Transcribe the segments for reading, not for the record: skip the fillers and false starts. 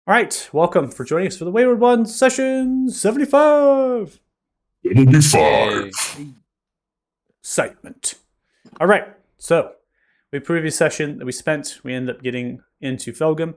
All right, welcome for joining us for the Wayward One session 75. It'll be five. Yay. Excitement. All right, so the previous session that we ended up getting into Felgum.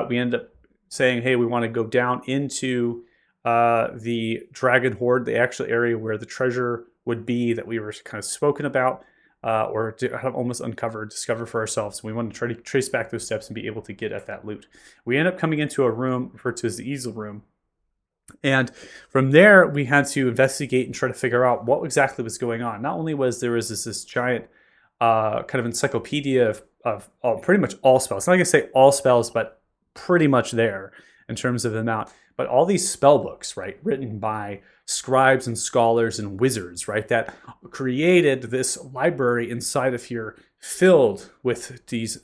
We ended up saying, hey, we want to go down into the Dragon Hoard, the actual area where the treasure would be that we were kind of spoken about, or to have almost discover for ourselves. We want to try to trace back those steps and be able to get at that loot. We end up coming into a room referred to as the easel room. And from there, we had to investigate and try to figure out what exactly was going on. Not only was there was this giant kind of encyclopedia of pretty much all spells. I'm not going to say all spells, but pretty much there in terms of the amount. But all these spell books, right, written by scribes and scholars and wizards, right, that created this library inside of here filled with these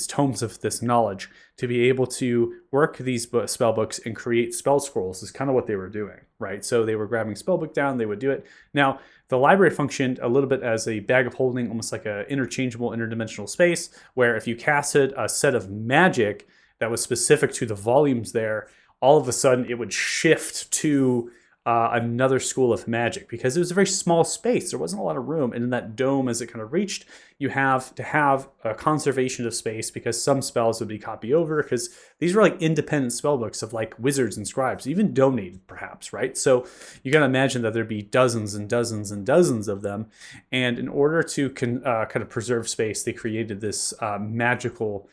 tomes of this knowledge to be able to work these spell books and create spell scrolls is kind of what they were doing, right? So they were grabbing spell book down, they would do it. Now, the library functioned a little bit as a bag of holding, almost like an interchangeable interdimensional space, where if you casted a set of magic that was specific to the volumes there, all of a sudden it would shift to another school of magic because it was a very small space. There wasn't a lot of room. And in that dome, as it kind of reached, you have to have a conservation of space because some spells would be copied over because these were like independent spell books of like wizards and scribes, even donated perhaps, right? So you got to imagine that there'd be dozens and dozens and dozens of them. And in order to kind of preserve space, they created this magical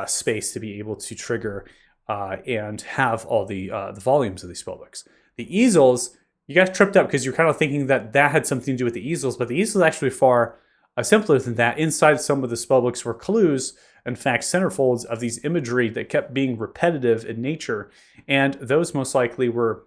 space to be able to trigger and have all the volumes of these spellbooks. The easels, you got tripped up because you're kind of thinking that that had something to do with the easels, but the easels actually far simpler than that. Inside some of the spellbooks were clues, in fact, centerfolds of these imagery that kept being repetitive in nature, and those most likely were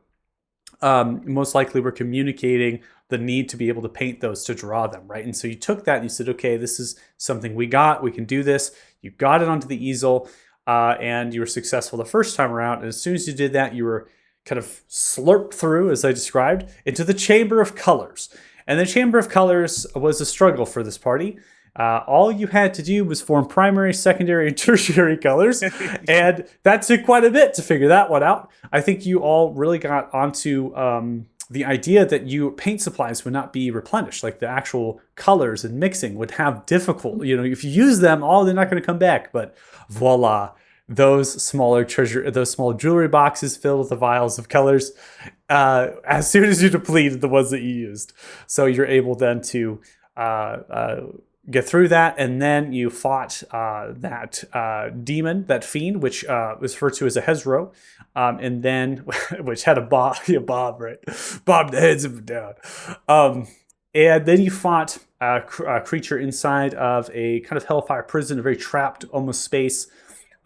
communicating the need to be able to paint those to draw them, right? And so you took that and you said, okay, this is something we can do this. You got it onto the easel. And you were successful the first time around. And as soon as you did that, you were kind of slurped through, as I described, into the Chamber of Colors. And the Chamber of Colors was a struggle for this party. All you had to do was form primary, secondary, and tertiary colors. And that took quite a bit to figure that one out. I think you all really got onto the idea that paint supplies would not be replenished, like the actual colors and mixing would have difficult, if you use them, they're not going to come back. But voila, those small jewelry boxes filled with the vials of colors, as soon as you depleted the ones that you used. So you're able then to get through that, and then you fought that demon, that fiend, which was referred to as a Hezro, and then which had a bob, right? Bob the heads of down. And then you fought a creature inside of a kind of hellfire prison, a very trapped almost space.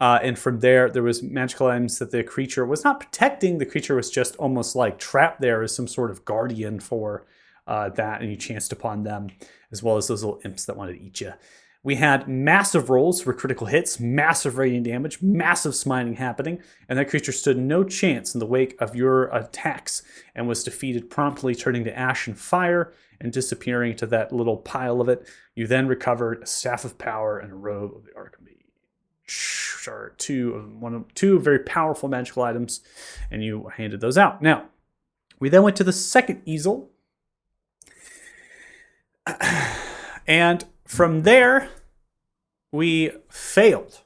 And from there was magical items that the creature was not protecting. The creature was just almost like trapped there as some sort of guardian for that, and you chanced upon them, as well as those little imps that wanted to eat you. We had massive rolls for critical hits, massive radiant damage, massive smiting happening, and that creature stood no chance in the wake of your attacks and was defeated promptly, turning to ash and fire and disappearing to that little pile of it. You then recovered a Staff of Power and a Robe of the Archmage. Two very powerful magical items, and you handed those out. Now, we then went to the second easel, and from there, we failed.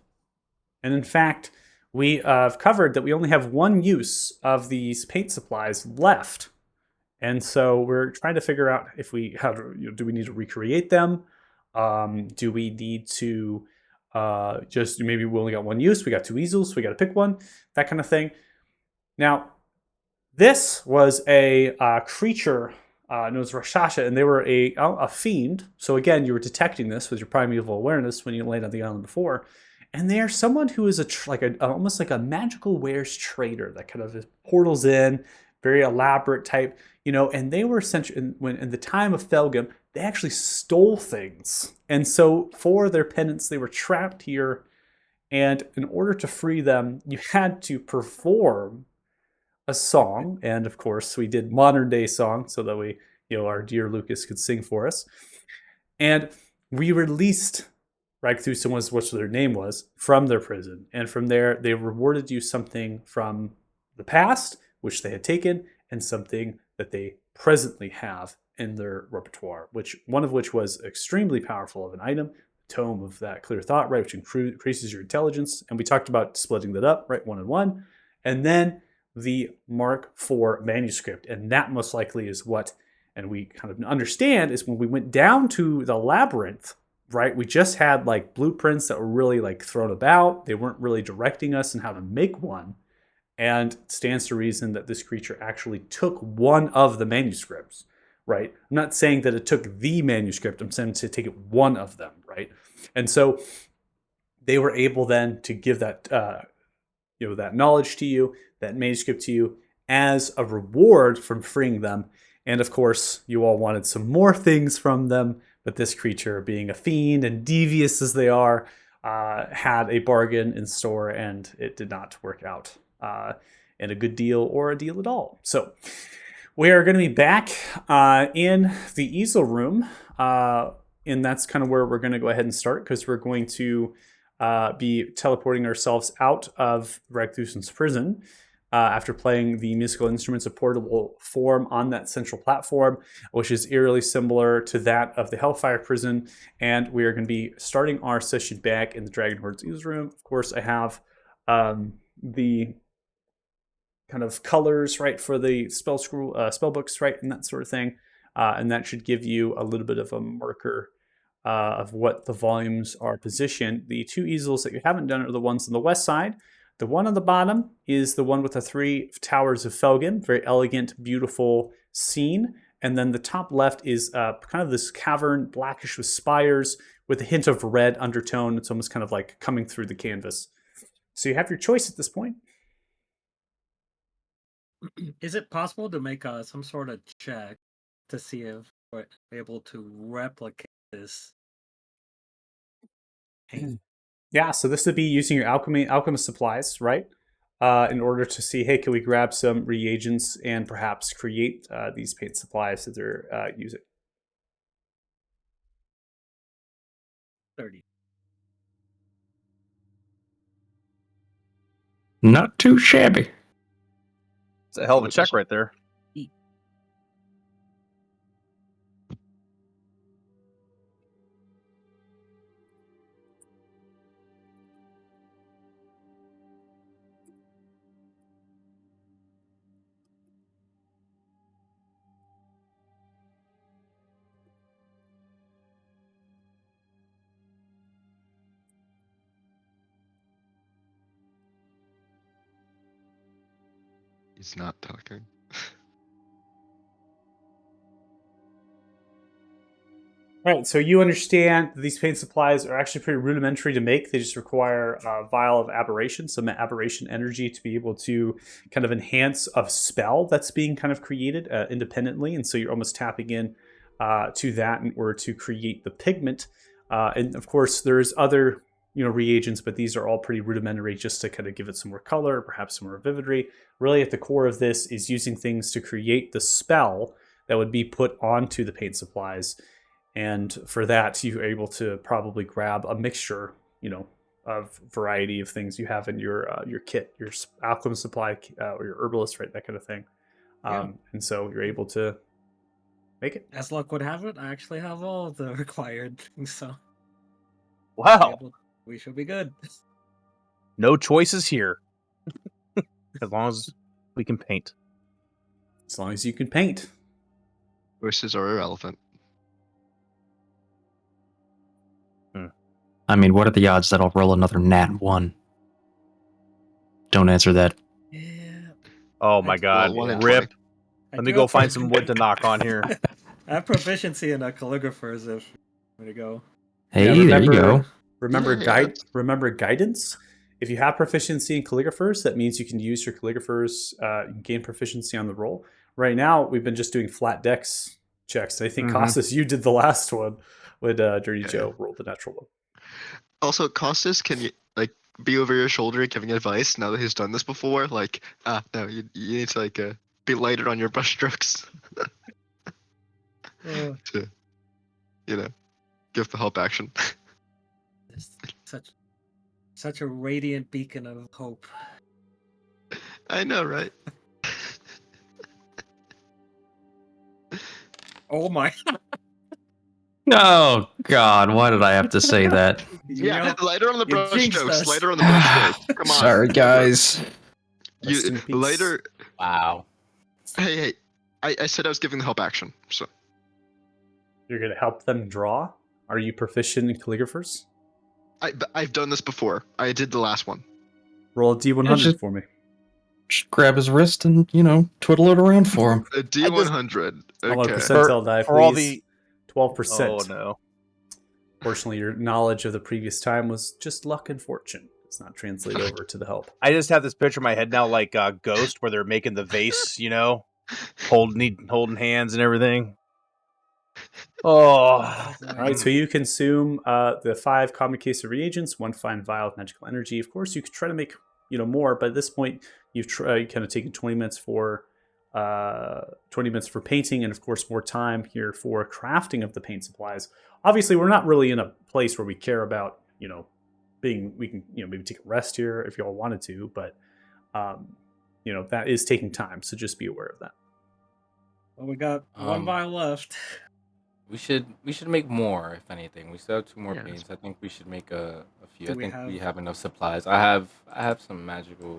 And in fact, we have covered that we only have one use of these paint supplies left. And so we're trying to figure out if do we need to recreate them? Do we need to just maybe we only got one use? We got two easels, so we got to pick one, that kind of thing. Now, this was a creature known as Rakshasa, and they were a fiend. So again, you were detecting this with your primeval awareness when you landed on the island before. And they are someone who is almost like a magical wares trader that kind of portals in, very elaborate type, and they were essentially, in the time of Felgum, they actually stole things. And so for their penance, they were trapped here. And in order to free them, you had to perform a song. And of course, we did modern day song so that our dear Lucas could sing for us. And we released Ragthusen was what their name was, from their prison. And from there, they rewarded you something from the past, which they had taken, and something that they presently have in their repertoire, which one of which was extremely powerful of an item, tome of that clear thought, right, which increases your intelligence. And we talked about splitting that up, right, one and one. And then the Mark IV manuscript. And that most likely is what, and we kind of understand, is when we went down to the labyrinth, right, we just had like blueprints that were really like thrown about. They weren't really directing us in how to make one. And it stands to reason that this creature actually took one of the manuscripts, right? I'm not saying that it took the manuscript. I'm saying to take it one of them, right? And so they were able then to give that, that knowledge to you, that manuscript to you, as a reward from freeing them. And of course, you all wanted some more things from them, but this creature, being a fiend and devious as they are, had a bargain in store, and it did not work out in a good deal or a deal at all. So we are going to be back in the easel room, and that's kind of where we're going to go ahead and start, because we're going to be teleporting ourselves out of Ragthusen's prison after playing the musical instruments of portable form on that central platform, which is eerily similar to that of the Hellfire prison. And we are going to be starting our session back in the Dragon Horde's easel room. Of course, I have the kind of colors, right, for the spell books, right, and that sort of thing. And that should give you a little bit of a marker of what the volumes are positioned. The two easels that you haven't done are the ones on the west side. The one on the bottom is the one with the 3 towers of Felgen, very elegant, beautiful scene. And then the top left is kind of this cavern, blackish with spires, with a hint of red undertone. It's almost kind of like coming through the canvas. So you have your choice at this point. Is it possible to make some sort of check to see if we're able to replicate this? Yeah, so this would be using your alchemist supplies, right? In order to see, hey, can we grab some reagents and perhaps create these paint supplies that they're using? 30. Not too shabby. It's a hell of a check right there. He's not talking. All right, so you understand that these paint supplies are actually pretty rudimentary to make. They just require a vial of aberration, some aberration energy, to be able to kind of enhance a spell that's being kind of created independently. And so you're almost tapping in to that in order to create the pigment. And of course, there's other reagents, but these are all pretty rudimentary, just to kind of give it some more color, perhaps some more vividry. Really, at the core of this is using things to create the spell that would be put onto the paint supplies. And for that, you're able to probably grab a mixture, of variety of things you have in your kit, your alchemist supply, or your herbalist, right, that kind of thing. Yeah. And so you're able to make it. As luck would have it, I actually have all of the required things, so Wow. we should be good. No choices here. As long as we can paint. As long as you can paint. Choices are irrelevant. I mean, what are the odds that I'll roll another nat 1? Don't answer that. Yeah. Oh my god. Well, 1 in Rip. 20. Let me go find some wood to knock on here. I have proficiency in calligraphers if way to go. Hey, Yeah, there you go. Remember Yeah. Remember guidance. If you have proficiency in calligraphers, that means you can use your calligraphers, you can gain proficiency on the roll. Right now, we've been just doing flat dex checks. I think Costas, you did the last one when Dirty Joe rolled the natural one. Also, Costas, can you be over your shoulder giving advice now that he's done this before? Like, no, you need to be lighter on your brushstrokes. To, give the help action. such a radiant beacon of hope. I know, right? Oh my! Oh God, why did I have to say that? Yeah, Yep, lighter on the you jinxed brushstrokes. us. Lighter on the brushstrokes. Come on. Sorry, guys. Rest in You peace. lighter. Wow. Hey, I said I was giving the help action. So You're going to help them draw? Are you proficient in calligraphers? I've done this before. I did the last one. Roll a d100 Yeah, just- for me. Just grab his wrist and, twiddle it around for him. A D100. I want a Okay. percentile die, for all please. the 12%. oh no. Fortunately, your knowledge of the previous time was just luck and fortune. It's not translate over to the help. I just have this picture in my head now, like Ghost, where they're making the vase, holding hands and everything. Oh, All right, so you consume the 5 common case of reagents, 1 fine vial of magical energy. Of course, you could try to make more, but at this point, you've kind of taken 20 minutes for 20 minutes for painting, and of course, more time here for crafting of the paint supplies. Obviously, we're not really in a place where we care about we can maybe take a rest here if y'all wanted to, but that is taking time, so just be aware of that. Well, we got one vial left. We should make more, if anything. We still have 2 more Yes. paints. I think we should make a few. Do I we think have- we have enough supplies. I have some magical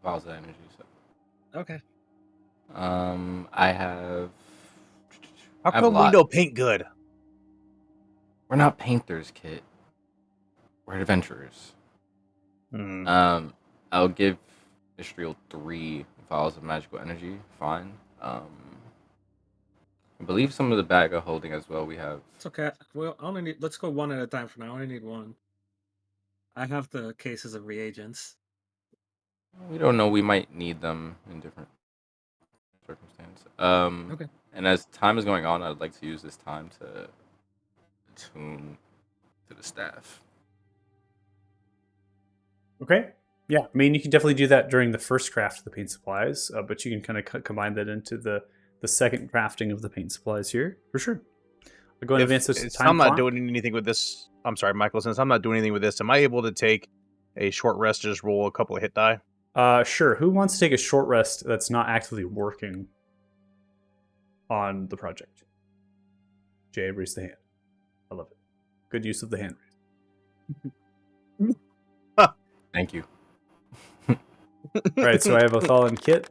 vials of energy. So Okay. I have. how I have a come we lot. know paint good? We're not painters, Kit. We're adventurers. Hmm. I'll give Israel 3 vials of magical energy. Fine. I believe some of the bag of holding as well. We have. It's okay. Well, I only need. Let's go one at a time for now. I only need one. I have the cases of reagents. We don't know. We might need them in different circumstances. Okay. And as time is going on, I'd like to use this time to attune to the staff. Okay. Yeah, I mean, you can definitely do that during the first craft of the paint supplies, but you can kind of combine that into the second crafting of the paint supplies here, for sure. I'll go and advance this Since time I'm not clock. doing anything with this. I'm sorry, Michael. Since I'm not doing anything with this, am I able to take a short rest to just roll a couple of hit die? Sure. Who wants to take a short rest that's not actively working on the project? Jay, raise the hand. I love it. Good use of the hand raise. Thank you. All right, so I have Othal and Kit.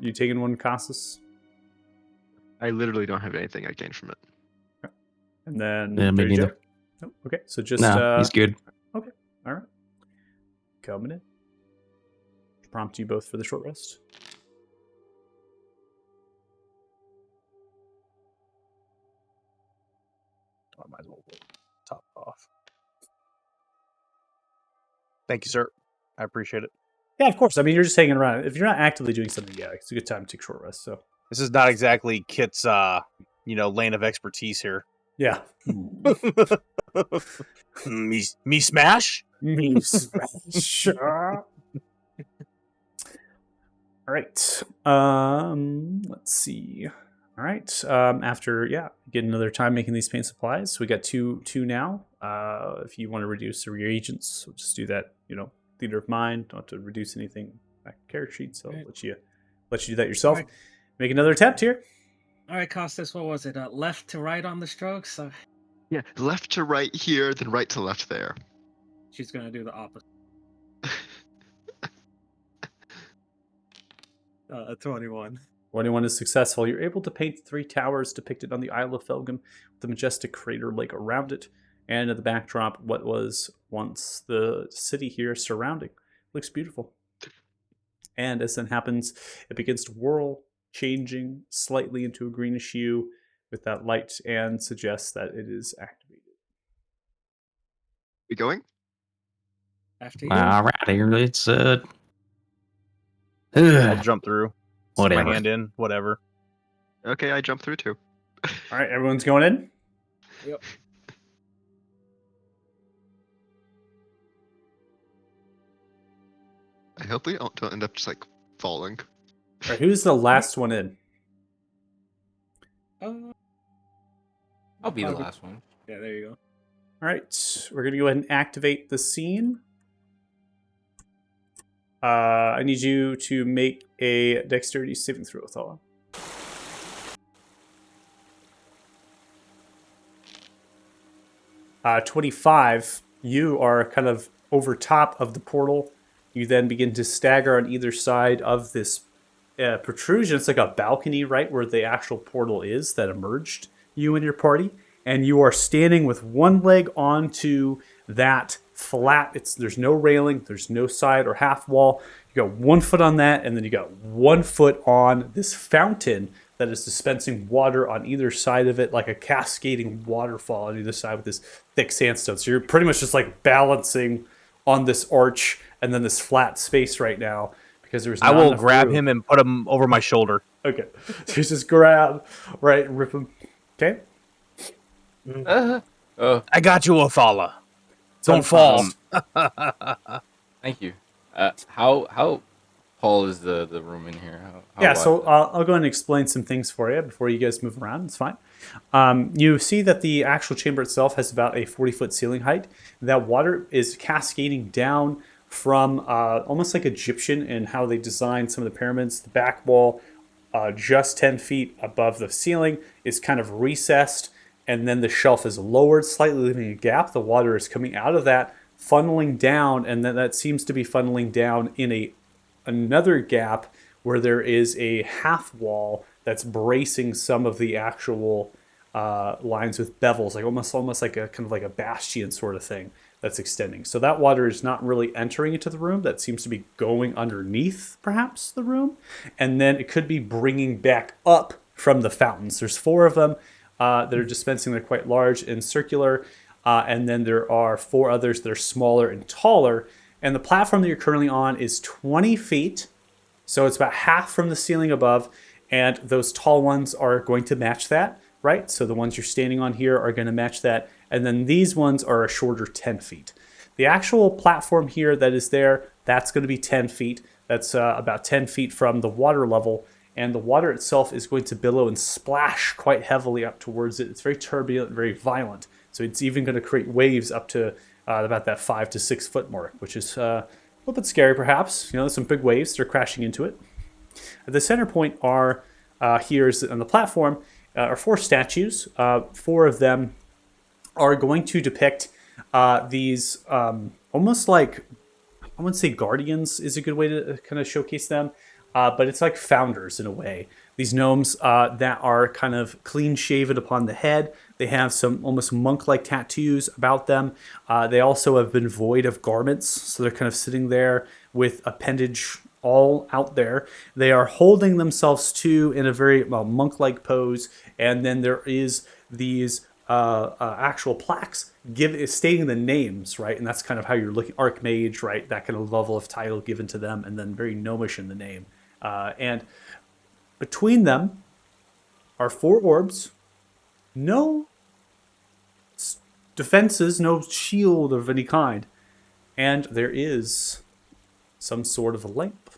You taking one, Casas? I literally don't have anything I gained from it. And then Yeah, me Dirty neither. Joe? Nope. Okay, so just Nah, he's good. all right. Coming in. Prompt you both for the short rest. I might as well top off. Thank you, sir. I appreciate it. Yeah, of course. I mean, you're just hanging around. If you're not actively doing something, yeah, it's a good time to take short rest. So This is not exactly Kit's, lane of expertise here. yeah. me smash? Me smash. All right. Let's see. All right. After getting another time making these paint supplies, we got two now. If you want to reduce the reagents, we'll just do that. Theater of mind. Don't have to reduce anything back to character sheet. So Right. let you do that yourself. Right. Make another attempt here. All right, Costas. What was it? Left to right on the strokes. Yeah, left to right here, then right to left there. She's gonna do the opposite. 21. 21 is successful. You're able to paint 3 towers depicted on the Isle of Felgum with the majestic crater lake around it, and at the backdrop, what was once the city here surrounding. Looks beautiful. And as then happens, it begins to whirl, changing slightly into a greenish hue with that light, and suggests that it is activated. We going? After you. Alrighty, it's I'll jump through. Stick Whatever. my hand in. Whatever. Okay, I jumped through too. All right, everyone's going in? Yep. I hope we don't end up just like falling. All right, who's the last one in? Uh, I'll be the Probably- last one. Yeah, there you go. All right, we're gonna go ahead and activate the scene. I need you to make a dexterity saving throw, Thala. Uh, 25. You are kind of over top of the portal. You then begin to stagger on either side of this protrusion. It's like a balcony, right, where the actual portal is that emerged you and your party. And you are standing with one leg onto that flat. There's no railing, there's no side or half wall. You got 1 foot on that, and then you got 1 foot on this fountain that is dispensing water on either side of it, like a cascading waterfall on either side with this thick sandstone. So you're pretty much just like balancing on this arch and then this flat space right now because there's I not will enough grab room. him and put him over my shoulder. Okay. So you just grab, right, and rip him. Okay. I got you, Othala. It's Don't fall. Thank you. How tall is the room in here? How Yeah, wide so is it? I'll go ahead and explain some things for you before you guys move around. It's fine. You see that the actual chamber itself has about a 40-foot ceiling height. That water is cascading down from almost like Egyptian in how they designed some of the pyramids. The back wall, just 10 feet above the ceiling, is kind of recessed, and then the shelf is lowered slightly, leaving a gap. The water is coming out of that, funneling down, and then that seems to be funneling down in another gap where there is a half wall that's bracing some of the actual lines with bevels, like almost like a kind of like a bastion sort of thing that's extending. So that water is not really entering into the room. That seems to be going underneath perhaps the room, and then it could be bringing back up from the fountains. There's 4 of them that are dispensing. They're quite large and circular, and then there are 4 others that are smaller and taller. And the platform that you're currently on is 20 feet. So it's about half from the ceiling above. And those tall ones are going to match that, right? So the ones you're standing on here are going to match that. And then these ones are a shorter 10 feet. The actual platform here that is there, that's going to be 10 feet. That's about 10 feet from the water level. And the water itself is going to billow and splash quite heavily up towards it. It's very turbulent, very violent. So it's even going to create waves up to about that 5 to 6 foot mark, which is a little bit scary, perhaps. You know, some big waves, they're crashing into it. At the center point are here is on the platform are 4 statues. 4 of them are going to depict these almost like, I wouldn't say guardians is a good way to kind of showcase them, but it's like founders in a way. These gnomes that are kind of clean shaven upon the head. They have some almost monk-like tattoos about them. They also have been void of garments, so they're kind of sitting there with appendage all out there. They are holding themselves too in a very monk-like pose, and then there is these actual plaques stating the names, right? And that's kind of how you're looking, Archmage, right? That kind of level of title given to them, and then very gnomish in the name. And between them are 4 orbs, no defenses, no shield of any kind, and there is some sort of a lamp,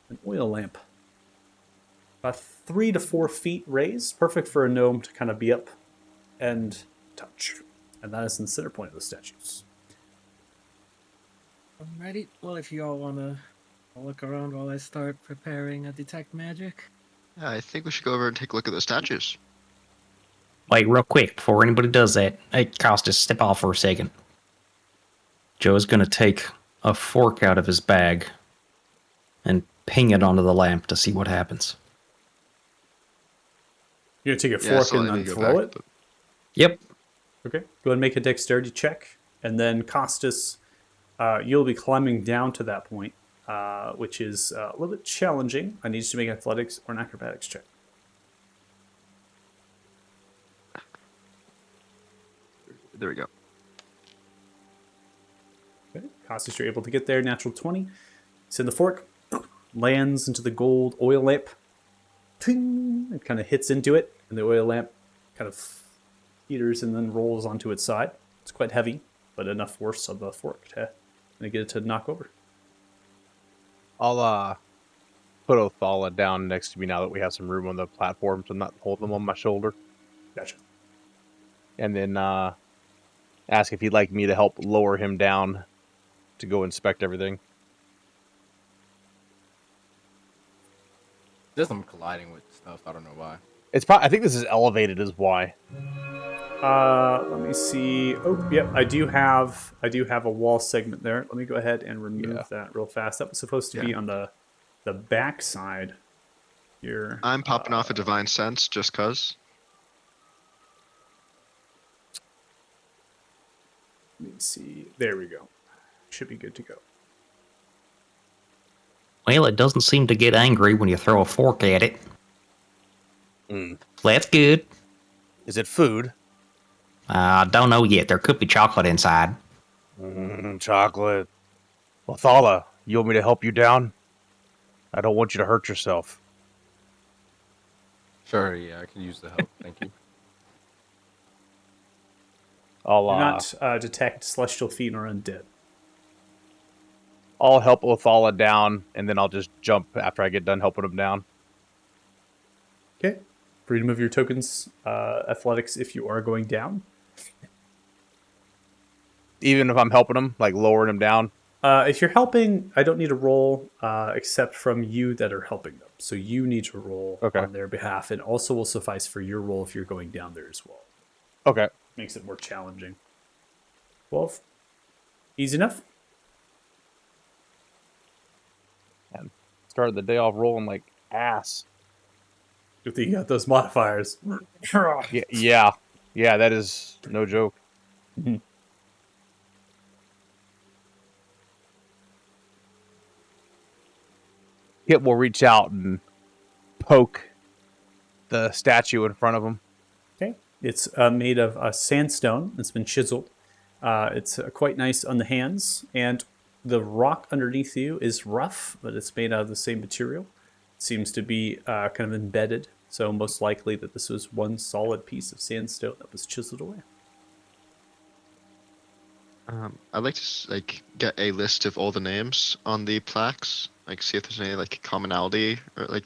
an oil lamp, about 3 to 4 feet raised, perfect for a gnome to kind of be up and touch. And that is in the center point of the statues. Alrighty. Well, if you all want to look around while I start preparing a detect magic. Yeah, I think we should go over and take a look at the statues. Wait, real quick, before anybody does that, hey, Costas, step off for a second. Joe's gonna take a fork out of his bag and ping it onto the lamp to see what happens. You're going to take a Yeah, fork so and let me then go throw back, it? but- Yep. Okay. Go ahead and make a dexterity check. And then Costas, you'll be climbing down to that point, which is a little bit challenging. I need you to make athletics or an acrobatics check. There we go. Okay. Costas, you're able to get there. Natural 20. Send the fork. Lands into the gold oil lamp. Ting! It kind of hits into it. And the oil lamp kind of heaters and then rolls onto its side. It's quite heavy, but enough force of the fork to get it to knock over. I'll put Othala down next to me now that we have some room on the platform, so I'm not holding him on my shoulder. Gotcha. And then ask if he'd like me to help lower him down to go inspect everything. There's some colliding with stuff. I don't know why. It's probably. I think this is elevated, is why. Let me see. Oh, yep, I do have a wall segment there. Let me go ahead and remove that real fast. That was supposed to be on the back side here. I'm popping off a divine sense just cause. Let me see. There we go. Should be good to go. Well, it doesn't seem to get angry when you throw a fork at it. Mm. That's good. Is it food? I don't know yet. There could be chocolate inside. Chocolate. Othala, you want me to help you down? I don't want you to hurt yourself. Sure, yeah, I can use the help. Thank you. I'll Do not detect celestial fiend or undead. I'll help Othala down, and then I'll just jump after I get done helping him down. Okay. Free to move your tokens, athletics if you are going down. Even if I'm helping him, like lowering him down. If you're helping, I don't need a roll except from you that are helping them. So you need to roll on their behalf, and also will suffice for your roll if you're going down there as well. Okay. Makes it more challenging. 12. Easy enough. And started the day off rolling like ass. Good thing you got those modifiers. Yeah, that is no joke. Mhm. Kit will reach out and poke the statue in front of him. Okay. It's made of sandstone. It's been chiseled. It's quite nice on the hands, and the rock underneath you is rough, but it's made out of the same material. It seems to be kind of embedded, so most likely that this was one solid piece of sandstone that was chiseled away. I'd like to get a list of all the names on the plaques, see if there's any commonality or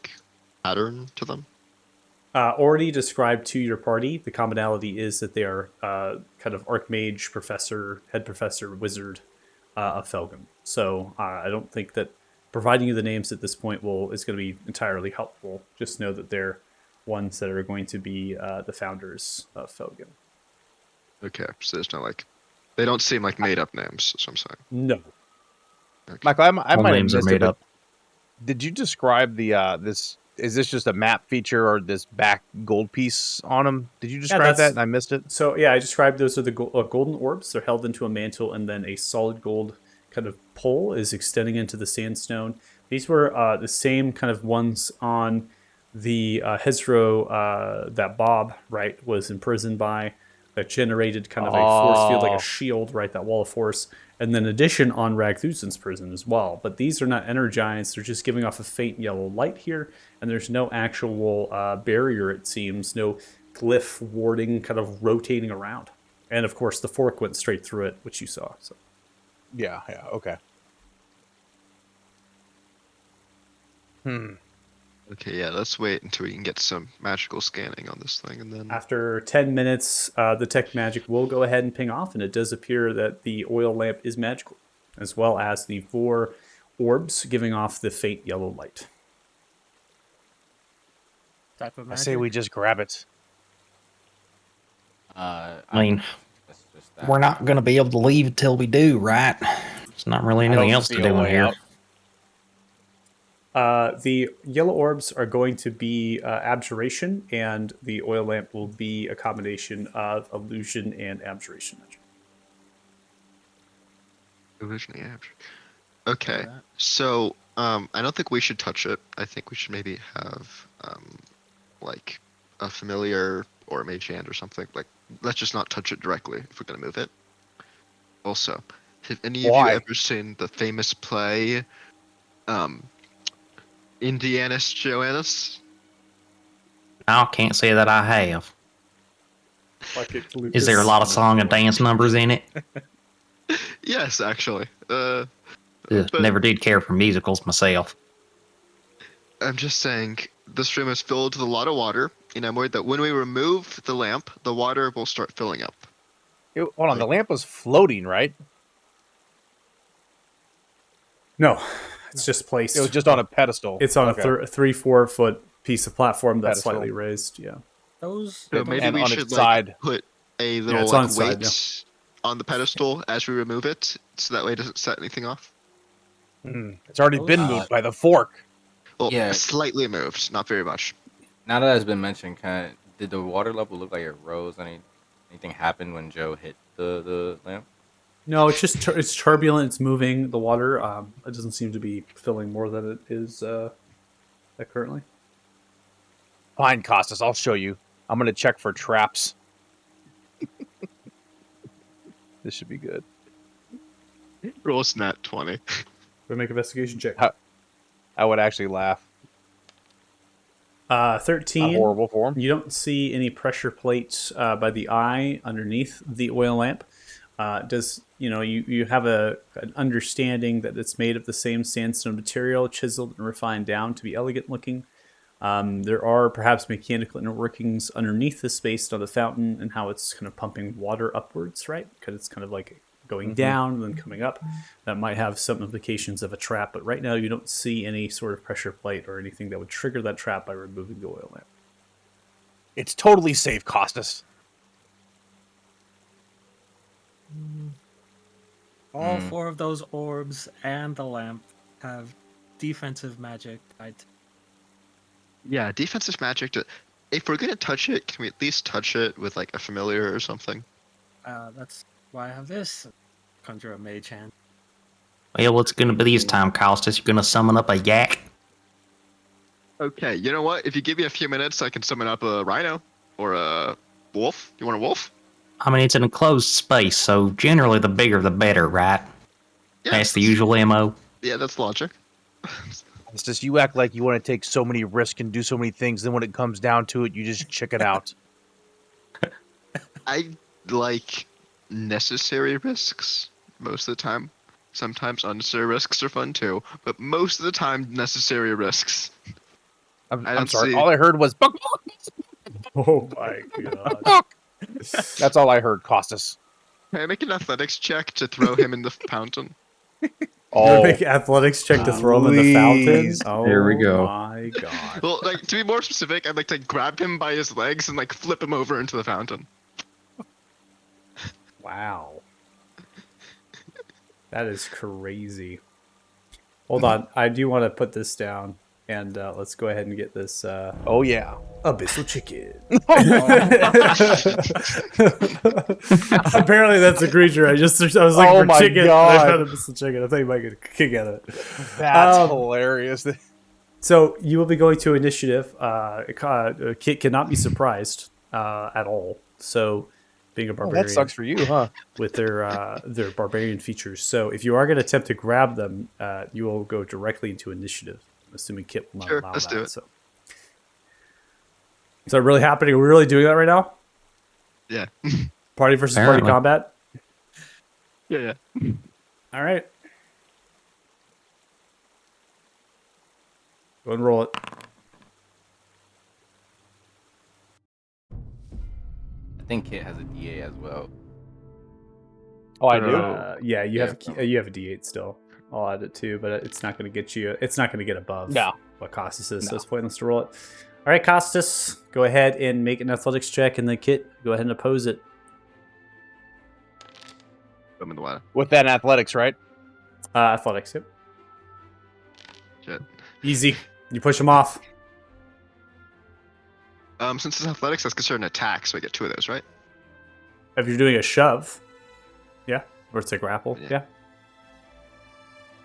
pattern to them. Already described to your party, the commonality is that they are kind of archmage, professor, head professor, wizard of Felgum. So I don't think that providing you the names at this point is going to be entirely helpful. Just know that they're ones that are going to be the founders of Felgum. Okay, so there's no they don't seem like made up names. That's what I'm saying. No. Okay. Michael, I might have names are missed made it, but up. did you describe the this? Is this just a map feature or this back gold piece on them? Did you describe that and I missed it? So yeah, I described those are the golden orbs. They're held into a mantle, and then a solid gold kind of pole is extending into the sandstone. These were the same kind of ones on the Hezro that Bob, right, was imprisoned by, that generated kind of a force field like a shield, right, that wall of force. And then addition on Ragthusen's prison as well. But these are not energized. They're just giving off a faint yellow light here. And there's no actual barrier, it seems. No glyph warding kind of rotating around. And of course, the fork went straight through it, which you saw. So. Yeah, okay. Okay, yeah, let's wait until we can get some magical scanning on this thing, and then... After 10 minutes, the tech magic will go ahead and ping off, and it does appear that the oil lamp is magical, as well as the 4 orbs giving off the faint yellow light. Type of I say we just grab it. I mean, that's just that. we're not going to be able to leave until we do, right? There's not really anything else to see a do in way here. out. The yellow orbs are going to be abjuration, and the oil lamp will be a combination of illusion and abjuration magic. Illusion, yeah. Okay, so I don't think we should touch it. I think we should maybe have a familiar or a mage hand or something. Let's just not touch it directly if we're gonna move it. Also, have any of you ever seen the famous play, Indianus Joannis? I can't say that I have. Is there a lot of song and dance numbers in it? Yes, actually. But Never did care for musicals myself. I'm just saying, this room is filled with a lot of water, and I'm worried that when we remove the lamp, the water will start filling up. Hold on, the lamp was floating, right? No, it's just placed. It was just on a pedestal. It's on Okay. a 3-4 foot piece of platform that's Pedestal. slightly raised. Yeah. Those. So maybe And we on should its like side. put a little it's on like its side, weight on the pedestal as we remove it, so that way it doesn't set anything off. It's already been moved by the fork. Well, Yeah. slightly moved, not very much. Now that it's been mentioned, did the water level look like it rose? Anything happened when Joe hit the lamp? No, it's just it's turbulent. It's moving the water. It doesn't seem to be filling more than it is currently. Fine, Costas, I'll show you. I'm gonna check for traps. This should be good. Roll nat 20. We make an investigation check. I would actually laugh. 13. Not horrible for him. You don't see any pressure plates by the eye underneath the oil lamp. You have an understanding that it's made of the same sandstone material, chiseled and refined down to be elegant looking. There are perhaps mechanical inner workings underneath this based on the fountain and how it's kind of pumping water upwards, right? Because it's kind of like going down and then coming up. That might have some implications of a trap, but right now you don't see any sort of pressure plate or anything that would trigger that trap by removing the oil lamp. It's totally safe, Costas. All 4 of those orbs and the lamp have defensive magic. Yeah, defensive magic. If we're gonna touch it, can we at least touch it with like a familiar or something? That's why I have this. Conjure a mage hand. Well, what's gonna be this time, Costas? You're gonna summon up a yak? Okay, you know what? If you give me a few minutes, I can summon up a rhino or a wolf. You want a wolf? I mean, it's an enclosed space, so generally the bigger the better, right? Yeah, That's the usual MO. Yeah, that's logic. It's just you act like you want to take so many risks and do so many things, then when it comes down to it, you just chicken out. I like necessary risks most of the time. Sometimes unnecessary risks are fun too, but most of the time, necessary risks. I'm don't sorry. see- All I heard was "Buck, Oh my god. buck." That's all I heard, Costas. Can I make an athletics check to throw him in the fountain? Oh. Make athletics check to throw him in the fountain. Please. Oh, There we go. my god. Well, like to be more specific, I'd like to grab him by his legs and like flip him over into the fountain. Wow. That is crazy. Hold on. I do want to put this down. And let's go ahead and get this Oh yeah. abyssal chicken. Apparently that's a creature. I was looking Oh for my chicken. And God. I found abyssal chicken. I think you might get a kick out of it. That's Um, hilarious. So you will be going to initiative. Kit cannot be surprised at all. So being a Oh, barbarian that sucks for you, huh? with their barbarian features. So if you are going to attempt to grab them, you will go directly into initiative. I'm assuming Kit will not Sure, allow let's that. do it. So. Is that really happening? Are we really doing that right now? Yeah. Party versus Apparently. party combat? Yeah. All right. Go and roll it. I think Kit has a DA as well. Oh, I do. Yeah, you have Yeah. you have a D8 still. I'll add it too, but it's not going to get you. It's not going to get above No. what Costas is. So No. it's pointless to roll it. All right, Costas, go ahead and make an athletics check, and then Kit, go ahead and oppose it. I'm in the water. With that athletics, right? Athletics, yep. Shit. Easy. You push him off. Since it's athletics, that's considered an attack, so I get 2 of those, right? If you're doing a shove, yeah, or it's a grapple, Yeah. yeah.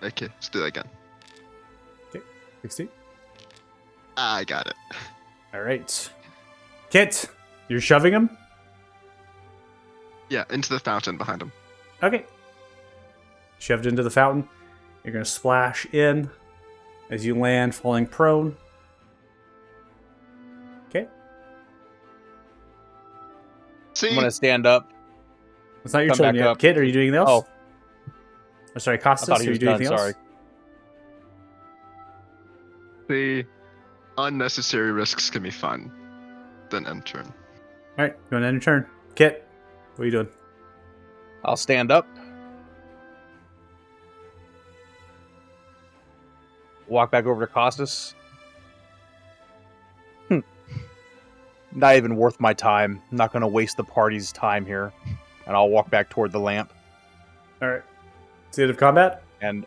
Okay, let's do that again. 16. I got it. All right. Kit, you're shoving him? Yeah, into the fountain behind him. Okay. Shoved into the fountain. You're going to splash in as you land, falling prone. Okay. See? I'm gonna stand up. It's not your Come turn back yet. up. Kit, are you doing anything else? Oh, Sorry, I Costas, thought are he you was doing done. anything else? Sorry. The unnecessary risks can be fun. Then end turn. All right, going to end your turn. Kit, what are you doing? I'll stand up. Walk back over to Costas. Not even worth my time. I'm not going to waste the party's time here. And I'll walk back toward the lamp. All right. State of combat. And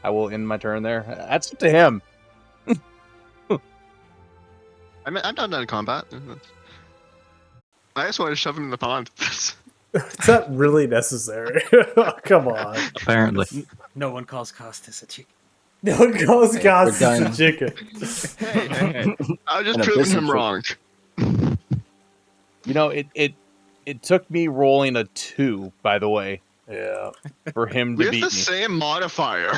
I will end my turn there. That's up to him. I'm not done in combat. I just want to shove him in the pond. Is that really necessary? Come on. Apparently. No one calls Costas a chicken. No one calls Hey, Goss we're a done. chicken. Hey, I was just And a proving business him trip. wrong. You know, it took me rolling a 2, by the way, Yeah. for him We to have beat the me. same modifier.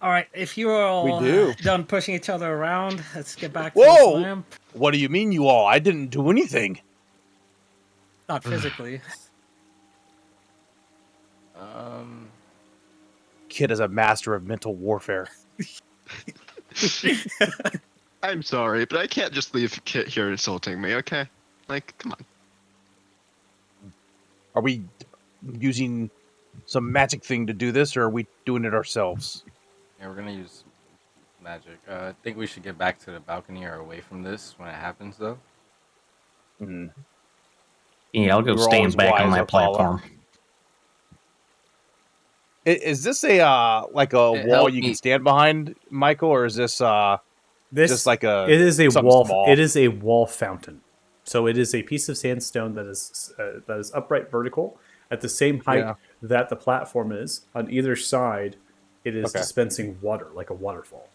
All right, if you are all We do. done pushing each other around, let's get back to Whoa! this lamp. What do you mean, you all? I didn't do anything. Not physically. Kid is a master of mental warfare. I'm sorry, but I can't just leave Kit here insulting me, okay? Like, come on. Are we using some magic thing to do this, or are we doing it ourselves? Yeah, we're gonna use magic. I think we should get back to the balcony or away from this when it happens, though. Hmm. Yeah, I'll go You were always stand back on wise, my I'll follow. platform. Is this a like a It wall helped you me. can stand behind, Michael, or is this This just like a it is a something wall. small? It is a wall fountain. So it is a piece of sandstone that is upright vertical at the same height Yeah. that the platform is. On either side, it is Okay. dispensing water like a waterfall.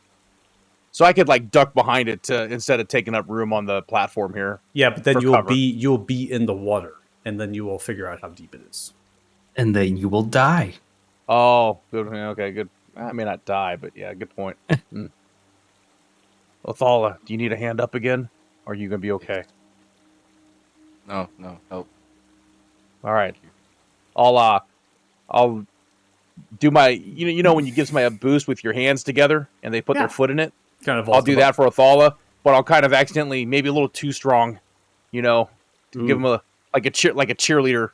So I could like duck behind it to instead of taking up room on the platform here. Yeah, but then For cover. you'll be in the water, and then you will figure out how deep it is. And then you will die. Oh, good. Okay, good. I may not die, but yeah, good point. Othala, do you need a hand up again? Or are you gonna be okay? No, help. All right. I'll do my you know when you give somebody a boost with your hands together and they put Yeah. their foot in it? Kind of. I'll do that for Othala, but I'll kind of accidentally maybe a little too strong, you know, to give Ooh. him a cheerleader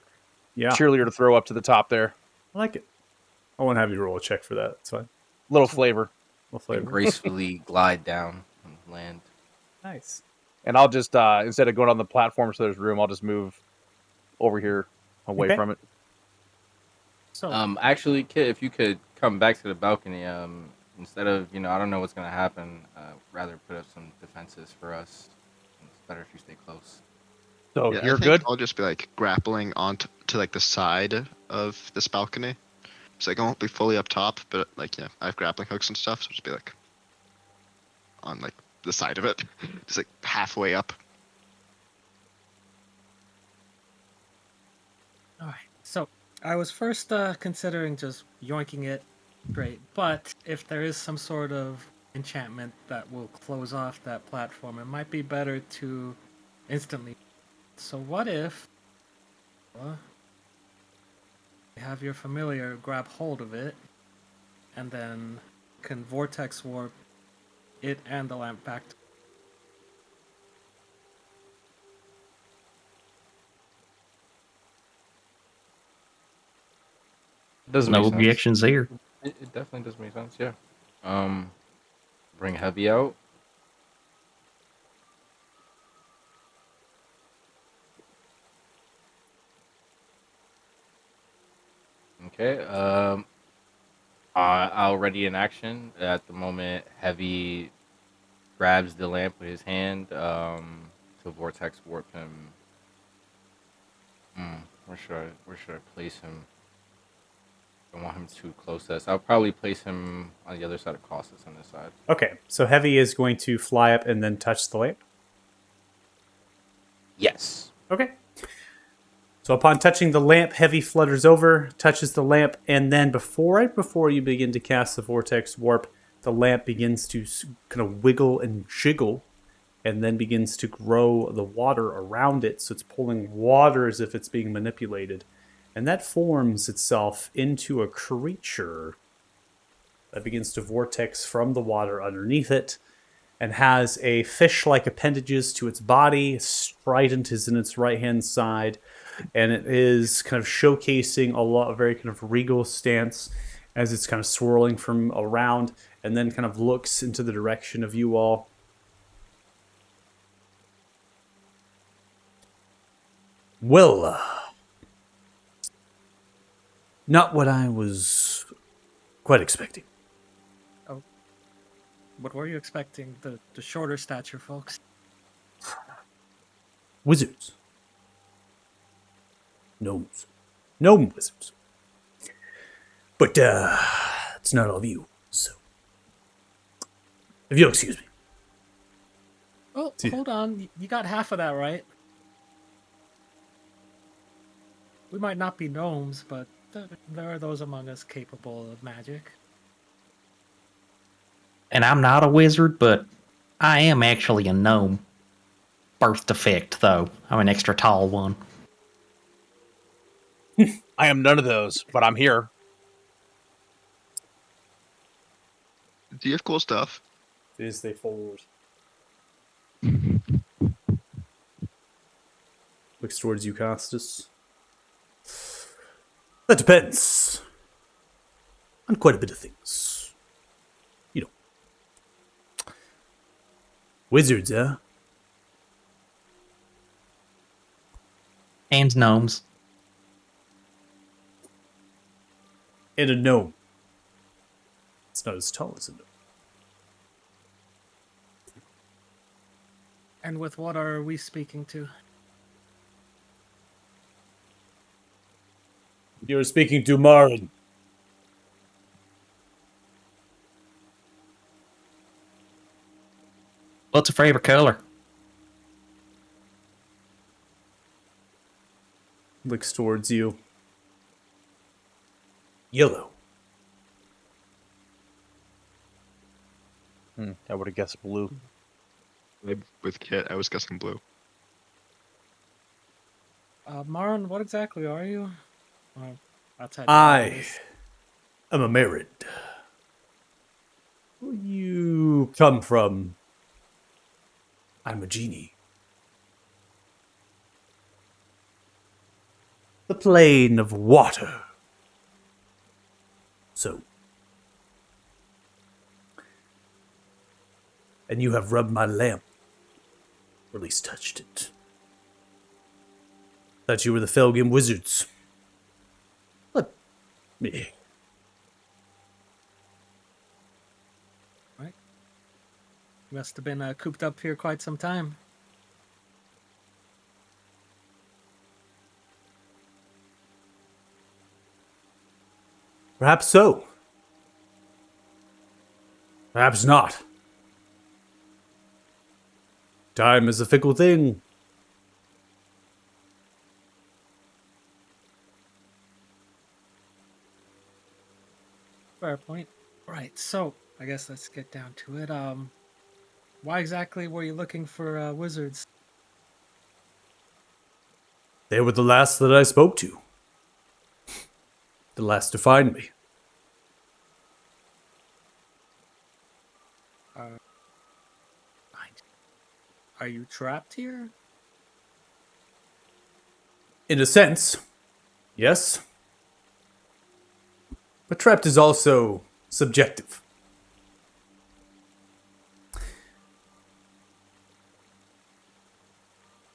Yeah, cheerleader to throw up to the top there. I like it. I won't have you roll a check for that. It's fine. Little flavor. We'll And flavor. gracefully glide down and land. Nice. And I'll just instead of going on the platform so there's room, I'll just move over here away Okay. from it. So, Actually, Kit, if you could come back to the balcony, instead of, I don't know what's gonna happen, rather put up some defenses for us. It's better if you stay close. So Yeah, I you're think good? I'll just be like grappling onto to like the side of this balcony. So like I won't be fully up top, but like yeah, I have grappling hooks and stuff, so just be like on like the side of it. Just like halfway up. all right. So, I was first considering just yoinking it straight, but if there is some sort of enchantment that will close off that platform, it might be better to instantly. So, what if you have your familiar grab hold of it and then can vortex warp it and the lamp back to Doesn't No make sense. objections there. It definitely does make sense, yeah. Bring Heavy out. Okay, already in action. At the moment, Heavy grabs the lamp with his hand, to vortex warp him. Where should I place him? I don't want him too close to us. I'll probably place him on the other side of Costas on this side. Okay, so Heavy is going to fly up and then touch the lamp. Yes. Okay. So upon touching the lamp, Heavy flutters over, touches the lamp, and then before you begin to cast the vortex warp, the lamp begins to kind of wiggle and jiggle, and then begins to grow the water around it. So it's pulling water as if it's being manipulated. And that forms itself into a creature that begins to vortex from the water underneath it. and has a fish-like appendages to its body. Trident is in its right-hand side, and it is kind of showcasing a very kind of regal stance as it's kind of swirling from around, and then kind of looks into the direction of you all. Well, not what I was quite expecting. What were you expecting? The shorter stature folks? Wizards. Gnomes. Gnome wizards. But, it's not all of you, so. If you'll excuse me. Oh, See- hold on. You got half of that right. We might not be gnomes, but there are those among us capable of magic. And I'm not a wizard, but I am actually a gnome. Birth defect, though. I'm an extra tall one. I am none of those, but I'm here. Do you have cool stuff? As they forward. Looks towards you, Costas. That depends on quite a bit of things. You know. Wizards, huh? And gnomes. And a gnome. It's not as tall as a gnome. And with what are we speaking to? You're speaking to Marin. What's your favorite color? Looks towards you. Yellow. I would have guessed blue. With Kit, I was guessing blue. Marin, what exactly are you? Outside I am a Merid. Where you come from? I'm a genie. The plane of water. So. And you have rubbed my lamp. Or at least touched it. Thought you were the Felgin wizards. Let me. Right. You must have been cooped up here quite some time. Perhaps so. Perhaps not. Time is a fickle thing. Fair point. Right, so I guess let's get down to it. Why exactly were you looking for wizards? They were the last that I spoke to. The last to find me. Are you trapped here? In a sense, yes. But trapped is also subjective. What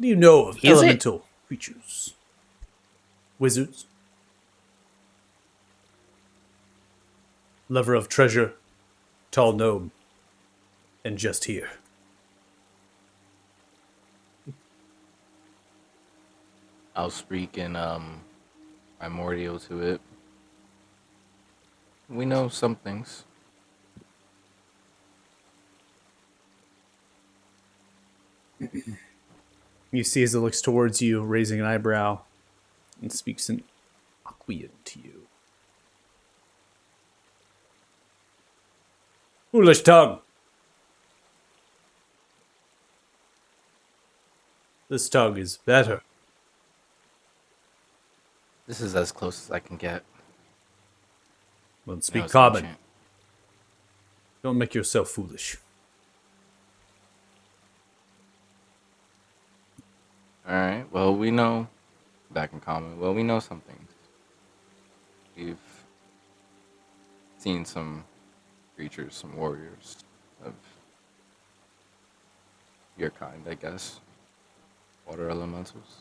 do you know of Is it? elemental creatures? Wizards? Lover of treasure, tall gnome, and just here. I'll speak in primordial to it. We know some things. You see as it looks towards you, raising an eyebrow, and speaks in Aquian to you. Foolish tongue. This tongue is better. This is as close as I can get. Well, No, speak it's common. ancient. Don't make yourself foolish. All right. Well, we know back in common. Well, we know some things. We've seen some creatures, some warriors of your kind, I guess. Water elementals.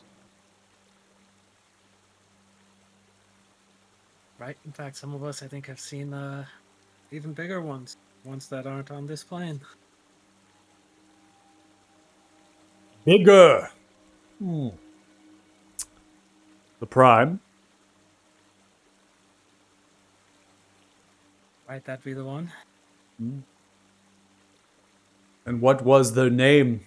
Right. In fact, some of us, I think, have seen even bigger ones that aren't on this plane. Bigger. Hmm. The Prime. Right, that'd be the one. Hmm. And what was their name?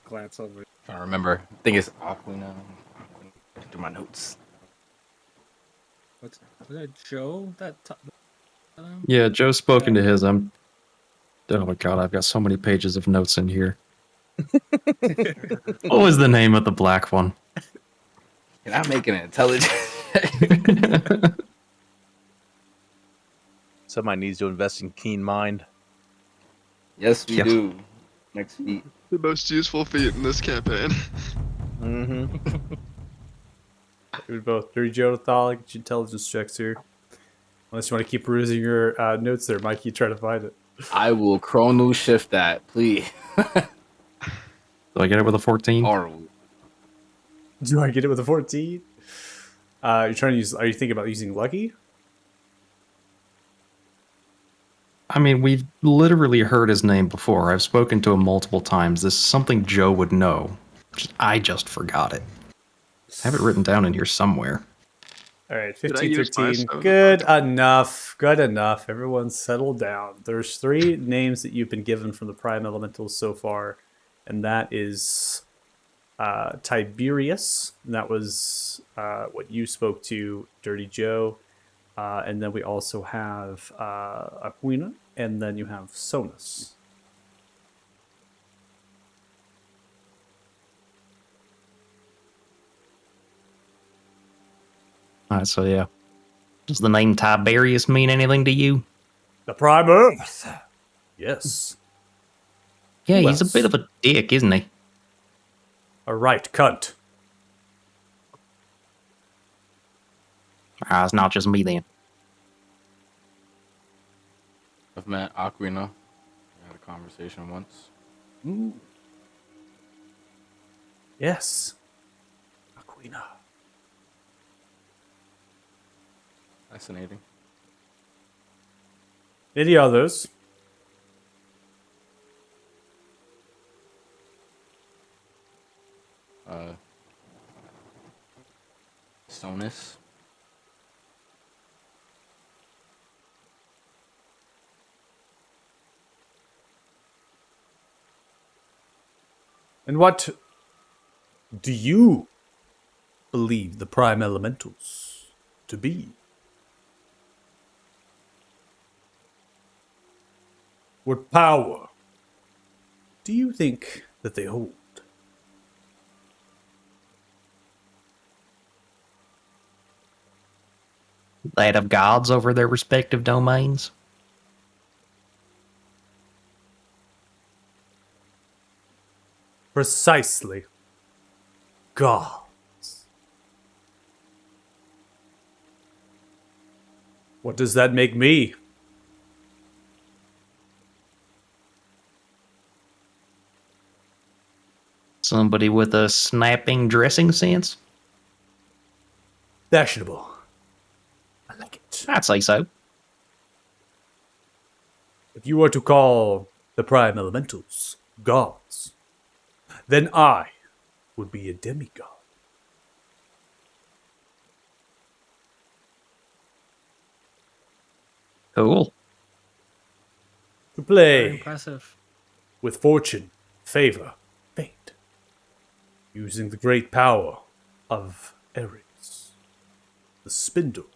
Glance over. I remember. I think it's Aquina. Do my notes. Was it Joe that? Yeah, Joe's spoken to his. Oh my god, I've got so many pages of notes in here. What was the name of the black one? Can I make an intelligence? Somebody needs to invest in keen mind. Yes, we Yeah. do. Next feat. The most useful feat in this campaign. Mm-hmm. We both. Dirty Joe, Thal, get your intelligence checks here. Unless you want to keep perusing your notes there, Mike, you try to find it. I will chrono shift that, please. Do I get it with a 14? Horrible. Do I get it with a 14? You're trying to use. Are you thinking about using Lucky? I mean, we've literally heard his name before. I've spoken to him multiple times. This is something Joe would know. I just forgot it. I have it written down in here somewhere. All right, Did I 15, use my 13. stone Good to find enough. Good enough. Everyone settle down. There's 3 names that you've been given from the Prime Elementals so far, and that is Tiberius. And that was what you spoke to, Dirty Joe. And then we also have Aquina, and then you have Sonus. Alright, so yeah. Does the name Tiberius mean anything to you? The Prime Earth. Yes. Yeah, Who he's a bit else? of a dick, isn't he? A right cunt. Ah, it's not just me then. I've met Aquina. We had a conversation once. Yes. Aquina. Fascinating. Any others? Sonus. And what do you believe the Prime Elementals to be? What power do you think that they hold? That of gods over their respective domains? Precisely. Gods. What does that make me? Somebody with a snapping dressing sense? Fashionable. I like it. I'd say so. If you were to call the Prime Elementals gods, then I would be a demigod. Cool. To Very play impressive. with fortune, favor, fate, using the great power of Ares, the spindle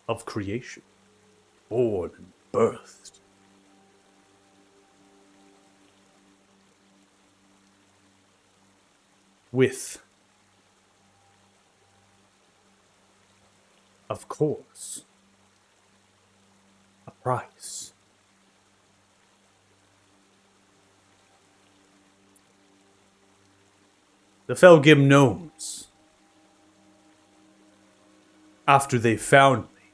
of creation, born and birthed. With, of course, price. The Felgim gnomes, after they found me,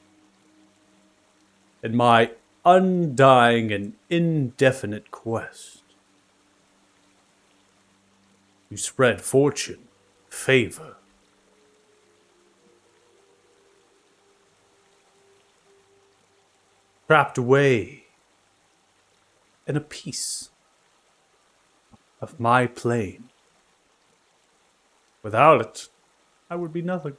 in my undying and indefinite quest to spread fortune, favor, trapped away in a piece of my plane. Without it, I would be nothing.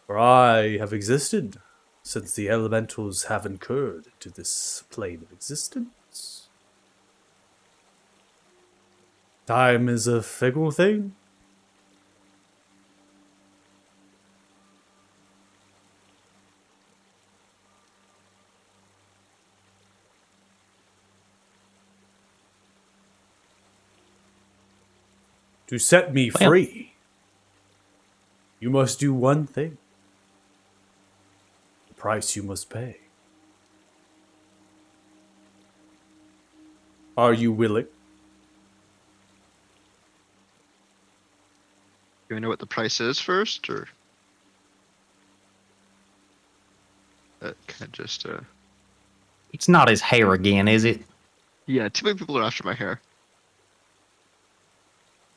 For I have existed since the elementals have incurred into this plane of existence. Time is a fickle thing. To set me Well. free, you must do one thing. The price you must pay. Are you willing? Do you know what the price is first, or that kind of just It's not his hair again, is it? Yeah, too many people are after my hair.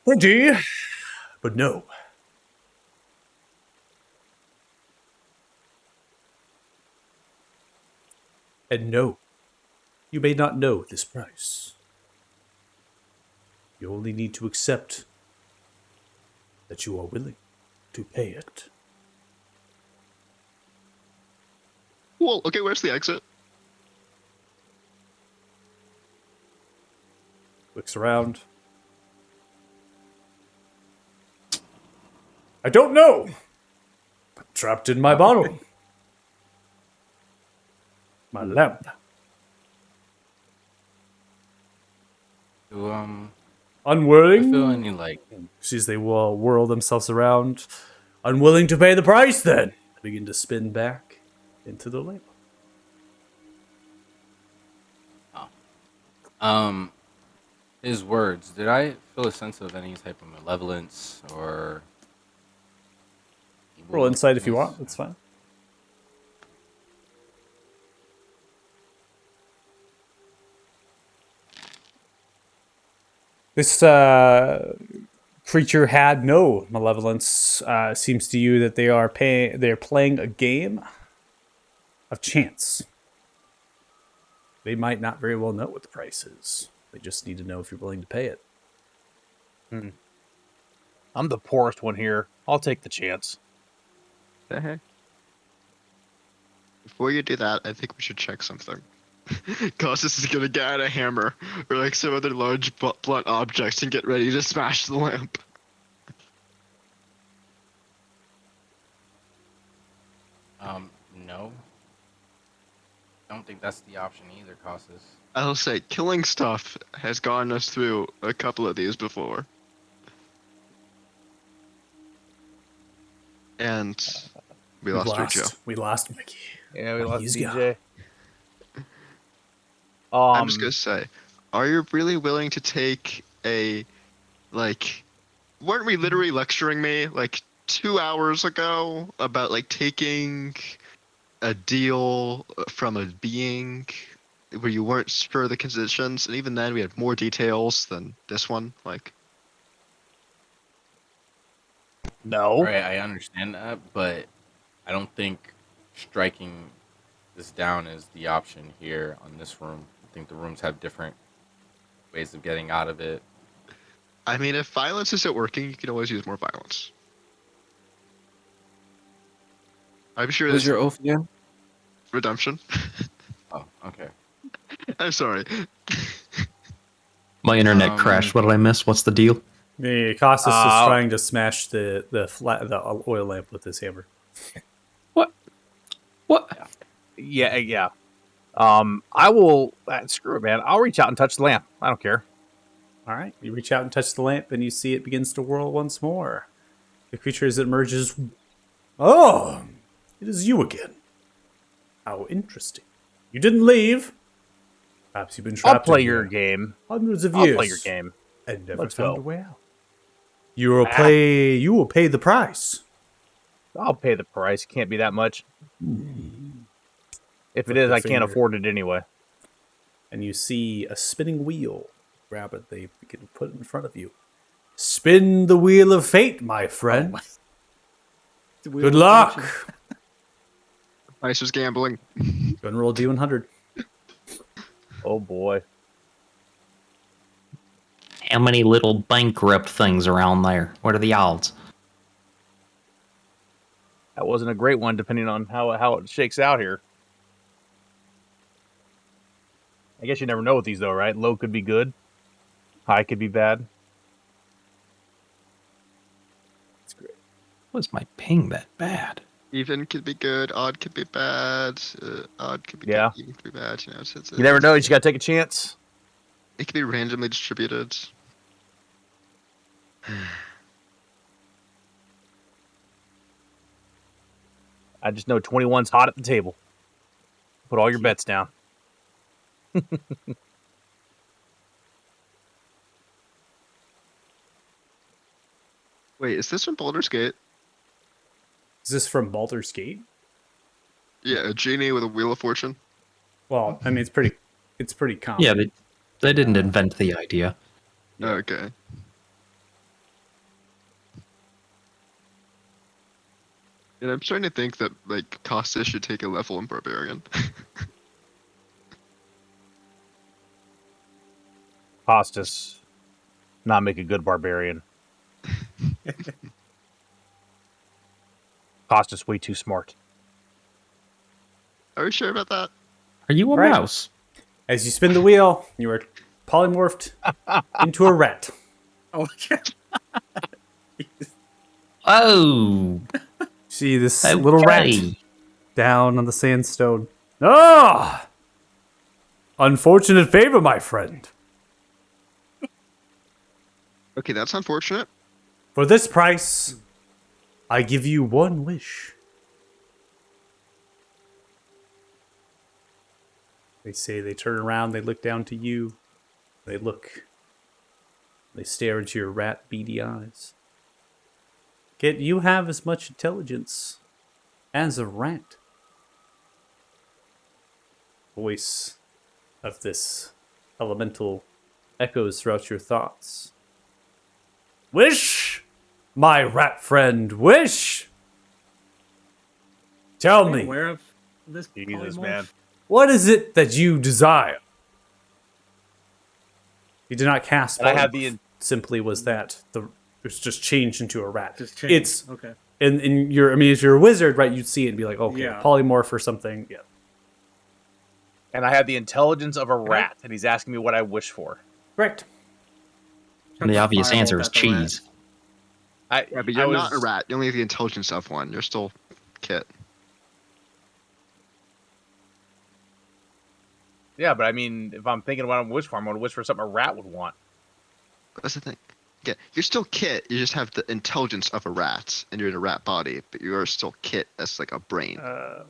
Pretty, but no. And no, you may not know this price. You only need to accept that you are willing to pay it. Cool. Okay, where's the exit? Looks around. I don't know. I'm trapped in my bottle. My lamp. Do I Unwilling. feel any like Sees they will whirl themselves around. Unwilling to pay the price, then. They begin to spin back into the lamp. his words? Did I feel a sense of any type of malevolence or Roll insight if you evilness? want. That's fine. This creature had no malevolence. Seems to you that they're playing a game of chance. They might not very well know what the price is. They just need to know if you're willing to pay it. I'm the poorest one here. I'll take the chance. The heck? Before you do that, I think we should check something. Costas is gonna get out a hammer or like some other large blunt objects and get ready to smash the lamp. No. I don't think that's the option either, Costas. I'll say, killing stuff has gotten us through a couple of these before. And we lost Joe. We lost Mickey. Yeah, we lost He's DJ. I'm just gonna say, are you really willing to take a, like, weren't we literally lecturing me like 2 hours ago about like taking a deal from a being where you weren't sure of the conditions, and even then we had more details than this one? Like, No. Right, I understand that, but I don't think striking this down is the option here on this room. I think the rooms have different ways of getting out of it. I mean, if violence isn't working, you can always use more violence. I'm sure What was there's your oath again? redemption. Oh, okay. I'm sorry. My internet crashed. What did I miss? What's the deal? The Costas is trying to smash the oil lamp with his hammer. What? Yeah. I will. Screw it, man. I'll reach out and touch the lamp. I don't care. All right. You reach out and touch the lamp, and you see it begins to whirl once more. The creature, as it emerges, It is you again. How interesting. You didn't leave. Perhaps you've been I'll trapped play in your here game. hundreds of I'll years play your game. and never Let's found go. a way out. You will pay the price. I'll pay the price. Can't be that much. If it Flick is, the I can't finger. afford it anyway. And you see a spinning wheel. Grab it, they begin to put it in front of you. Spin the wheel of fate, my friend. Good luck. Ice was gambling. Go and roll D100. Oh boy. How many little bankrupt things around there? What are the odds? That wasn't a great one, depending on how it shakes out here. I guess you never know with these, though, right? Low could be good. High could be bad. That's great. Was my ping that bad? Even could be good. Odd could be bad. Odd could be Yeah. good. Even could be bad. You know, You never know. You just got to take a chance. It could be randomly distributed. I just know 21's hot at the table. Put all your bets down. Wait, is this from Baldur's Gate? Is this from Baldur's Gate? Yeah, a genie with a wheel of fortune. Well, I mean, it's pretty common. Yeah, they didn't invent the idea. Yeah. Okay. And I'm starting to think that like Costa should take a level in Barbarian. Costas, not make a good barbarian. Costas way too smart. Are we sure about that? Are you a Right. mouse? As you spin the wheel, you are polymorphed into a rat. Oh, yeah. Oh, See this okay. little rat down on the sandstone. Ah! Unfortunate favor, my friend. Okay, that's unfortunate. For this price, I give you one wish. They say, they turn around, they look down to you. They stare into your rat beady eyes. Yet you have as much intelligence as a rat. Voice of this elemental echoes throughout your thoughts. Wish, my rat friend, wish. Tell Are you me, aware of this Jesus, polymorph? man. what is it that you desire? You did not cast. And I have polymorph. the- Simply was that it's just changed into a rat. Just change. It's Okay. in your. I mean, if you're a wizard, right? You'd see it and be like, okay, Yeah. polymorph or something. Yeah. And I have the intelligence of a rat, and he's asking me what I wish for. Correct. And the obvious Firebolt answer is at the rat. cheese. Yeah, but you're not a rat. You only have the intelligence of one. You're still Kit. Yeah, but I mean, if I'm thinking what I'm wish for, I'm going to wish for something a rat would want. That's the thing. Yeah, you're still Kit. You just have the intelligence of a rat, and you're in a rat body, but you are still Kit as like a brain.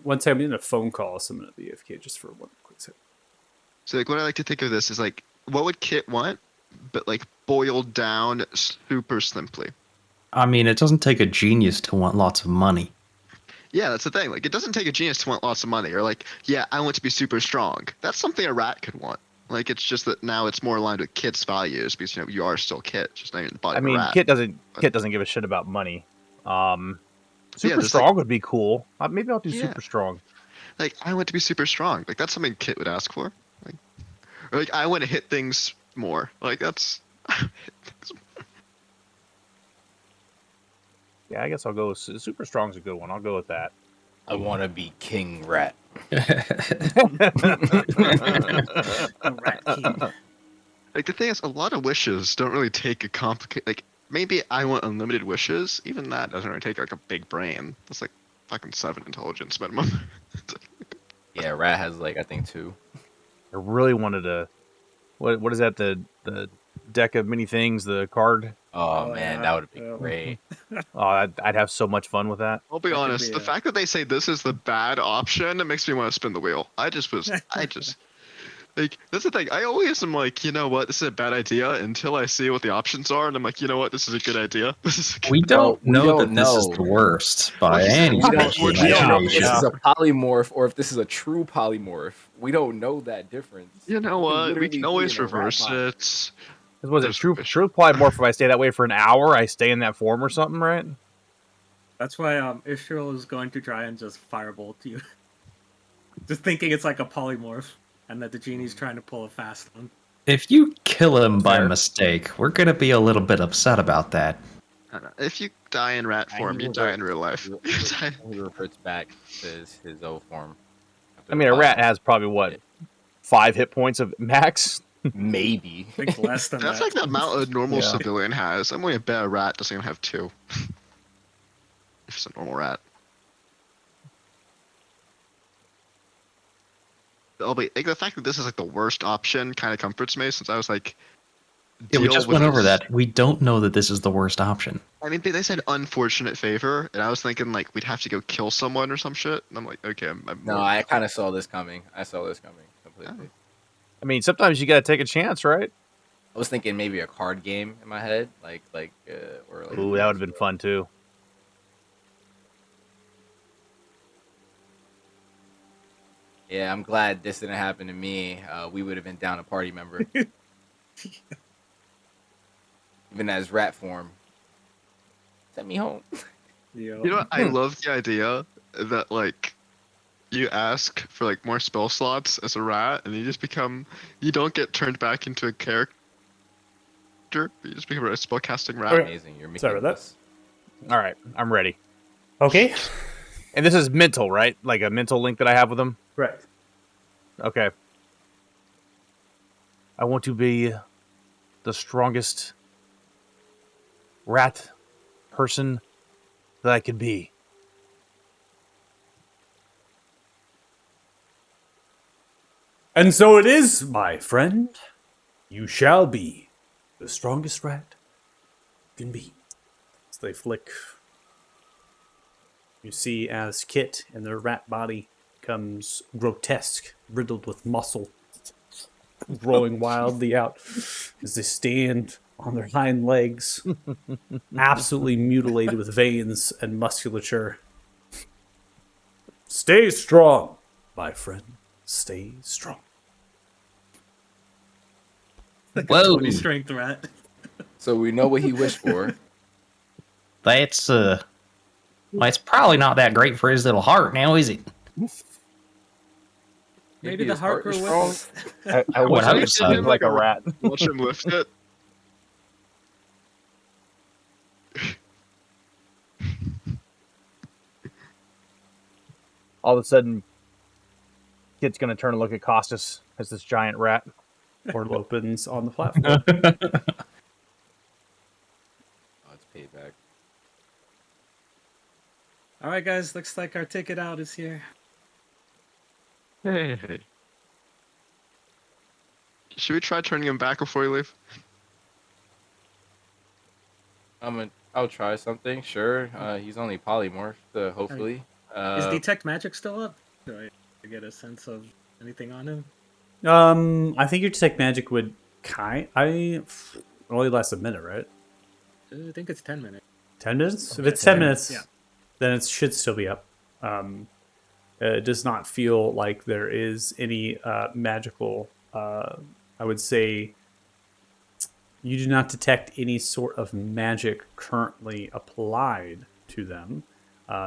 One time I'm in a phone call, so I'm gonna be AFK just for one quick second. So like, what I like to think of this is like, what would Kit want, but like boiled down super simply. I mean, it doesn't take a genius to want lots of money. Yeah, that's the thing. Like, it doesn't take a genius to want lots of money, or like, yeah, I want to be super strong. That's something a rat could want. Like, it's just that now it's more aligned with Kit's values because you know you are still Kit, just not in the body I of a mean, rat. Kit doesn't give a shit about money. Super there's, strong like- would be cool. Maybe I'll do Yeah. super strong. Like, I want to be super strong. Like, that's something Kit would ask for. Like, or like, I want to hit things more. Like, that's. Yeah, I guess I'll go. Super strong's a good one. I'll go with that. I want to be King Rat. A rat king. Like, the thing is, a lot of wishes don't really take a complicated. Like, maybe I want unlimited wishes. Even that doesn't really take like a big brain. That's like fucking 7 intelligence minimum. Yeah, Rat has like I think 2. I really wanted to. What is that? The deck of many things. The card Oh, Oh, man, yeah. that would have been Yeah. great. Oh, I'd have so much fun with that. I'll be That could honest. be The fact that they say this is the bad option, it makes me want to spin the wheel. I just like that's the thing. I always am like, you know what, this is a bad idea until I see what the options are, and I'm like, you know what, this is a good idea. This is a good We don't we know don't that this is know. the worst by Like you said, any we stretch don't- of the we We don't know if imagination. this is a polymorph or if this is a true polymorph. We don't know that difference. You know He could what? We literally can be always in a rat reverse body. it. 'Cause was it There's true? fish. True polymorph. If I stay that way for an hour, I stay in that form or something, right? That's why Israel is going to try and just firebolt you. Just thinking it's like a polymorph and that the genie's trying to pull a fast one. If you kill him by Fair. mistake, we're gonna be a little bit upset about that. If you die in rat And form, he you will die go- in real life. he will- You die- He reverts back to his old form. after I the mean, a rat polymorph. has probably what 5 hit points of max. Maybe. I think less than That's that. like the amount a normal Yeah. civilian has. I'm only a bet a rat doesn't even have 2. If it's a normal rat. Like the fact that this is like the worst option kind of comforts me since I was like. Yeah, we deal just with went over this- that. We don't know that this is the worst option. I mean, they said unfortunate favor, and I was thinking like we'd have to go kill someone or some shit. And I'm like, okay, I'm No, more- I kind of saw this coming. I saw this coming completely. I mean, sometimes you gotta take a chance, right? I was thinking maybe a card game in my head, or like. Ooh, that would have been fun too. Yeah, I'm glad this didn't happen to me. We would have been down a party member. Even as rat form. Send me home. Yo. You know what? I love the idea that like you ask for like more spell slots as a rat, and you don't get turned back into a character. You just become a spellcasting rat. Okay. Amazing. You're making Sorry about that. this. All right, I'm ready. Okay. And this is mental, right? Like a mental link that I have with him. Correct. Okay. I want to be the strongest rat person that I can be. And so it is, my friend. You shall be the strongest rat you can be. As they flick, you see as Kit in their rat body becomes grotesque, riddled with muscle, growing wildly out as they stand on their hind legs, absolutely mutilated with veins and musculature. Stay strong, my friend. Stay strong. Like a Whoa. 20 strength rat. So we know what he wished for. That's well, it's probably not that great for his little heart now, is it? Maybe the his heart is grew strong. with I wish hope I so. could like a rat. Watch him lift it. All of a sudden, Kid's gonna turn and look at Costas as this giant rat. Portal opens on the platform. Oh, it's payback. All right, guys. Looks like our ticket out is here. Hey. Should we try turning him back before we leave? I'll try something. Sure. He's only polymorphed. Hopefully. Is detect magic still up? Do I get a sense of anything on him? I think your detect magic would only lasts a minute, right? I think it's 10 minutes. 10 minutes? If Okay, it's 10 10 minutes, minutes, then it should still be up. It does not feel like there is any magical, I would say, you do not detect any sort of magic currently applied to them.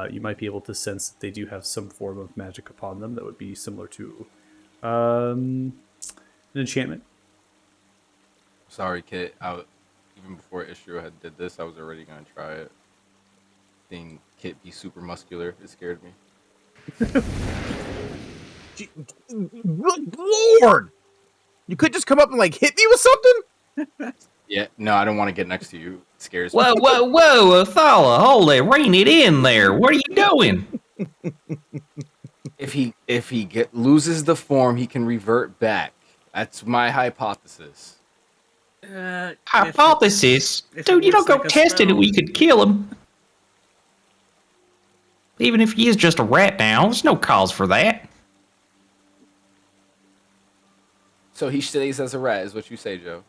You might be able to sense that they do have some form of magic upon them that would be similar to an enchantment. Sorry, Kit. Even before Ishiro had did this, I was already gonna try it. Seeing Kit be super muscular, it scared me. Good Lord! You could just come up and like hit me with something? Yeah, no, I don't want to get next to you. It scares me. Whoa, Athala, hold it, rein it in there. What are you doing? If he loses the form, he can revert back. That's my hypothesis. Hypothesis? if it Dude, you don't works go like a testing it, spell- we could kill him. Even if he is just a rat now, there's no cause for that. So he stays as a rat, is what you say, Joe?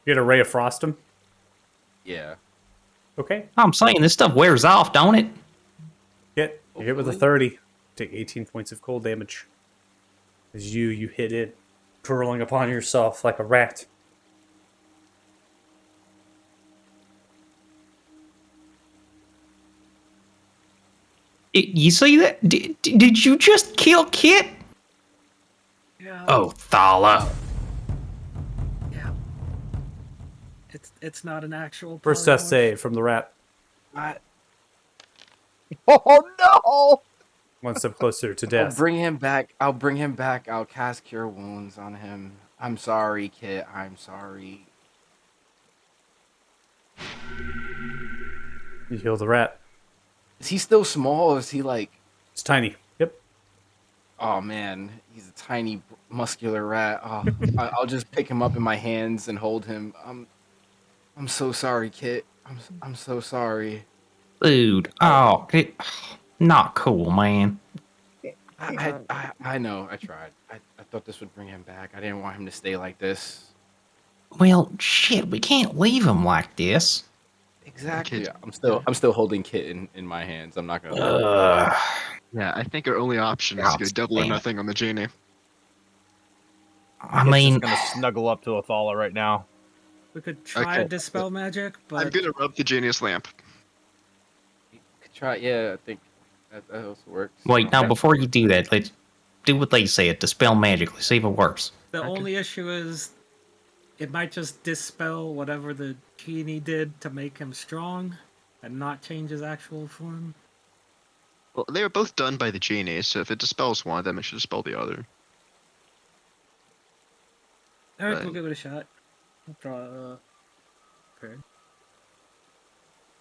You get a ray of frost him. Yeah. Okay. I'm saying this stuff wears off, don't it? You hit with a Hopefully. 30. Take 18 points of cold damage. As you hit it, curling upon yourself like a rat. You see that? Did you just kill Kit? Yeah. Oh, Thala. Yeah. It's not an actual. First death polymorph. save from the rat. Oh no! One step closer to I'll death. bring him back. I'll bring him back. I'll cast Cure Wounds on him. I'm sorry, Kit. I'm sorry. You heal the rat. Is he still small? Or is he like? It's tiny. Yep. Oh man, he's a tiny, muscular rat. Oh, I'll just pick him up in my hands and hold him. I'm so sorry, Kit. I'm so sorry. Dude, not cool, man. I know. I tried. I thought this would bring him back. I didn't want him to stay like this. Well, shit, we can't leave him like this. Exactly. Kit. I'm still holding Kit in my hands. I'm not gonna. Yeah, I think our only option is to go double or Damn it. nothing on the genie. I It's mean, just gonna snuggle up to Athala right now. We could try Okay. dispel magic, but I'm gonna rub the genius lamp. Could try. Yeah, I think that also works. wait, now before you do that, let's do what they said. Dispel magically, see if it works. the Okay. only issue is it might just dispel whatever the genie did to make him strong, and not change his actual form. Well, they were both done by the genie, so if it dispels one, then it should dispel the other. All right, Right. we'll give it a shot. We'll draw a card.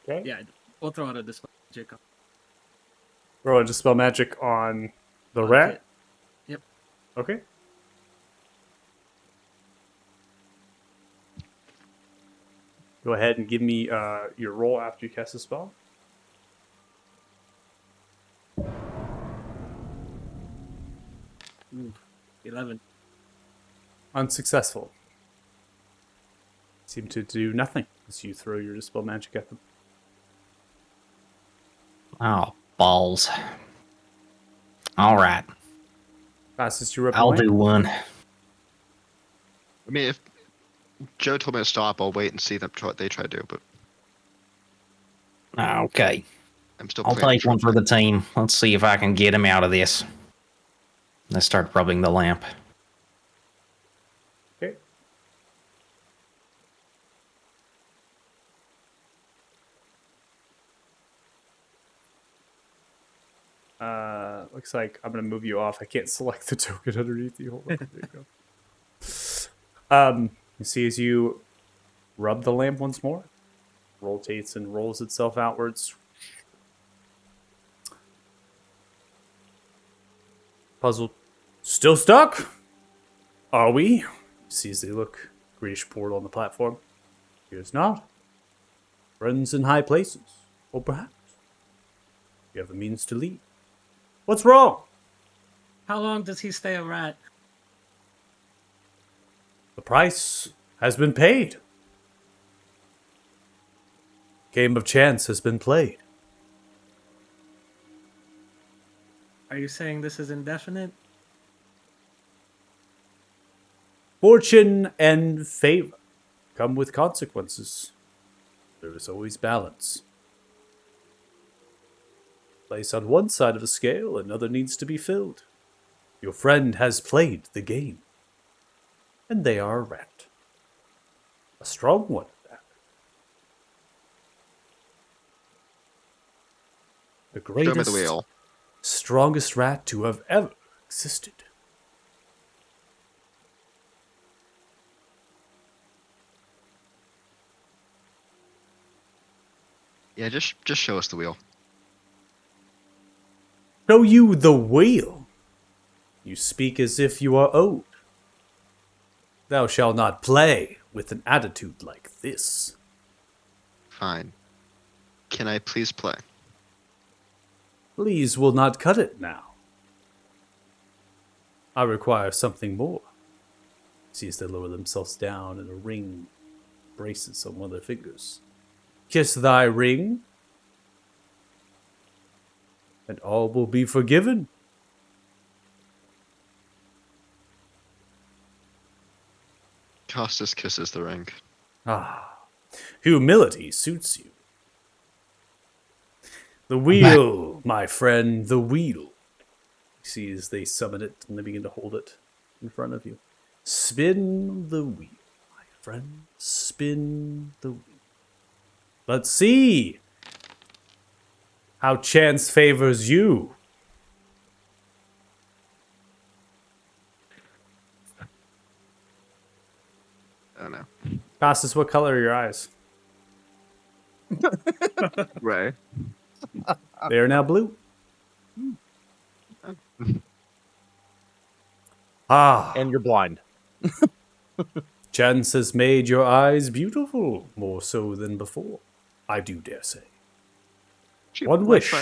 Okay. Yeah, we'll throw out a dispel magic. Roll a dispel magic on the on rat. Kit. Yep. Okay. Go ahead and give me your roll after you cast the spell. Ooh, 11. Unsuccessful. Seem to do nothing as you throw your dispel magic at them. Oh, balls. All right, Fastest you up. I'll do one. I mean, if Joe told me to stop, I'll wait and see them what they try to do. But Okay, I'm still. I'll planning take one to- for the team. Let's see if I can get him out of this. Let's start rubbing the lamp. Okay. Looks like I'm gonna move you off. I can't select the token underneath you. Hold on. There you go. You see as you rub the lamp once more, rotates and rolls itself outwards. Puzzled. Still stuck? Are we? See as they look. Greenish portal on the platform. Here's not. Friends in high places. Or perhaps you have a means to leave. What's wrong? How long does he stay a rat? The price has been paid. Game of chance has been played. Are you saying this is indefinite? Fortune and favor come with consequences. There is always balance. Place on one side of the scale, another needs to be filled. Your friend has played the game. And they are a rat. A strong one at that. The Show me greatest, the wheel. strongest rat to have ever existed. Yeah, just show us the wheel. Show you the wheel. You speak as if you are owed. Thou shalt not play with an attitude like this. Fine. Can I please play? Please will not cut it now. I require something more. See as they lower themselves down, and a ring braces on one of their fingers. Kiss thy ring, and all will be forgiven. Costas kisses the ring. Ah, humility suits you. The wheel, my friend, the wheel. You see as they summon it and they begin to hold it in front of you. Spin the wheel, my friend. Spin the wheel. Let's see how chance favors you. Oh no. Costas, what color are your eyes? Ray. They are now blue. Ah, And you're blind. chance has made your eyes beautiful, more so than before. I do dare say. One wish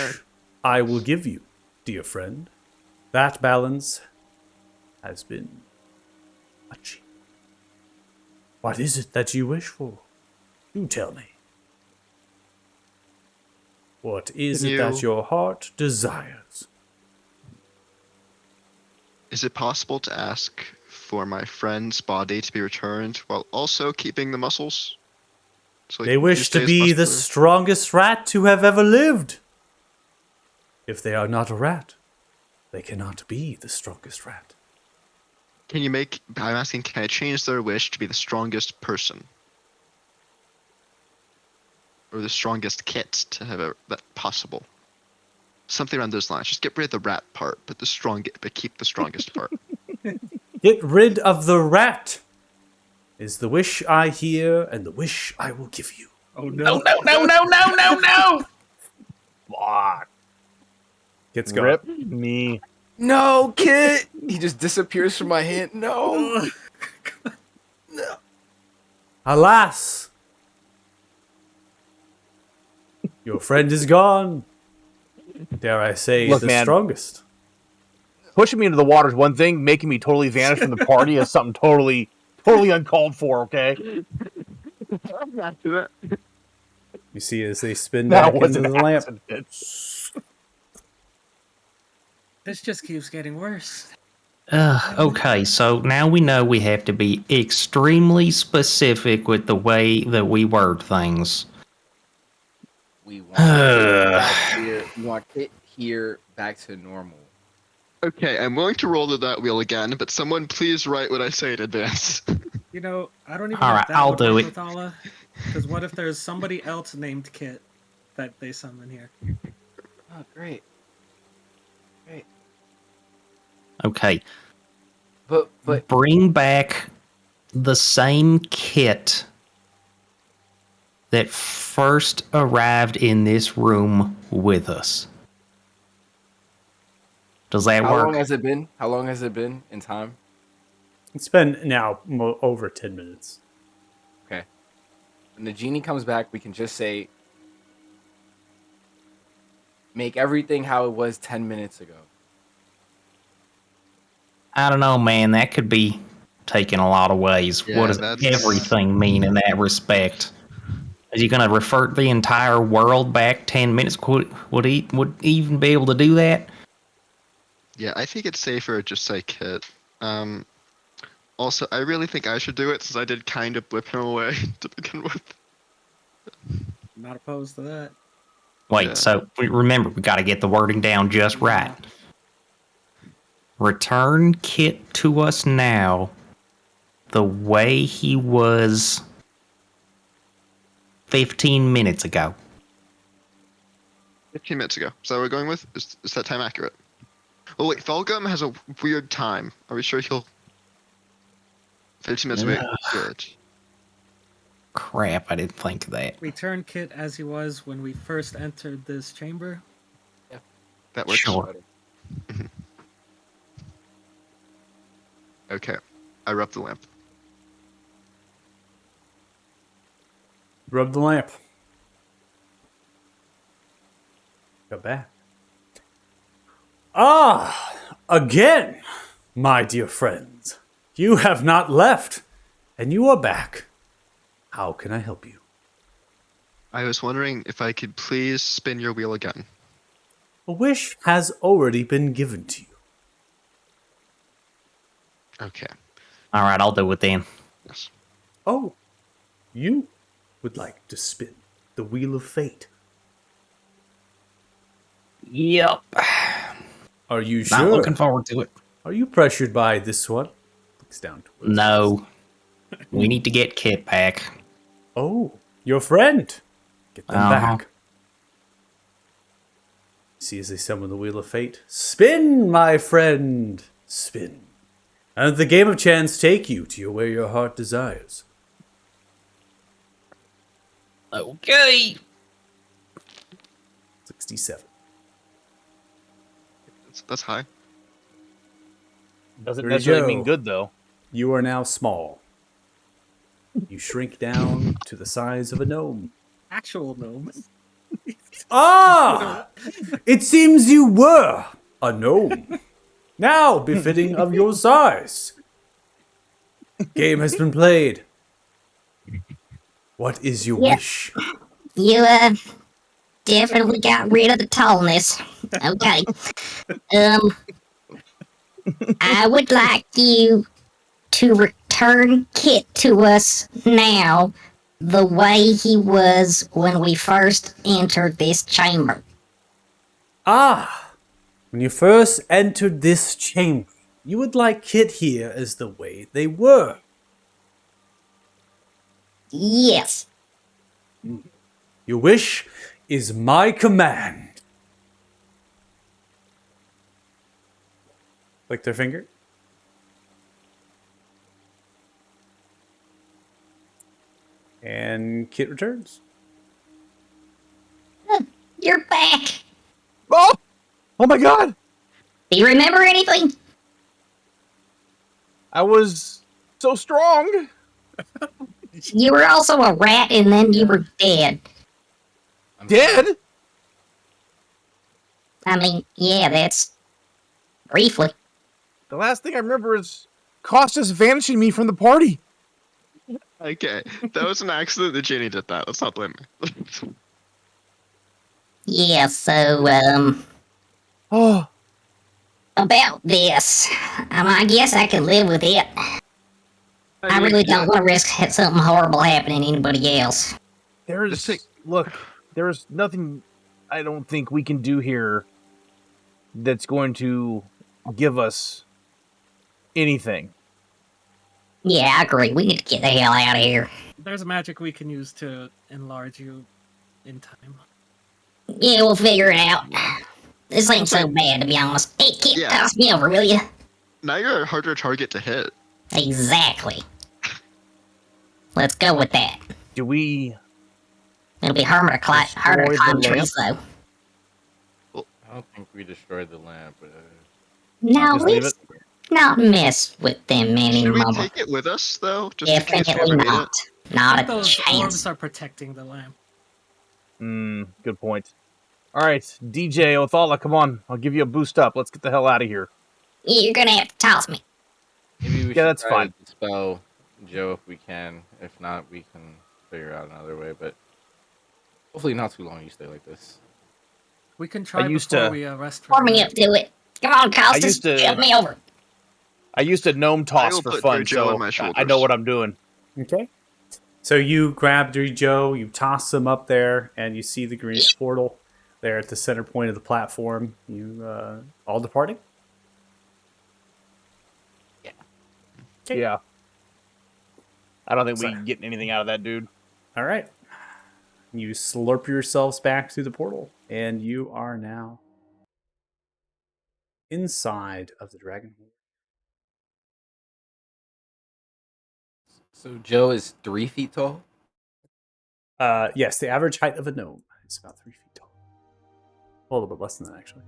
I will give you, dear friend. That balance has been achieved. What is it that you wish for? Do tell me. What is it that your heart desires? Is it possible to ask for my friend's body to be returned while also keeping the muscles? So They wish to stays be the muscular? strongest rat to have ever lived. If they are not a rat, they cannot be the strongest rat. Can you make? I'm asking. Can I change their wish to be the strongest person, or the strongest kit to have that possible? Something around those lines. Just get rid of the rat part, but keep the strongest part. Get rid of the rat is the wish I hear and the wish I will give you. Oh no! No! Fuck. Gets gone. Rip me. No, Kit! He just disappears from my hand. No! Alas! Your friend is gone. Dare I say, Look, the man. strongest. Pushing me into the water is one thing. Making me totally vanish from the party is something totally uncalled for, okay? You see as they spin That back was into an the lamp. accident. This just keeps getting worse. Okay, so now we know we have to be extremely specific with the way that we word things. We want Kit back here. We want Kit here back to normal. Okay, I'm willing to roll to that wheel again, but someone please write what I say in advance. You know, I don't even All know right, if that I'll would do work it. with Allah. Because what if there's somebody else named Kit that they summon here? Oh, great. Okay, But bring back the same kit that first arrived in this room with us. Does that how work? long has it been? How long has it been in time? It's been now over 10 minutes. Okay. When the genie comes back, we can just say, make everything how it was 10 minutes ago. I don't know, man. That could be taken a lot of ways. Yeah, What does that's- everything mean in that respect? Is he going to revert the entire world back 10 minutes? Would he even be able to do that? Yeah, I think it's safer to just say Kit. Also, I really think I should do it since I did kind of whip him away to begin with. I'm not opposed to that. Wait, Yeah. so remember, we got to get the wording down just right. Yeah. Return Kit to us now the way he was 15 minutes ago. 15 minutes ago. Is that what we're going with? Is that time accurate? Oh wait, Felgum has a weird time. Are we sure he'll... 15 minutes away? Good. Crap, I didn't think of that. Return Kit as he was when we first entered this chamber. That works. Sure. Okay. I rub the lamp. Rub the lamp. Go back. Ah, again, my dear friends. You have not left, and you are back. How can I help you? I was wondering if I could please spin your wheel again. A wish has already been given to you. Okay. All right, I'll do it then. Yes. Oh, you would like to spin the wheel of fate. Yep. Are you Not sure? looking forward to it. Are you pressured by this one? Looks down towards No. We need to get Kit back. Oh, your friend. Get them Uh-huh. back. See as they summon the wheel of fate. Spin, my friend. Spin. And let the game of chance take you to where your heart desires. Okay. 67. That's high. Doesn't Here you necessarily go. mean good though. You are now small. You shrink down to the size of a gnome. Actual gnomes. Ah! It seems you were a gnome. Now befitting of your size. Game has been played. What is your Yeah. wish? You definitely got rid of the tallness. Okay. I would like you to return Kit to us now the way he was when we first entered this chamber. Ah! When you first entered this chamber, you would like Kit here as the way they were. Yes. Your wish is my command. Click their finger. And Kit returns. You're back. Oh! Oh my god! Do you remember anything? I was so strong! You were also a rat and then you were dead. I'm Dead? I mean, yeah, that's briefly. The last thing I remember is Costas vanishing me from the party. Okay. That was an accident that Jenny did that. Let's not blame me. Yeah, so, Oh, about this, I guess I could live with it. I really don't want to risk something horrible happening to anybody else. there's take- look, there's nothing I don't think we can do here that's going to give us anything. Yeah, I agree. We need to get the hell out of here. There's magic we can use to enlarge you in time. Yeah, we'll figure it out. This ain't so bad, to be honest. Hey, kid, Yeah. toss me over, will you? Now you're a harder target to hit. Exactly. Let's go with that. Do we It'll be harder to climb Destroy the trees, though. I don't think we destroyed the lamp. No, just leave let's not mess with them Should we anymore. take it with us, though? Just in case we Definitely ever need not. it? Not But a those orbs chance. are protecting the lamp. good point. Alright, DJ Othala, come on. I'll give you a boost up. Let's get the hell out of here. You're gonna have to toss me. Maybe we Yeah, should that's try fine. to dispel Joe if we can. If not, we can figure out another way. But hopefully, not too long. You stay like this. We can try used before to- we rest for Pour the me night. up to it. Come on, Costas. used to- Help me over. I used to gnome toss will for put fun, Joe so on my I shoulders. know what I'm doing. Okay. So you grab Dirty Joe, you toss him up there, and you see the greenish portal there at the center point of the platform. You all departing? Okay. Yeah. I don't think we Sorry. can get anything out of that dude. All right. You slurp yourselves back through the portal, and you are now inside of the dragon. So Joe is 3 feet tall. Yes, the average height of a gnome is about 3 feet tall. A little bit less than that, actually.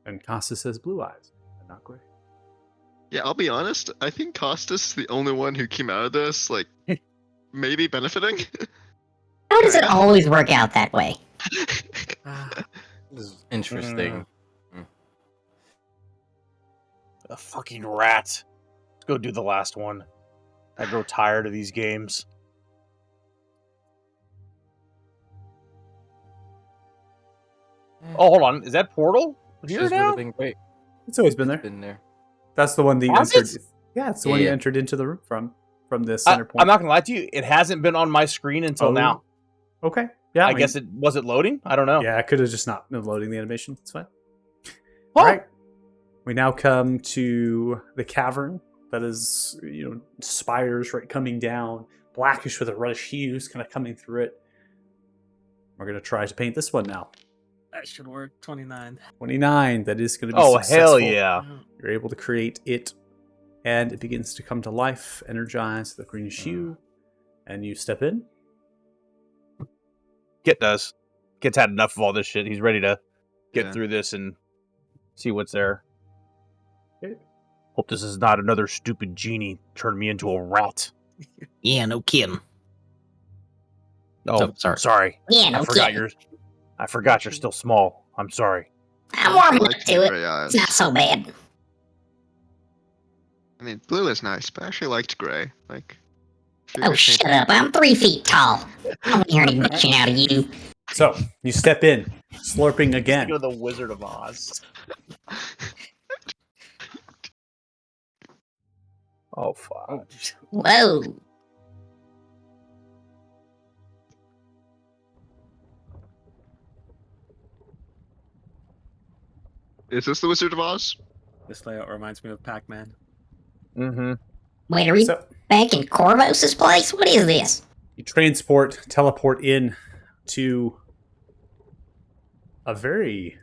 And Costas has blue eyes, but not gray. Yeah, I'll be honest. I think Costas is the only one who came out of this like maybe benefiting. How does it always work out that way? This is interesting. A fucking rat. Let's go do the last one. I grow tired of these games. Oh, hold on. Is that Portal here This would now? have been great. It's always been there. Been there. That's the one that you Has entered. it? Yeah, it's the one you Yeah. entered into the room from the center point. I'm not gonna lie to you. It hasn't been on my screen until Oh, now. Okay. Yeah. I guess it was it loading. I don't know. Yeah, I could have just not been loading the animation. It's fine. Oh. All right. We now come to the cavern that is, spires right coming down, blackish with a reddish hues kind of coming through it. We're going to try to paint this one now. That should work. 29. 29. That is going to be Oh successful. hell yeah! You're able to create it, and it begins to come to life, energized with a greenish hue, and you step in. Kit does. Kit's had enough of all this shit. He's ready to get Yeah. through this and see what's there. Okay. Hope this is not another stupid genie turn me into a rat. Yeah, no kidding. Oh, So, sorry. sorry. Yeah, no kidding. I forgot you're still small. I'm sorry. I'm warming like up the to it. gray eyes. It's not so bad. I mean, blue is nice, but I actually liked gray. Like. Oh, shut up. I'm 3 feet tall. I don't want to hear any bitching out of you. So you step in, slurping again. You're the Wizard of Oz. Oh fuck! Whoa. Is this the Wizard of Oz? This layout reminds me of Pac-Man. Mm-hmm. Wait, are we So back in Corvos' place? What is this? you teleport in to a very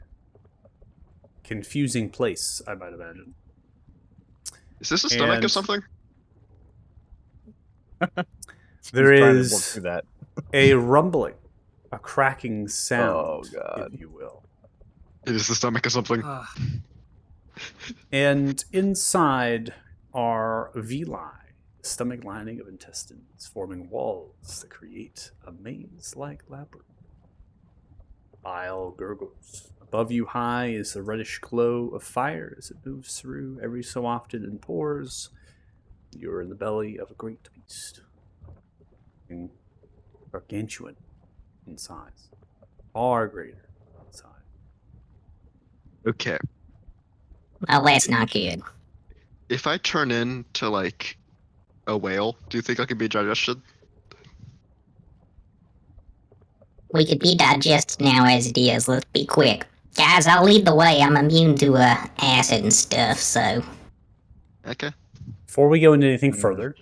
confusing place, I might imagine. Is this a stomach And- of something? There He's trying to work is through that. a rumbling, a cracking sound, Oh, God. if you will. It is the stomach of something. Ah, And inside are villi, the stomach lining of intestines, forming walls that create a maze-like labyrinth. Bile gurgles. Above you high is the reddish glow of fire as it moves through every so often and pours. You're in the belly of a great beast. Gargantuan in size. Far greater in size. Okay. Well, that's not good. If I turn into like a whale, do you think I could be digested? We could be digested now as it is. Let's be quick. Guys, I'll lead the way. I'm immune to acid and stuff, so. Okay. Before we go into anything further,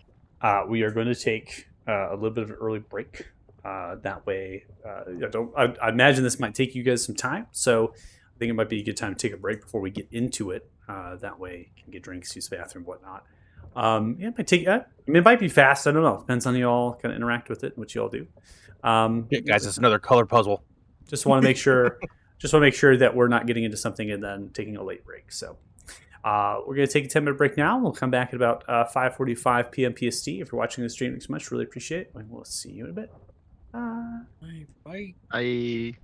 we are going to take a little bit of an early break. That way, I imagine this might take you guys some time, so I think it might be a good time to take a break before we get into it. That way, you can get drinks, use the bathroom, whatnot. Yeah, it might take. I mean, it might be fast. I don't know. Depends on you all kind of interact with it, what you all do. Yeah, guys, it's another color puzzle. Just want to make sure. Just want to make sure that we're not getting into something and then taking a late break. So. We're going to take a 10-minute break now. We'll come back at about 5:45 p.m. PST. If you're watching the stream, thanks so much. Really appreciate it. And we'll see you in a bit. bye. I.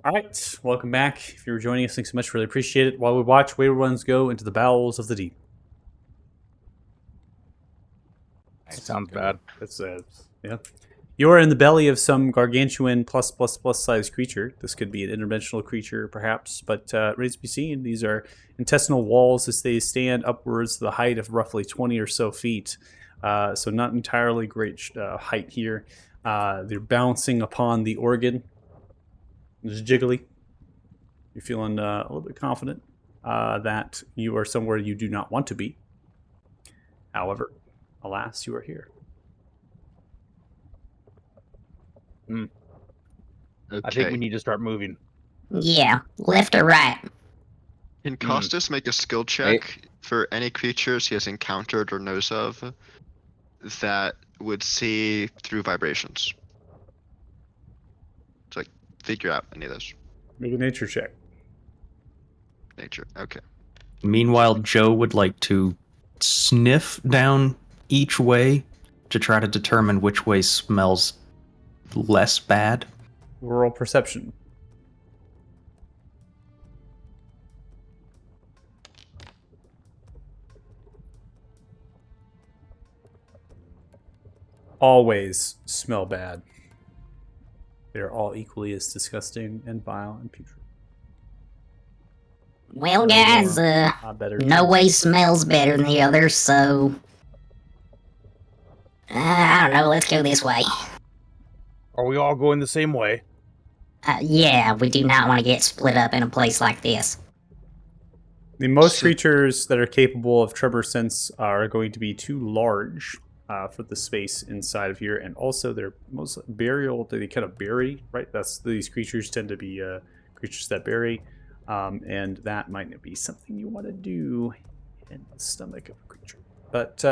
All right, welcome back. If you were joining us, thanks so much. Really appreciate it. While we watch Wayward Ones go into the bowels of the deep. Sounds bad. That's yeah. You are in the belly of some gargantuan plus size creature. This could be an interdimensional creature, perhaps, but remains to be seen. These are intestinal walls as they stand upwards to the height of roughly 20 or so feet. So not entirely great height here. They're bouncing upon the organ. It's jiggly. You're feeling a little bit confident that you are somewhere you do not want to be. However, alas, you are here. I think Okay. we need to start moving. Yeah, left or right? Can Costas make a skill check for any creatures he has encountered or knows of that would see through vibrations? To like figure out any of those. Make a nature check. Nature. Okay. Meanwhile, Joe would like to sniff down each way to try to determine which way smells less bad. Rural perception. Always smell bad. They are all equally as disgusting and vile and putrid. Well, guys, Better no way smells better than the other, so I don't know. Let's go this way. Are we all going the same way? Yeah, we do not want to get split up in a place like this. The most So- creatures that are capable of tremor sense are going to be too large for the space inside of here, and also they're most burial. They kind of bury, right? These creatures tend to be creatures that bury, and that might not be something you want to do in the stomach of a creature. But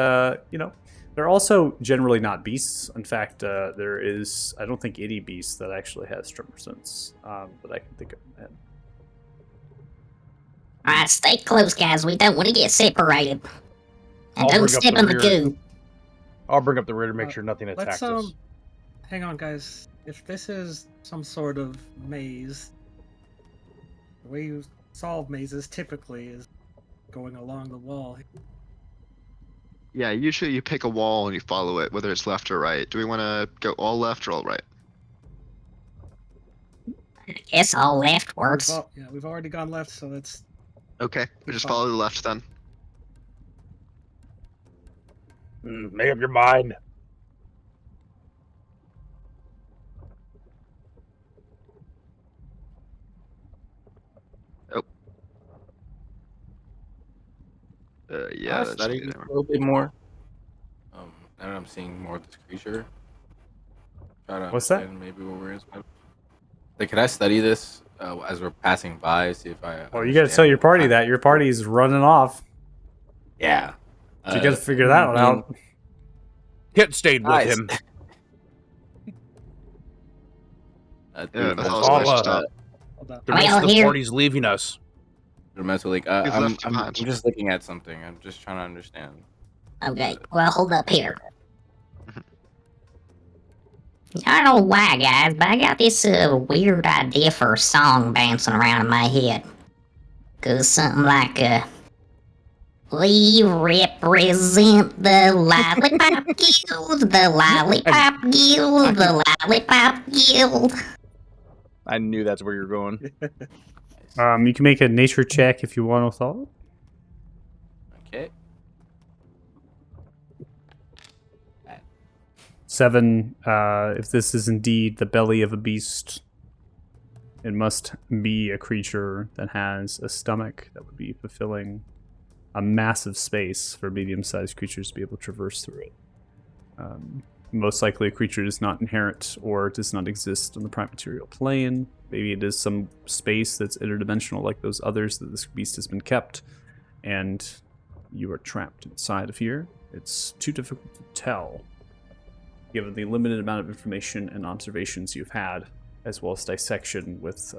they're also generally not beasts. In fact, there is, I don't think, any beast that actually has tremor sense that I can think of. Alright, stay close, guys. We don't want to get separated. And I'll don't bring up step the in the rear. goo. I'll bring up the rear to make sure nothing attacks Let's us. hang on, guys. If this is some sort of maze, the way you solve mazes typically is going along the wall. Yeah, usually you pick a wall and you follow it, whether it's left or right. Do we want to go all left or all right? I guess all leftwards. We've already gone left, so let's. Okay, we just follow the left then. Make up your mind. Yeah, I that's studied good. a little bit more. Now that I'm seeing more of this creature. Try to What's that? understand maybe what we're in. Like, can I study this as we're passing by? See if I. Well, you got to tell your party that your party's running off. Yeah. So you got to figure that one out. Kit stayed with Nice. him. Yeah, that's all all I I thought. Hold on. The rest of the here. party's leaving us. Like, We've I'm left you behind. just looking at something. I'm just trying to understand. Okay, well, hold up here. I don't know why, guys, but I got this weird idea for a song bouncing around in my head. Goes something like, we represent the Lollipop Guild, the Lollipop Guild, the Lollipop Guild. I knew that's where you're going. You can make a nature check if you want with all. Okay. 7. If this is indeed the belly of a beast, it must be a creature that has a stomach that would be fulfilling a massive space for medium-sized creatures to be able to traverse through it. Most likely a creature is not inherent or does not exist on the prime material plane. Maybe it is some space that's interdimensional like those others that this beast has been kept, and you are trapped inside of here. It's too difficult to tell, given the limited amount of information and observations you've had, as well as dissection with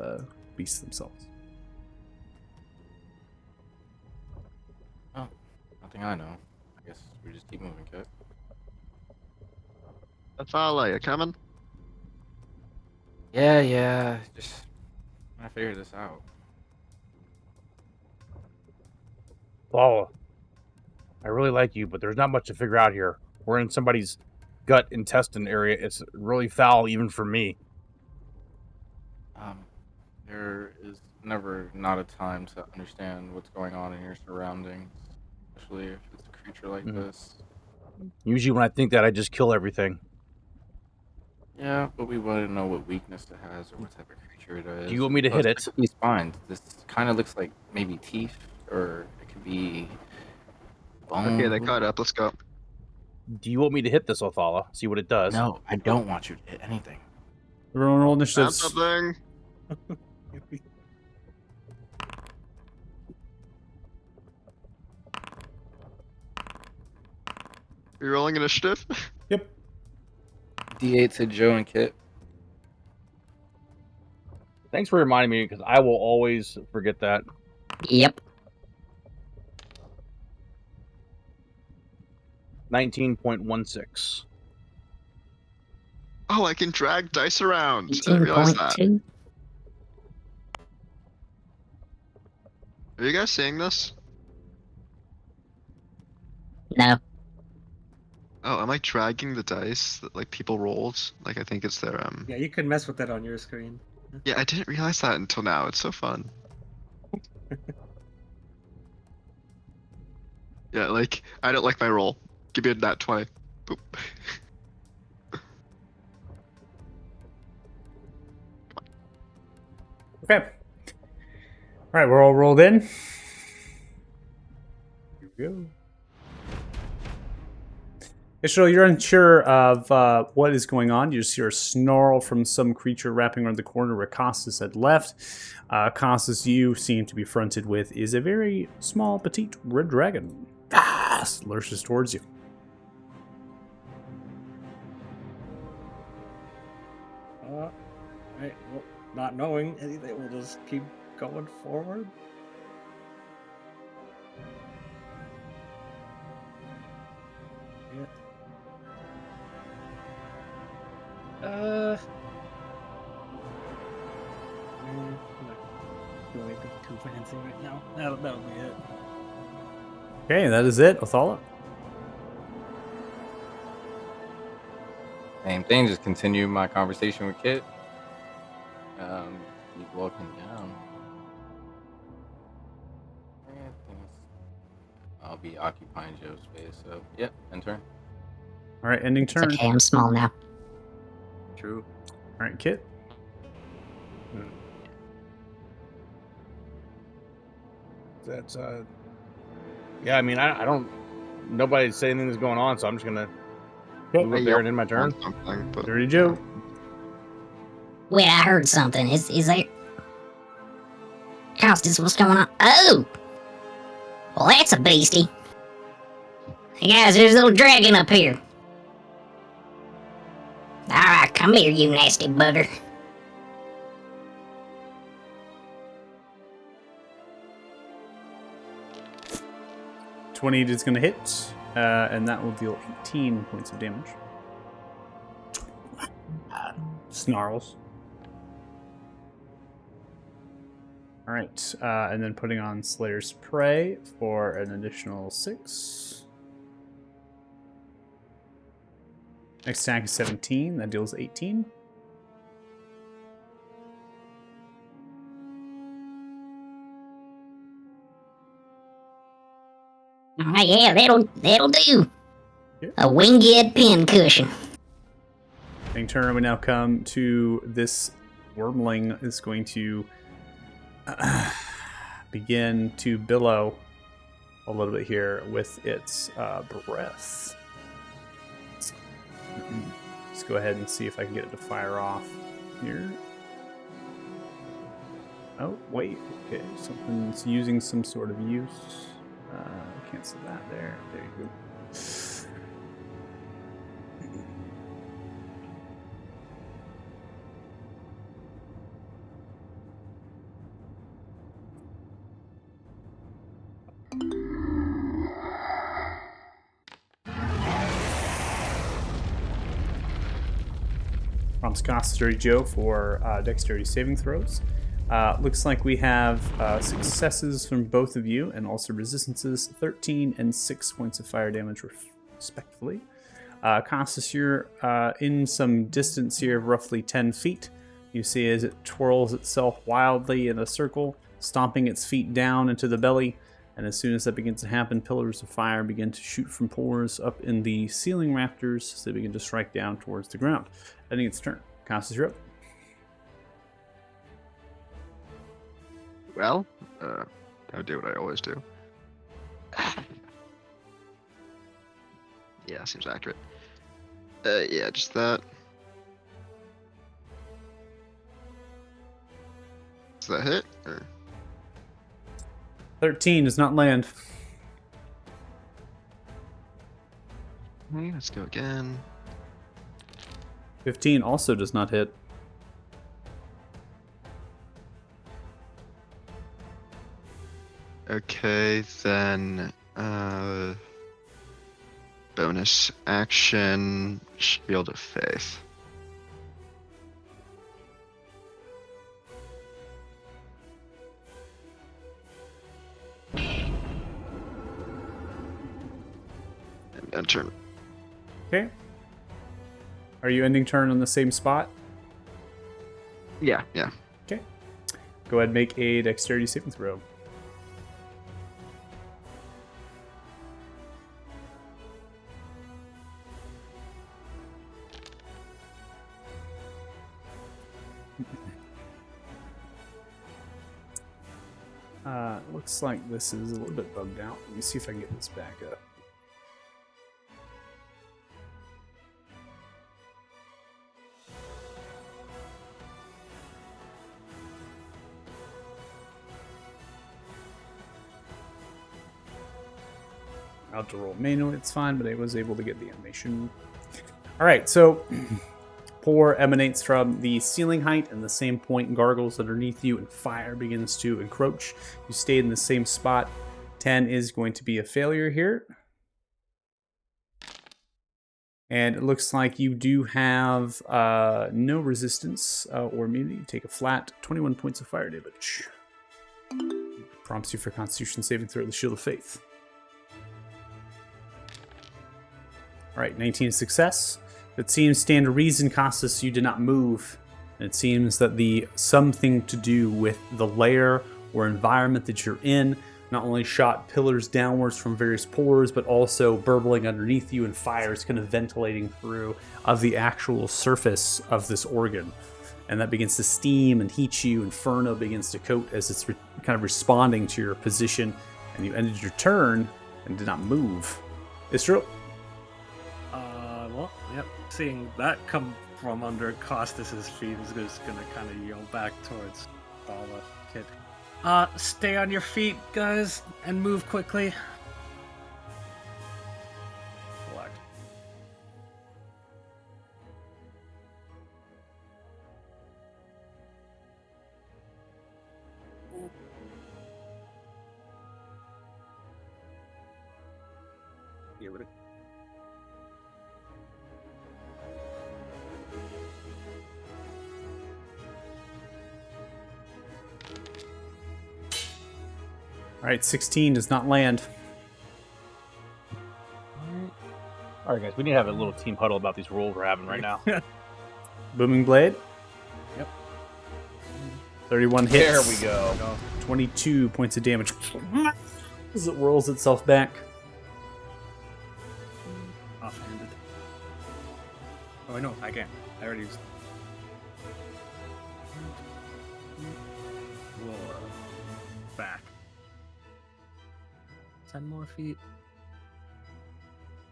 beasts themselves. Oh, nothing I know. I guess we just keep moving, Kit. That's all you coming? Yeah. Just I figured this out. Oh, I really like you, but there's not much to figure out here. We're in somebody's gut intestine area. It's really foul, even for me. There is never not a time to understand what's going on in your surroundings, especially if it's a creature like this. Usually, when I think that, I just kill everything. Yeah, but we want to know what weakness it has or what type of creature it is. Do you want me to hit it? Look at these spines. This kind of looks like maybe teeth, or it could be bone. Okay, they caught up. Let's go. Do you want me to hit this Othala? See what it does? No, I don't want you to hit anything. Everyone roll Found initiatives. something. Are you rolling initiative? Yep. D8 to Joe and Kit. Thanks for reminding me, because I will always forget that. Yep. 19.16. Oh, I can drag dice around. I didn't realize that. 18.2. Are you guys seeing this? No. Oh, am I dragging the dice that like people rolled? Like I think it's their Yeah, you can mess with that on your screen. Yeah, I didn't realize that until now. It's so fun. Yeah, like I don't like my roll. Give me a nat 20. Boop. Okay. All right, we're all rolled in. Here we go. Ishmael, you're unsure of what is going on. You just hear a snarl from some creature wrapping around the corner where Costas had left. Costas, you seem to be fronted with is a very small, petite red dragon. Lurches towards you. Right. Well, not knowing anything, we'll just keep going forward. Yeah. No. Not doing anything too fancy right now. That'll be it. Okay, that is it. Othala. Same thing, just continue my conversation with Kit. Keep walking down. I'll be occupying Joe's space, so yep, end turn. All right, ending It's turn. okay, I'm small now. True. All right, Kit. That's yeah, I mean, I don't. Nobody say anything's going on, so I'm just gonna move up there and end my turn. Something, but Dirty Joe. Wait, I heard something. Is there... Costas, what's going on? Oh! Well, that's a beastie. Hey guys, there's a little dragon up here. Alright, come here, you nasty bugger. .28 is going to hit, and that will deal 18 points of damage. Snarls. All right, and then putting on Slayer's Prey for an additional 6. Next attack is 17. That deals 18. Alright, yeah, that'll do. Yeah. A winged pin cushion. Ending turn, we now come to this wormling is going to begin to billow a little bit here with its breath. Let's go ahead and see if I can get it to fire off here. Oh, wait. Okay, something's using some sort of use. Cancel that there. There you go. Prompts Costas Dirty Joe for dexterity saving throws. Looks like we have successes from both of you, and also resistances, 13 and 6 points of fire damage, respectively. Costas, you're in some distance here of roughly 10 feet. You see as it twirls itself wildly in a circle, stomping its feet down into the belly. And as soon as that begins to happen, pillars of fire begin to shoot from pores up in the ceiling rafters as they begin to strike down towards the ground. Ending its turn. Costas, you're up. Well, I'll do what I always do. Yeah, seems accurate. Yeah, just that. Does that hit? Or 13 does not land. let's go again. 15 also does not hit. Okay, then bonus action, Shield of Faith. And end turn. Okay. Are you ending turn on the same spot? Yeah. Okay. Go ahead and make a dexterity saving throw. Looks like this is a little bit bugged out. Let me see if I can get this back up. I'll have to roll manually, it's fine, but I was able to get the animation. Alright, so pour emanates from the ceiling height, and the same point gargles underneath you, and fire begins to encroach. You stayed in the same spot. 10 is going to be a failure here. And it looks like you do have no resistance or immunity. You take a flat 21 points of fire damage. Prompts you for Constitution saving throw, the Shield of Faith. Alright, 19 is success. It seems, stand to reason, Costas, you did not move. And it seems that the something to do with the lair or environment that you're in not only shot pillars downwards from various pores, but also burbling underneath you, and fires kind of ventilating through of the actual surface of this organ. And that begins to steam and heat you. Inferno begins to coat as it's kind of responding to your position. And you ended your turn and did not move. Istro? Well, yep. Seeing that come from under Costas's feet is just gonna kind of yell back towards Dala Kid. Stay on your feet, guys, and move quickly. Select. Get rid of. All right, 16 does not land. All right, guys, we need to have a little team huddle about these rules we're having right now. Booming Blade. Yep. 31 hits. There we go. 22 points of damage as it whirls itself back. Offhanded. Oh, no, I can't. I already used. Roar. Back. 10 more feet.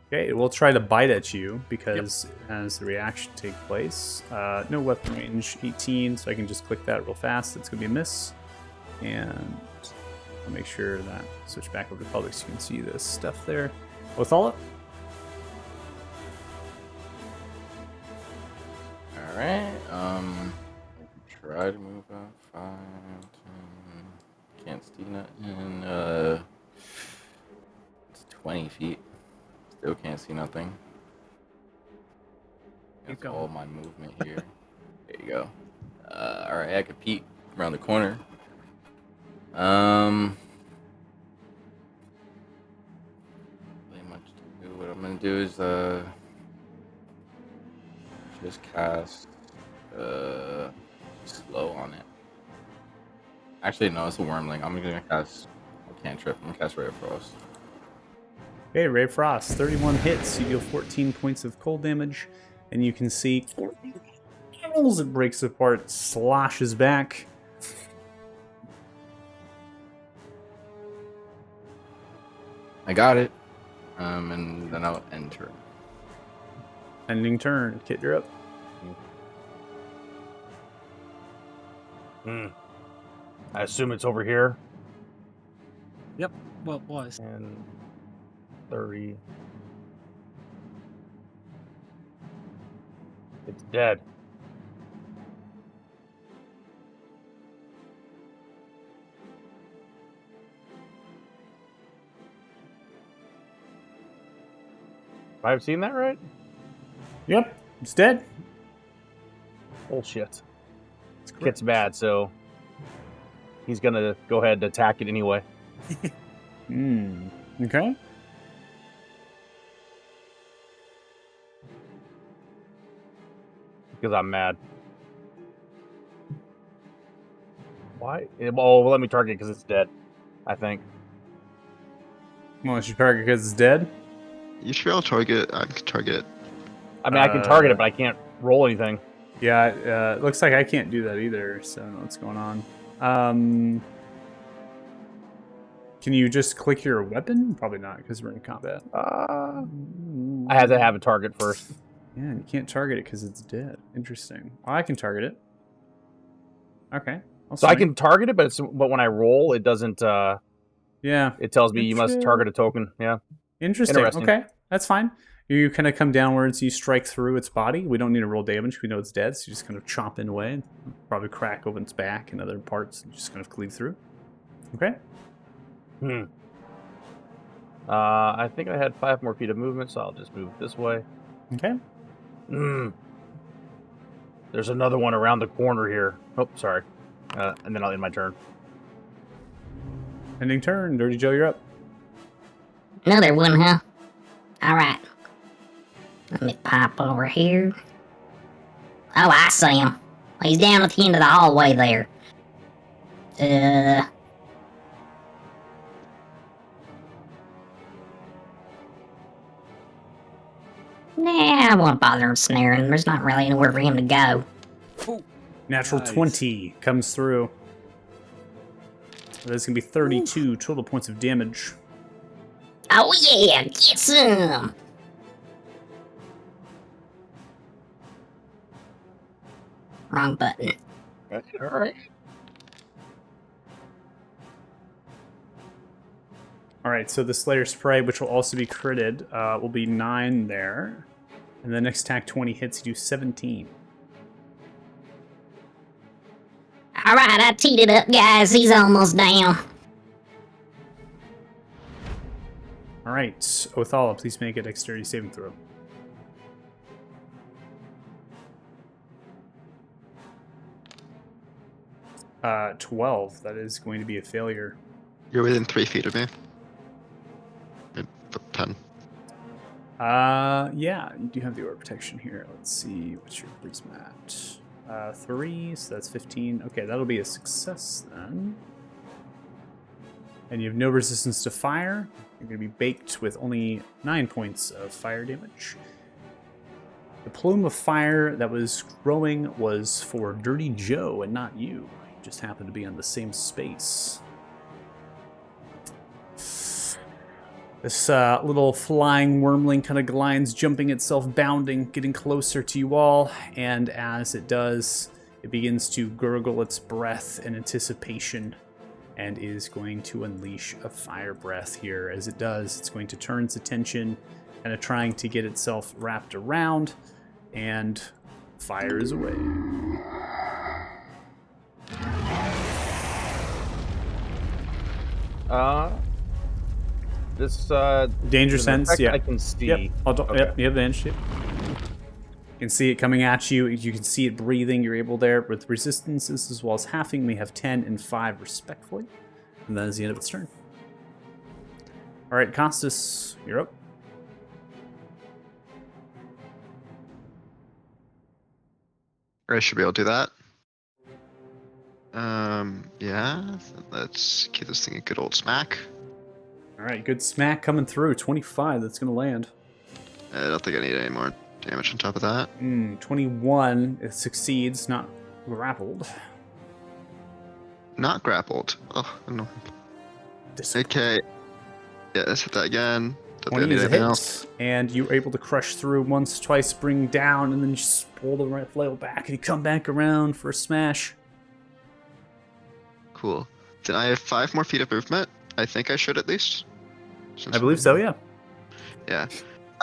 Okay, it will try to bite at you because it has the reaction take place. No weapon range, 18, so I can just click that real fast. It's going to be a miss. And I'll make sure that switch back over to public so you can see this stuff there. Othala? Alright, I can try to move up 5, 10, can't see nothing, it's 20 feet, still can't see nothing. That's all my movement here. There you go. Alright, I could peek around the corner. Really much to do. What I'm gonna do is just cast slow on it. Actually, no, it's a wormling. I'm gonna cast a cantrip. I'm gonna cast Ray of Frost. Okay, Ray of Frost, 31 hits. You deal 14 points of cold damage, and you can see as it breaks apart, slashes back. I got it. And then I'll enter. Ending turn. Kit, you're up. I assume it's over here. Yep. Well, it was. And 30. It's dead. I've seen that right? Yep, it's dead. Bullshit. Kit's bad, so he's gonna go ahead and attack it anyway. Okay. Because I'm mad. Why? Oh, well, let me target because it's dead, I think. Well, it's your target because it's dead? You should be able to target. I can target it. I mean, I can target it, but I can't roll anything. Yeah, it looks like I can't do that either, so I don't know what's going on. Can you just click your weapon? Probably not, because we're in combat. I have to have a target first. Yeah, and you can't target it because it's dead. Interesting. Well, I can target it. Okay. So I can target it, but when I roll, it doesn't. Yeah. It tells me you must target a token. Yeah. Interesting. Okay, that's fine. You kind of come downwards, you strike through its body. We don't need to roll damage. We know it's dead, so you just kind of chomp in away. Probably crack open its back and other parts and just kind of cleave through. Okay. I think I had 5 more feet of movement, so I'll just move this way. Okay. There's another one around the corner here. Oh, sorry. And then I'll end my turn. Ending turn. Dirty Joe, you're up. Another one, huh? Alright. Let me pop over here. Oh, I see him. He's down at the end of the hallway there. Nah, I won't bother him snaring. There's not really anywhere for him to go. Natural 20 comes through. That's going to be 32 total points of damage. Oh yeah, get some! Wrong button. Alright. Alright, so the Slayer Spray, which will also be critted, will be 9 there. And the next attack 20 hits, you do 17. Alright, I teed it up, guys. He's almost down. Alright, Othala, please make a dexterity saving throw. Uh, 12. That is going to be a failure. You're within 3 feet of me. 10. Yeah, you do have the aura protection here. Let's see, what's your charisma at? 3, so that's 15. Okay, that'll be a success then. And you have no resistance to fire. You're going to be baked with only 9 points of fire damage. The plume of fire that was growing was for Dirty Joe and not you. You just happened to be on the same space. This little flying wormling kind of glides, jumping itself, bounding, getting closer to you all, and as it does, it begins to gurgle its breath in anticipation and is going to unleash a fire breath here. As it does, it's going to turn its attention, kind of trying to get itself wrapped around, and fire is away. This Danger sense, yeah. I can see. Yep, Okay. yep, you have advantage. Yep. You can see it coming at you. You can see it breathing. You're able there with resistances as well as halving. We have 10 and 5 respectively. And that is the end of its turn. All right, Costas, you're up. I should be able to do that. Yeah. Let's give this thing a good old smack. All right, good smack coming through. 25, that's going to land. I don't think I need any more damage on top of that. 21, it succeeds, not grappled. Not grappled. Oh, no. Okay. Yeah, let's hit that again. Don't think I 20 need is a anything hit, else. and you're able to crush through once, twice, bring down, and then you just pull the right flail back, and you come back around for a smash. Cool. Then I have 5 more feet of movement. I think I should at least. I believe so, yeah. Yeah.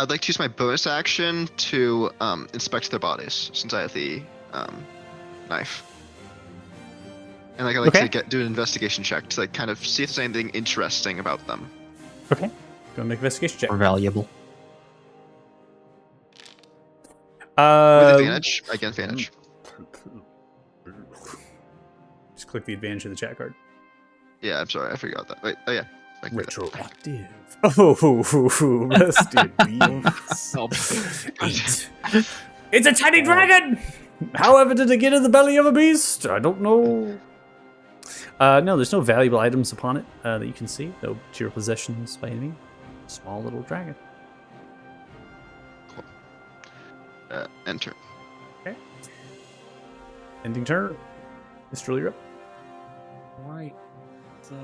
I'd like to use my bonus action to inspect their bodies, since I have the knife. And like I like to do an investigation check to like kind of see if there's anything interesting about them. Okay. Go make an investigation check. Or valuable. With advantage, against advantage. Just click the advantage in the chat card. Yeah, I'm sorry, I forgot that. Wait, oh yeah. I can do that. Retroactive. Oh, rusted beast. It's a tiny dragon! However did it get in the belly of a beast? I don't know. No, there's no valuable items upon it that you can see. No material possessions by any means. Small little dragon. Cool. Enter. Okay. Ending turn. Mr. Lee, you're up. Right. So,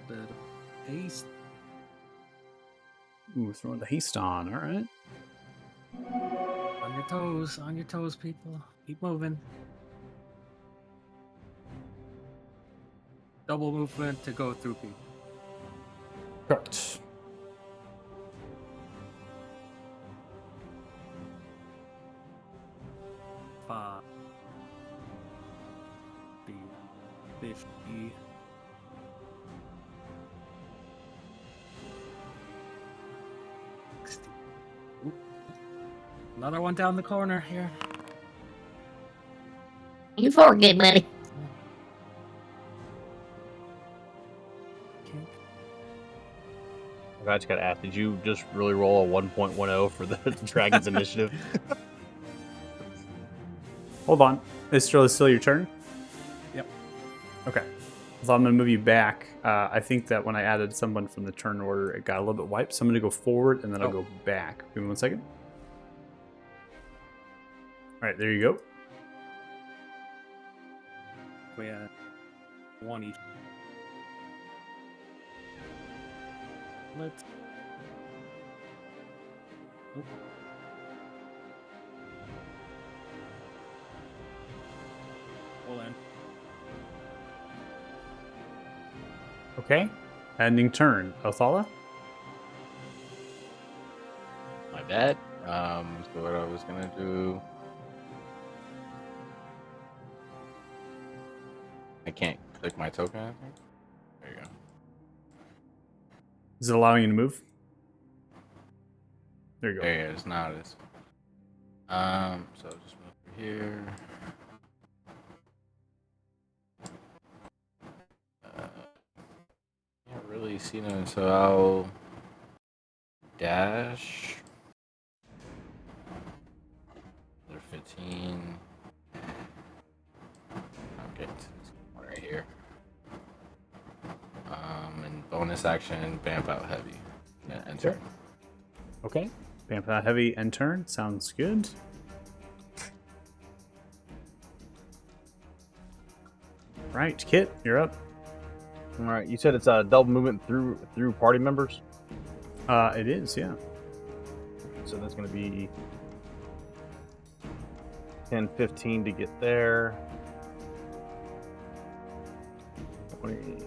bit of haste. Ooh, throwing the haste on. All right. On your toes, people. Keep moving. Double movement to go through people. Correct. Five. 50. 60. Oop. Another one down the corner here. You forget, buddy. Okay. I just got to ask, did you just really roll a 1.10 for the Dragon's Initiative? Hold on. Is still your turn? Yep. Okay. So I'm going to move you back. I think that when I added someone from the turn order, it got a little bit wiped. So I'm going to go forward, and then I'll go back. Give me 1 second. All right, there you go. We had one each. Let's. Oop. Hold on. Okay. Ending turn. Othala? My bad. So what I was gonna do. I can't click my token, I think. There you go. Is it allowing you to move? There you go. There it is. Now it is. So just move over here. Can't really see them, so I'll dash. They're 15. I'll get to this one right here. And bonus action, vamp out heavy. Yeah, enter. Okay. Vamp out heavy and turn. Sounds good. Right, Kit, you're up. All right, you said it's a double movement through party members. It is, yeah. So that's going to be 10, 15 to get there. 20.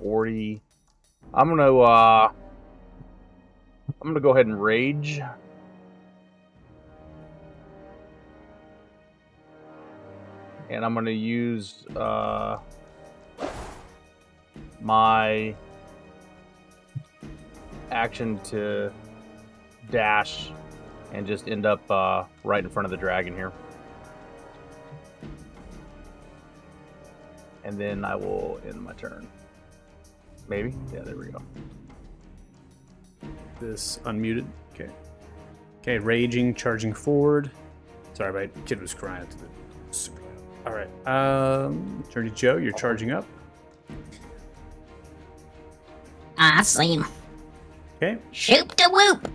$40. I'm gonna go ahead and rage. and I'm going to use my action to dash and just end up right in front of the dragon here. And then I will end my turn. Maybe? Yeah, there we go. This unmuted. Okay. Okay, raging, charging forward. Sorry, my kid was crying to the super. All right. Turn to Joe. You're charging up. I see him. Okay. Shoop da whoop.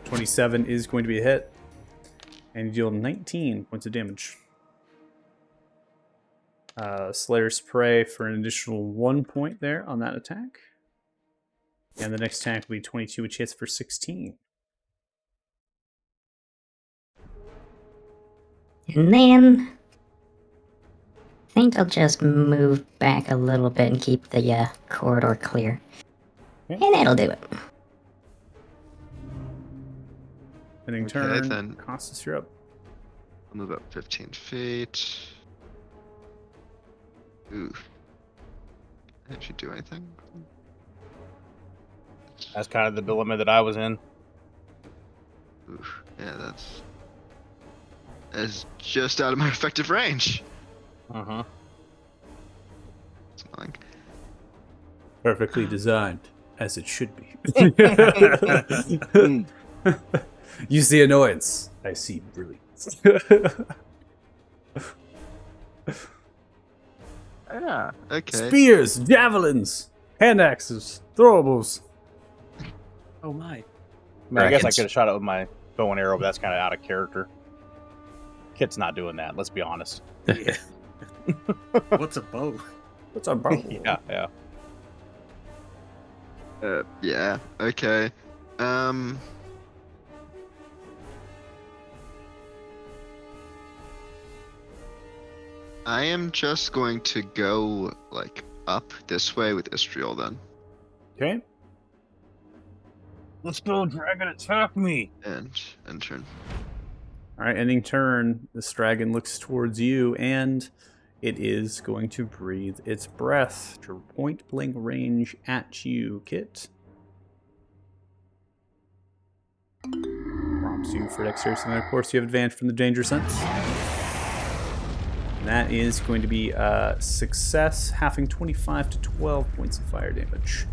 27 is going to be a hit. And you deal 19 points of damage. Slayer's Prey for an additional 1 point there on that attack. And the next attack will be 22, which hits for 16. And then I think I'll just move back a little bit and keep the corridor clear. Okay. And that'll do it. Ending Okay, turn. then. Costas, you're up. I'll move up 15 feet. Ooh. Did she do anything? That's kind of the dilemma that I was in. Ooh. Yeah, that's just out of my effective range. Uh-huh. It's annoying. Perfectly designed, as it should be. You see annoyance. I see brilliance. Yeah, okay. Spears, javelins, hand axes, throwables. Oh my. I mean, I guess I Dragons. could have shot it with my bow and arrow, but that's kind of out of character. Kit's not doing that, let's be honest. What's a bow? What's up, bro? Yeah. Yeah, okay. I am just going to go, like, up this way with Istriel then. Okay. Let's go, dragon, attack me! And turn. All right, ending turn. This dragon looks towards you, and it is going to breathe its breath to point blank range at you, Kit. Prompts you for dexterity, and then of course you have advantage from the danger sense. And that is going to be a success, halving 25 to 12 points of fire damage.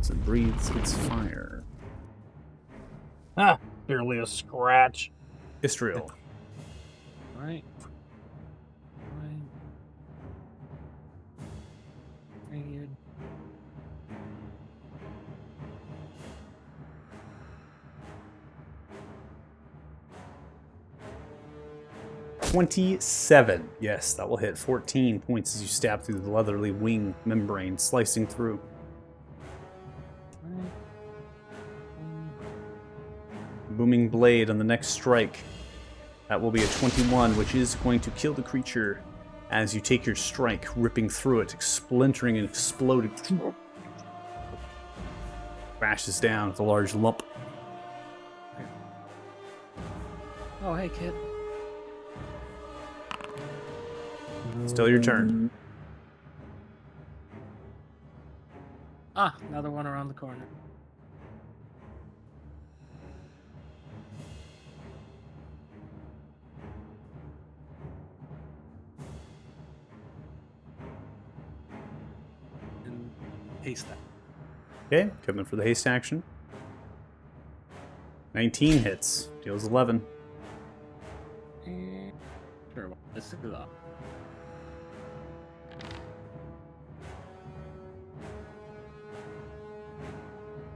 So it breathes its fire. Ah, barely a scratch. Istriel. Right. Weird. 27. Yes, that will hit 14 points as you stab through the leathery wing membrane, slicing through. Booming blade on the next strike. That will be a 21, which is going to kill the creature as you take your strike, ripping through it, splintering and exploding. Crashes down with a large lump. Oh, hey, kid. Still your turn. Ah, another one around the corner. And haste that. Okay, coming for the haste action. 19 hits, deals 11. And sure, let's do that.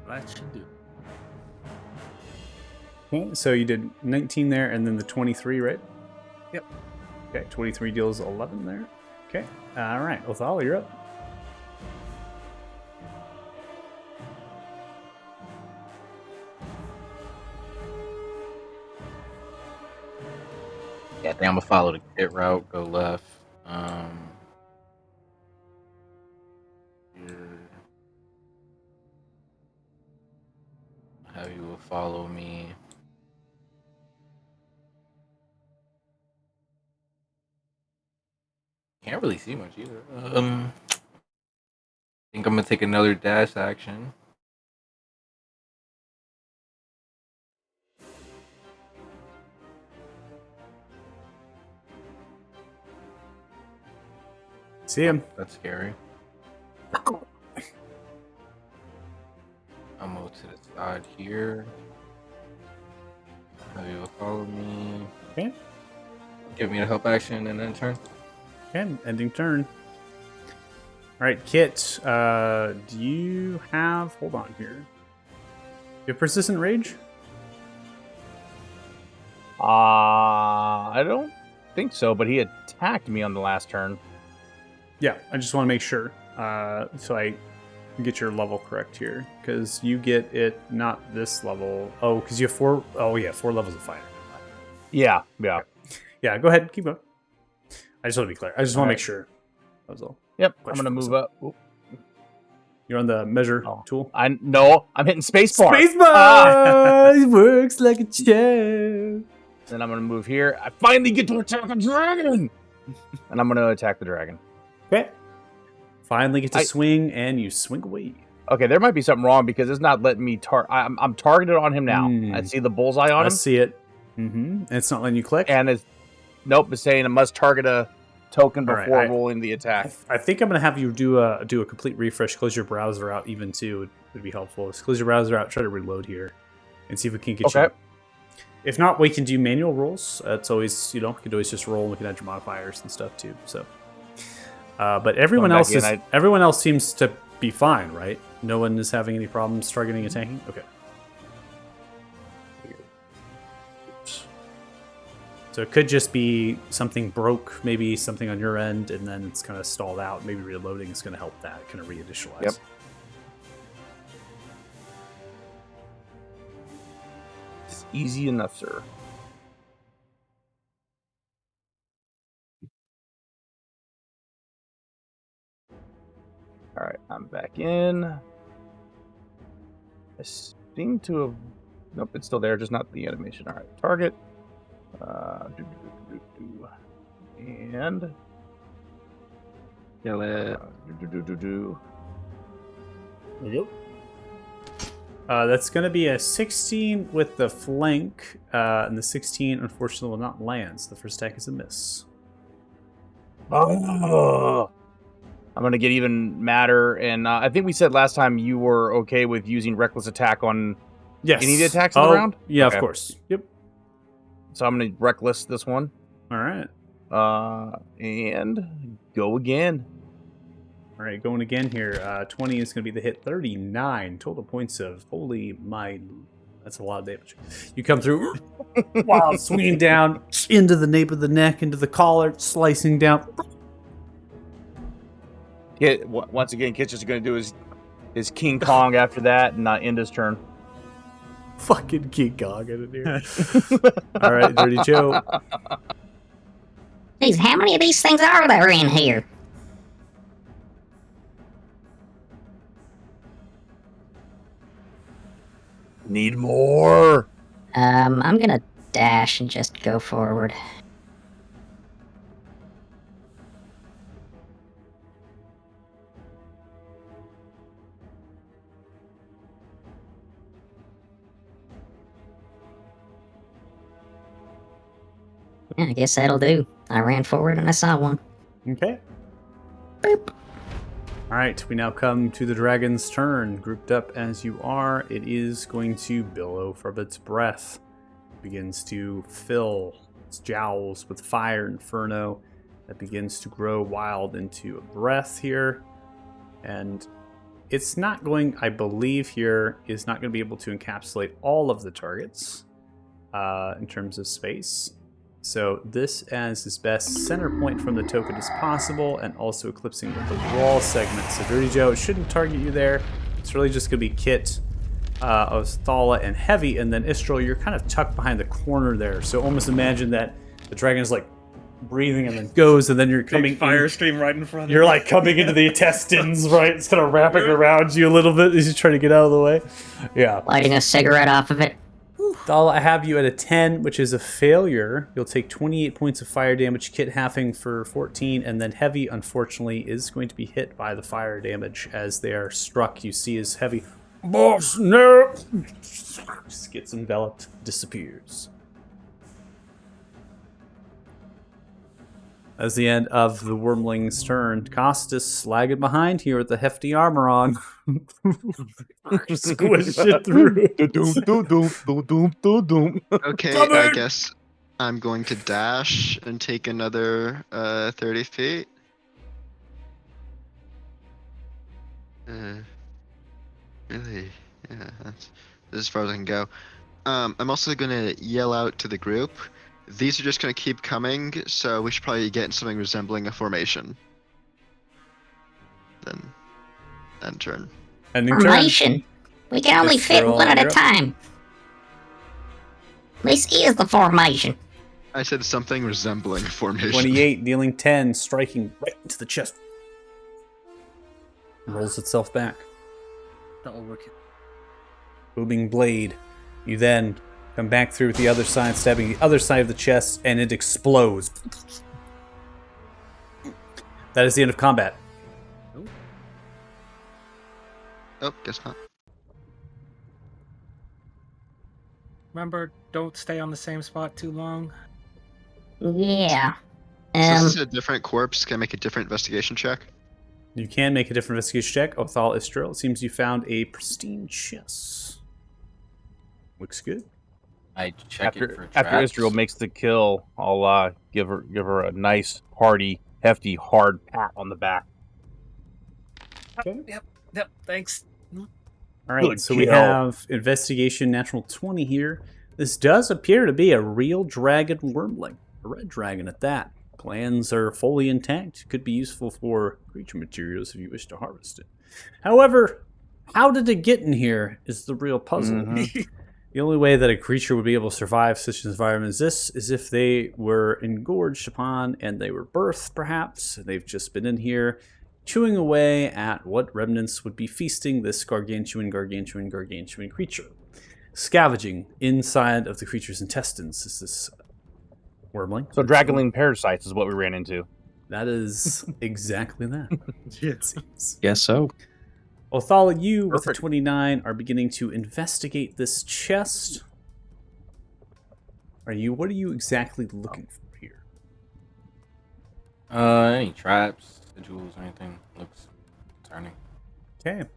That should do. Okay, so you did 19 there, and then the 23, right? Yep. Okay, 23 deals 11 there. Okay, all right, Othal, you're up. Yeah, I think I'm gonna follow the kit route, go left. Here. How you will follow me. Can't really see much either. I think I'm gonna take another dash action. See him. That's scary. I'll move to the side here. He will follow me. Okay. Give me a help action and then turn. Okay, ending turn. All right, Kit, do you have... Hold on here. You have Persistent Rage? I don't think so, but he attacked me on the last turn. Yeah, I just want to make sure. So I can get your level correct here. Because you get it not this level. Oh, because you have 4... Oh, yeah, 4 levels of fighter. Yeah. Yeah, go ahead. Keep going. I just want to be clear. I just want to make sure. That was all. Yep, I'm Question gonna for move up. Oop. You're on the measure tool? I'm hitting spacebar. Spacebar! It works like a champ. Then I'm gonna move here. I finally get to attack a dragon! And I'm gonna attack the dragon. Okay. Finally get to swing, and you swing away. Okay, there might be something wrong because it's not letting me I'm targeted on him now. I see the bullseye on I him. see it. And it's not letting you click? And it's saying it must target a token All right, before rolling the attack. I think I'm going to have you do a complete refresh. Close your browser out even too. Would be helpful. Just close your browser out. Try to reload here. And see if we can get you. If not, we can do manual rolls. It's always, you could always just roll and we can add your modifiers and stuff too. So, but everyone else seems to be fine, right? No one is having any problems targeting and tanking? Okay. So it could just be something broke, maybe something on your end, and then it's kind of stalled out. Maybe reloading is going to help that kind of re-initialize. Yep. It's easy enough, sir. All right, I'm back in. I seem to have... Nope, it's still there, just not the animation. All right, target. And Kill it. Yep. That's going to be a 16 with the flank, and the 16 unfortunately will not land. So the first attack is a miss. Oh, I'm going to get even madder, and I think we said last time you were okay with using reckless attack on any of the attacks in the round? Yeah, Okay. of course. Yep. So I'm going to reckless this one. All right. And go again. All right, going again here. 20 is going to be the hit. 39 total points of holy my. That's a lot of damage. You come through, wow, swinging down into the nape of the neck, into the collar, slicing down. Once again, Kit's just going to do his King Kong after that and end his turn. Fucking King Kong in here. All right, Dirty Joe. Jeez, how many of these things are there in here? Need more. I'm gonna dash and just go forward. Yeah, I guess that'll do. I ran forward and I saw one. Okay. Boop. All right, we now come to the dragon's turn. Grouped up as you are, it is going to billow from its breath. It begins to fill its jowls with fire inferno that begins to grow wild into a breath here. And it's not going, I believe here, is not going to be able to encapsulate all of the targets in terms of space. So this as his best center point from the token as possible, and also eclipsing with the wall segment. So Dirty Joe, it shouldn't target you there. It's really just going to be Kit, Osthala, and Heavy, and then Istral, you're kind of tucked behind the corner there. So almost imagine that the dragon is like breathing and then goes, and then you're coming Big fire stream right in front of You're like coming into the intestines, right? It's kind of wrapping around you a little bit as you try to get out of the way. Yeah. Lighting a cigarette off of it. Thal, I have you at a 10, which is a failure. You'll take 28 points of fire damage, kit halving for 14, and then Heavy, unfortunately, is going to be hit by the fire damage as they are struck. You see as Heavy, boss, no! Just gets enveloped, disappears. As the end of the Wormling's turn, Costas lagging behind here with the hefty armor on. Squish it through. Okay, I guess I'm going to dash and take another 30 feet. Really? Yeah, that's as far as I can go. I'm also gonna yell out to the group. These are just gonna keep coming, so we should probably get something resembling a formation. Then end turn. Ending turn. Formation. We can only Yes, fit they're all one at a Europe. time. This is the formation. I said something resembling a formation. 28, dealing 10, striking right into the chest. Rolls itself back. The overkill. Booming blade. You then come back through with the other side, stabbing the other side of the chest, and it explodes. That is the end of combat. Oh, guess not. Remember, don't stay on the same spot too long. Yeah. Since it's a different corpse, can I make a different investigation check? You can make a different investigation check. Othal Istrel, it seems you found a pristine chest. Looks good. I check it for After traps. Israel makes the kill, I'll give her a nice, hearty, hefty, hard pat on the back. Yep, thanks. All right, Good so we kill. have investigation natural 20 here. This does appear to be a real dragon wormling, a red dragon at that. Glands are fully intact. Could be useful for creature materials if you wish to harvest it. However, how did it get in here is the real puzzle. The only way that a creature would be able to survive such an environment as this is if they were engorged upon and they were birthed, perhaps. They've just been in here chewing away at what remnants would be feasting this gargantuan creature. Scavenging inside of the creature's intestines is this wormling. So Dragonling parasites is what we ran into. That is exactly that. It seems. Guess so. Othala, you with a Perfect. 29 are beginning to investigate this chest. What are you exactly looking for here? Any traps, sigils, anything looks concerning. Okay.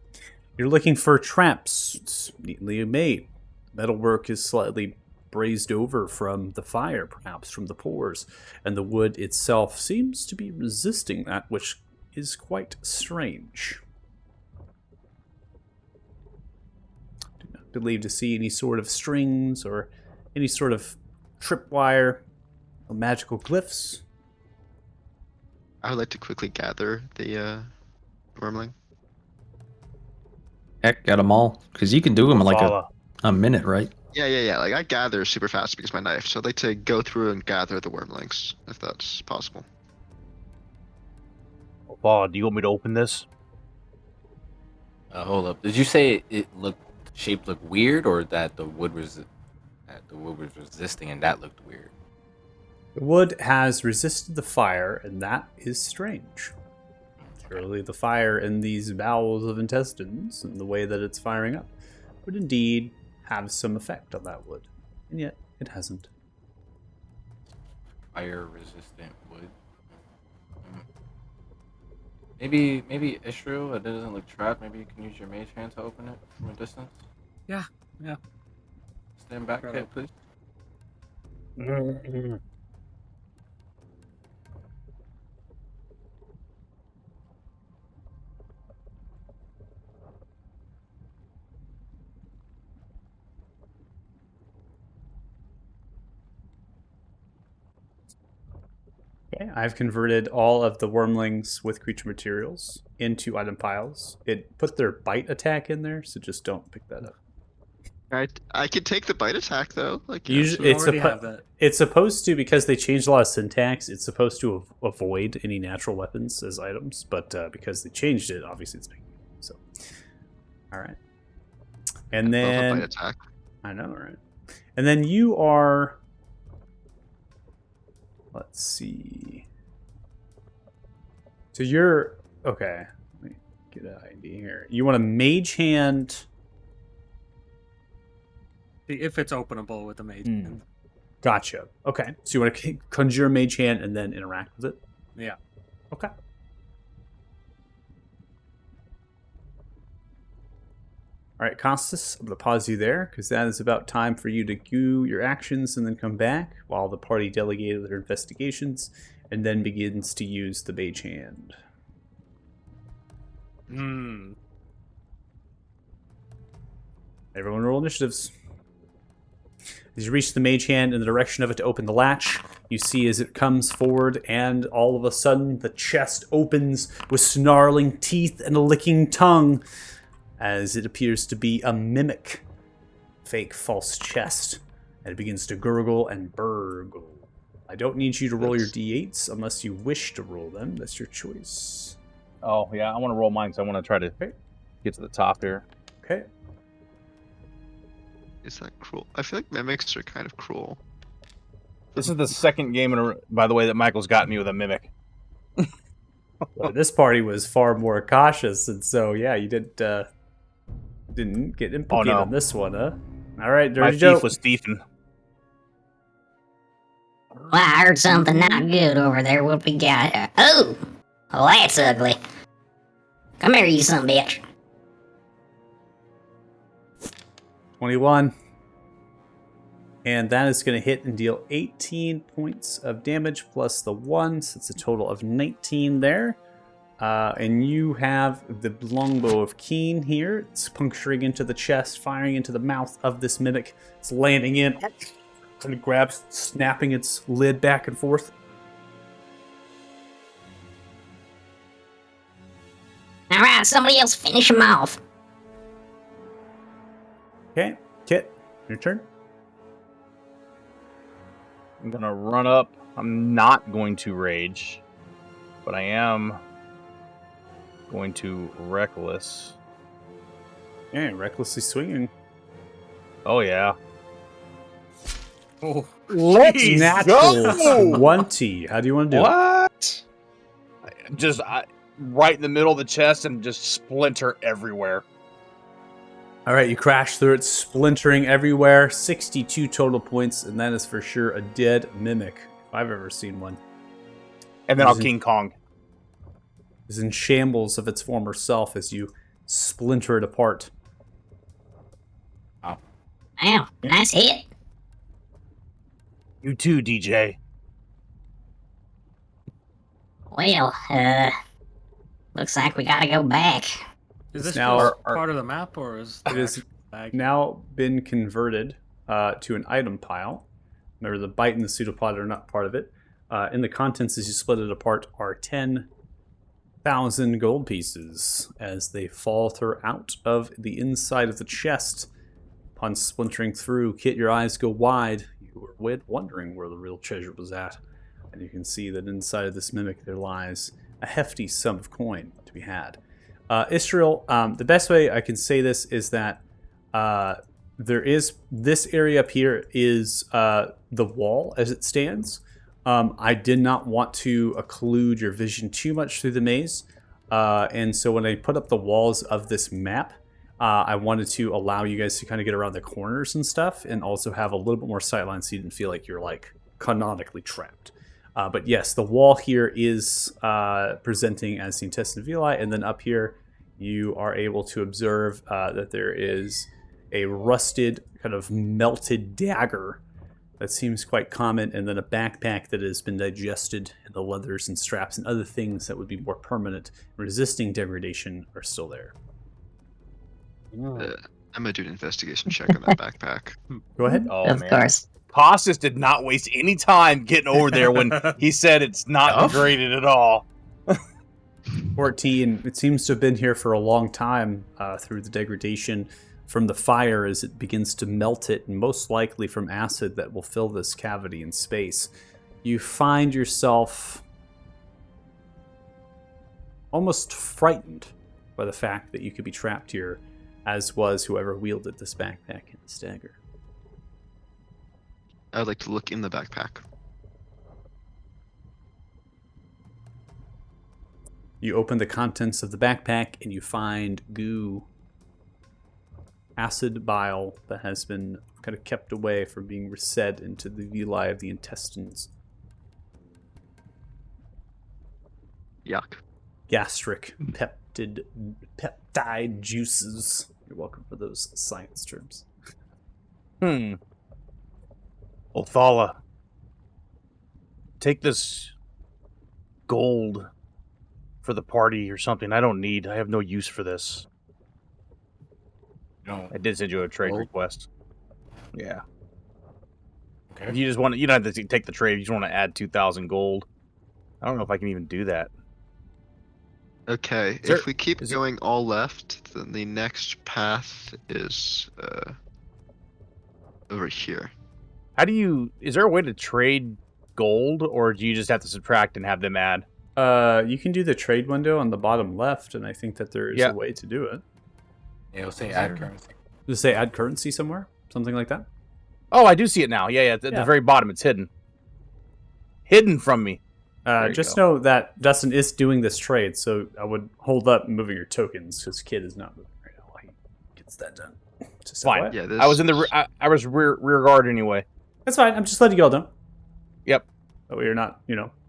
You're looking for traps. It's neatly made. Metalwork is slightly brazed over from the fire, perhaps from the pores, and the wood itself seems to be resisting that, which is quite strange. Do not believe to see any sort of strings or any sort of tripwire or magical glyphs. I would like to quickly gather the wormling. Heck, got them all. Because you can do them in like Othala. a minute, right? Yeah. Like I gather super fast because of my knife, so I'd like to go through and gather the wormlings if that's possible. Othala, do you want me to open this? Hold up. Did you say it shaped looked weird, or that the wood was resisting and that looked weird? The wood has resisted the fire, and that is strange. Surely the fire in these bowels of intestines and the way that it's firing up would indeed have some effect on that wood. And yet, it hasn't. Fire resistant wood. Maybe Israel, it doesn't look trapped. Maybe you can use your mage hand to open it from a distance. Yeah. Stand back, Right Kate, up. please. Okay, I've converted all of the wormlings with creature materials into item piles. It put their bite attack in there, so just don't pick that up. I could take the bite attack though. Like Usually, I already have that. it's supposed to, because they changed a lot of syntax, it's supposed to avoid any natural weapons as items, but because they changed it, obviously it's picking it up. So, all right. And Love a bite then, attack. I know, right? And then you are... Let's see. So you're... Okay. Let me get an idea here. You want a mage hand... If it's openable with a mage. Gotcha. Okay. So you want to conjure a mage hand and then interact with it? Yeah. Okay. All right, Costas, I'm going to pause you there because that is about time for you to do your actions and then come back while the party delegated their investigations and then begins to use the mage hand. Everyone roll initiatives. As you reach the mage hand in the direction of it to open the latch, you see as it comes forward and all of a sudden the chest opens with snarling teeth and a licking tongue as it appears to be a mimic fake false chest, and it begins to gurgle and burgle. I don't need you to roll your d8s unless you wish to roll them. That's your choice. Oh, yeah, I want to roll mine because I want to try to get to the top here. Okay. Is that cruel? I feel like mimics are kind of cruel. This is the second game, by the way, that Michael's got me with a mimic. Well, this party was far more cautious, and so, yeah, you didn't get implicated on this one, huh? All right, Dirty My Joe. thief was thiefing. Well, I heard something not good over there. What we got here? Oh, that's ugly. Come here, you son of a bitch. 21. And that is going to hit and deal 18 points of damage plus the 1, so it's a total of 19 there. And you have the longbow of Keen here. It's puncturing into the chest, firing into the mouth of this mimic. It's landing in, and it grabs, snapping its lid back and forth. All right, somebody else finish him off. Okay, Kit, your turn. I'm going to run up. I'm not going to rage, but I am going to reckless. Yeah, recklessly swinging. Oh, yeah. Oh, Let's jeez. Natural 20. How do you want to do it? What? Just right in the middle of the chest and just splinter everywhere. All right, you crash through it, splintering everywhere. 62 total points, and that is for sure a dead mimic, if I've ever seen one. And then I'll King Kong. Is in shambles of its former self as you splinter it apart. Wow, nice hit. You too, DJ. Well, looks like we gotta go back. Is this Now- just part of the map, or is It is bag? now been converted to an item pile. Remember, the bite and the pseudopod are not part of it. In the contents, as you split it apart, are 10,000 gold pieces as they falter out of the inside of the chest. Upon splintering through, Kit, your eyes go wide. You were wondering where the real treasure was at. And you can see that inside of this mimic there lies a hefty sum of coin to be had. Israel, the best way I can say this is that there is this area up here is the wall as it stands. I did not want to occlude your vision too much through the maze, and so when I put up the walls of this map, I wanted to allow you guys to kind of get around the corners and stuff, and also have a little bit more sightline so you didn't feel like you're like canonically trapped. But yes, the wall here is presenting as the intestine villi, and then up here you are able to observe that there is a rusted, kind of melted dagger that seems quite common, and then a backpack that has been digested, and the leathers and straps and other things that would be more permanent, resisting degradation, are still there. I'm gonna do an investigation check on that backpack. Go ahead. Oh, Of man. course. Costas did not waste any time getting over there when he said it's not Tough. degraded at all. 14. It seems to have been here for a long time through the degradation from the fire as it begins to melt it, and most likely from acid that will fill this cavity in space. You find yourself almost frightened by the fact that you could be trapped here, as was whoever wielded this backpack and this dagger. I would like to look in the backpack. You open the contents of the backpack and you find goo, acid bile that has been kind of kept away from being reset into the villi of the intestines. Yuck. Gastric peptide juices. You're welcome for those science terms. Othala, take this gold for the party or something. I have no use for this. No. I did send you a trade Gold? request. Yeah. Okay. If you just want to, you don't have to take the trade. You just want to add 2,000 gold. I don't know if I can even do that. Okay, there- if we keep is it- going all left, then the next path is over here. Is there a way to trade gold, or do you just have to subtract and have them add? You can do the trade window on the bottom left, and I think that there is Yeah. a way to do it. Yeah, it'll say add currency. Does it say add currency somewhere? Something like that? Oh, I do see it now. Yeah, at the Yeah. very bottom, it's hidden. Hidden from me. There you Just go. know that Dustin is doing this trade, so I would hold up moving your tokens, because Kid is not moving right now while he gets that done. Just Fine. FYI. Yeah, this I was in the I was rear guard anyway. That's fine. I'm just letting you all know. Yep. That we are not,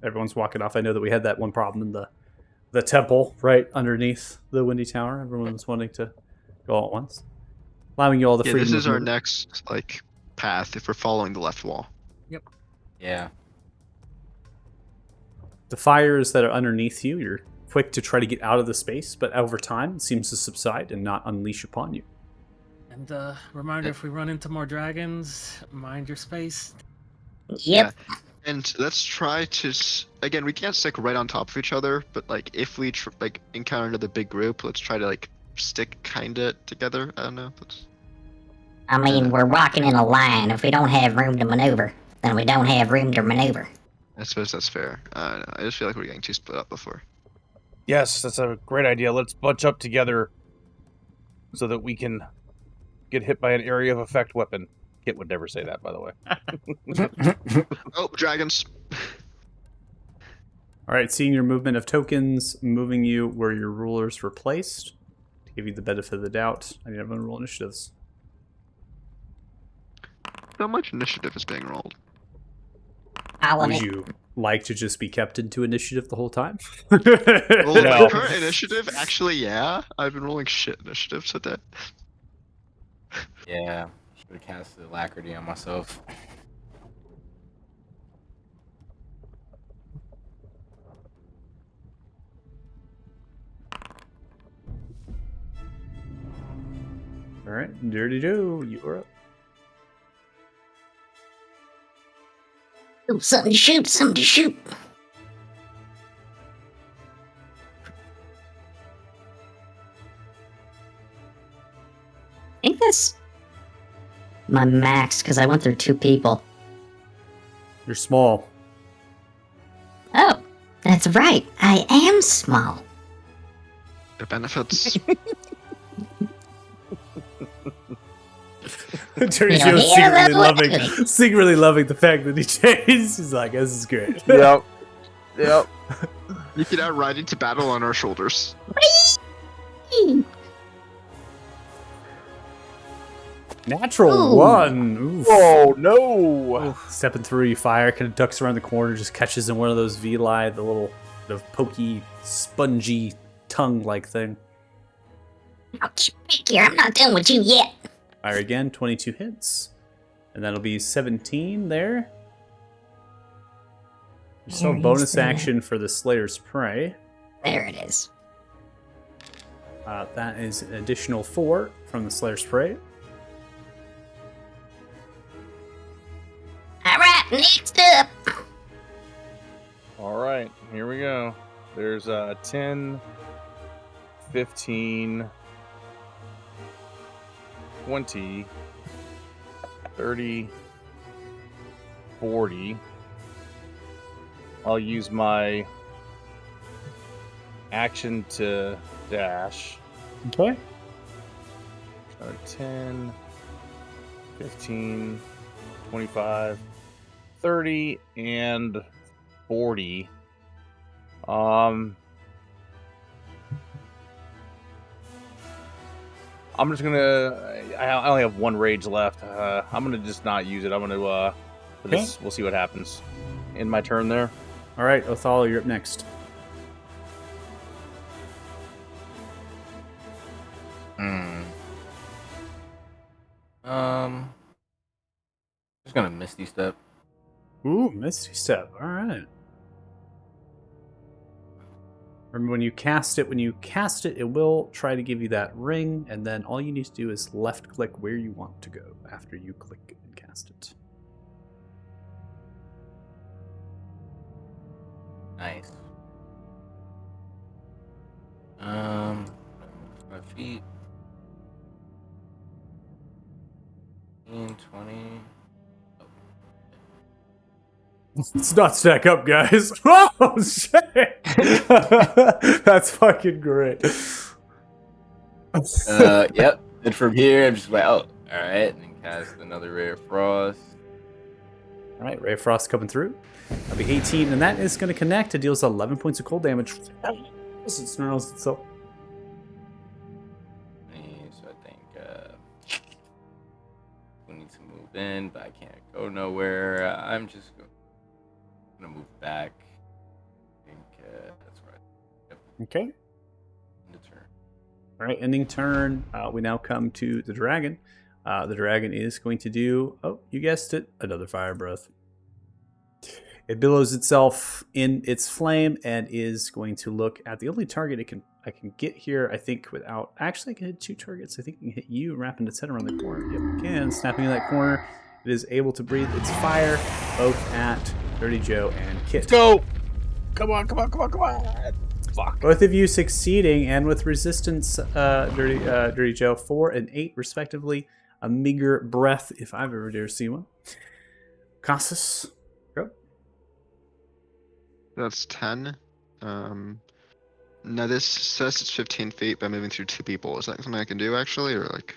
everyone's walking off. I know that we had that one problem in the temple right underneath the Windy Tower. Everyone was wanting to go all at once. Allowing you all the Yeah, freedom this is of our movement. next path if we're following the left wall. Yeah. The fires that are underneath you, you're quick to try to get out of the space, but over time it seems to subside and not unleash upon you. And reminder, if we run into more dragons, mind your space. Yep. And let's try to again. We can't stick right on top of each other, but if we encounter another big group, let's try to stick kinda together. I don't know. I mean, we're walking in a line. If we don't have room to maneuver, then we don't have room to maneuver. I suppose that's fair. I don't know. I just feel like we're getting too split up before. Yes, that's a great idea. Let's bunch up together so that we can get hit by an area of effect weapon. Kit would never say that, by the way. Oh, dragons! All right, seeing your movement of tokens moving you where your rulers were placed. To give you the benefit of the doubt, I need everyone to roll initiatives. How much initiative is being rolled? All of Would it. you like to just be kept into initiative the whole time? Well, No. my current initiative, actually, yeah. I've been rolling shit initiative today. Yeah. Should have casted Alacrity on myself. All right, Dirty Joe, you are up. Ooh, something to shoot, something to shoot. I think that's my max, because I went through 2 people. You're small. Oh, that's right. I am small. The benefits. Dirty You know, Joe's yeah, secretly loving the fact that he changed. He's like, this is great. Yep. Yep. You can outride into battle on our shoulders. Natural Ooh. 1. Oof. Oh, no. Stepping through, you fire, kind of ducks around the corner, just catches in one of those villi, the little pokey, spongy tongue-like thing. I'll keep back here. I'm not done with you yet. Fire again, 22 hits. And that'll be 17 there. You still have There bonus is the- action for the Slayer's Prey. There it is. That is an additional 4 from the Slayer's Prey. All right, next up. All right, here we go. There's 10, 15, 20, 30, 40. I'll use my action to dash. Okay. 10, 15, 25, 30 and 40. I'm just gonna. I only have one rage left. I'm gonna just not use it. I'm gonna. We'll see what happens. In my turn there. All right, Othala, you're up next. Just gonna Misty Step. Ooh, Misty Step. All right. Remember, when you cast it, it will try to give you that ring, and then all you need to do is left-click where you want to go after you click and cast it. Nice. My feet. 20. Let's not stack up, guys. Oh, shit. That's fucking great. Yep. And from here, I'm just like, oh, all right, and then cast another Ray of Frost. All right, Ray of Frost coming through. That'll be 18, and that is going to connect. It deals 11 points of cold damage. It snarls itself. So I think we need to move in, but I can't go nowhere. I'm just gonna move back. I think that's right. Yep. Okay. End of turn. All right, ending turn. We now come to the dragon. The dragon is going to do, oh, you guessed it, another fire breath. It billows itself in its flame and is going to look at the only target I can get here, I think, without... Actually, I can hit 2 targets. I think I can hit you, wrapping its head around the corner. Yep, can. Snapping in that corner. It is able to breathe its fire both at Dirty Joe and Kit. Let's go! Come on! Fuck. Both of you succeeding, and with resistance, Dirty Joe, 4 and 8 respectively. A meager breath, if I've ever dare see one. Cassus, go. That's 10. Now this says it's 15 feet by moving through 2 people. Is that something I can do actually, or like?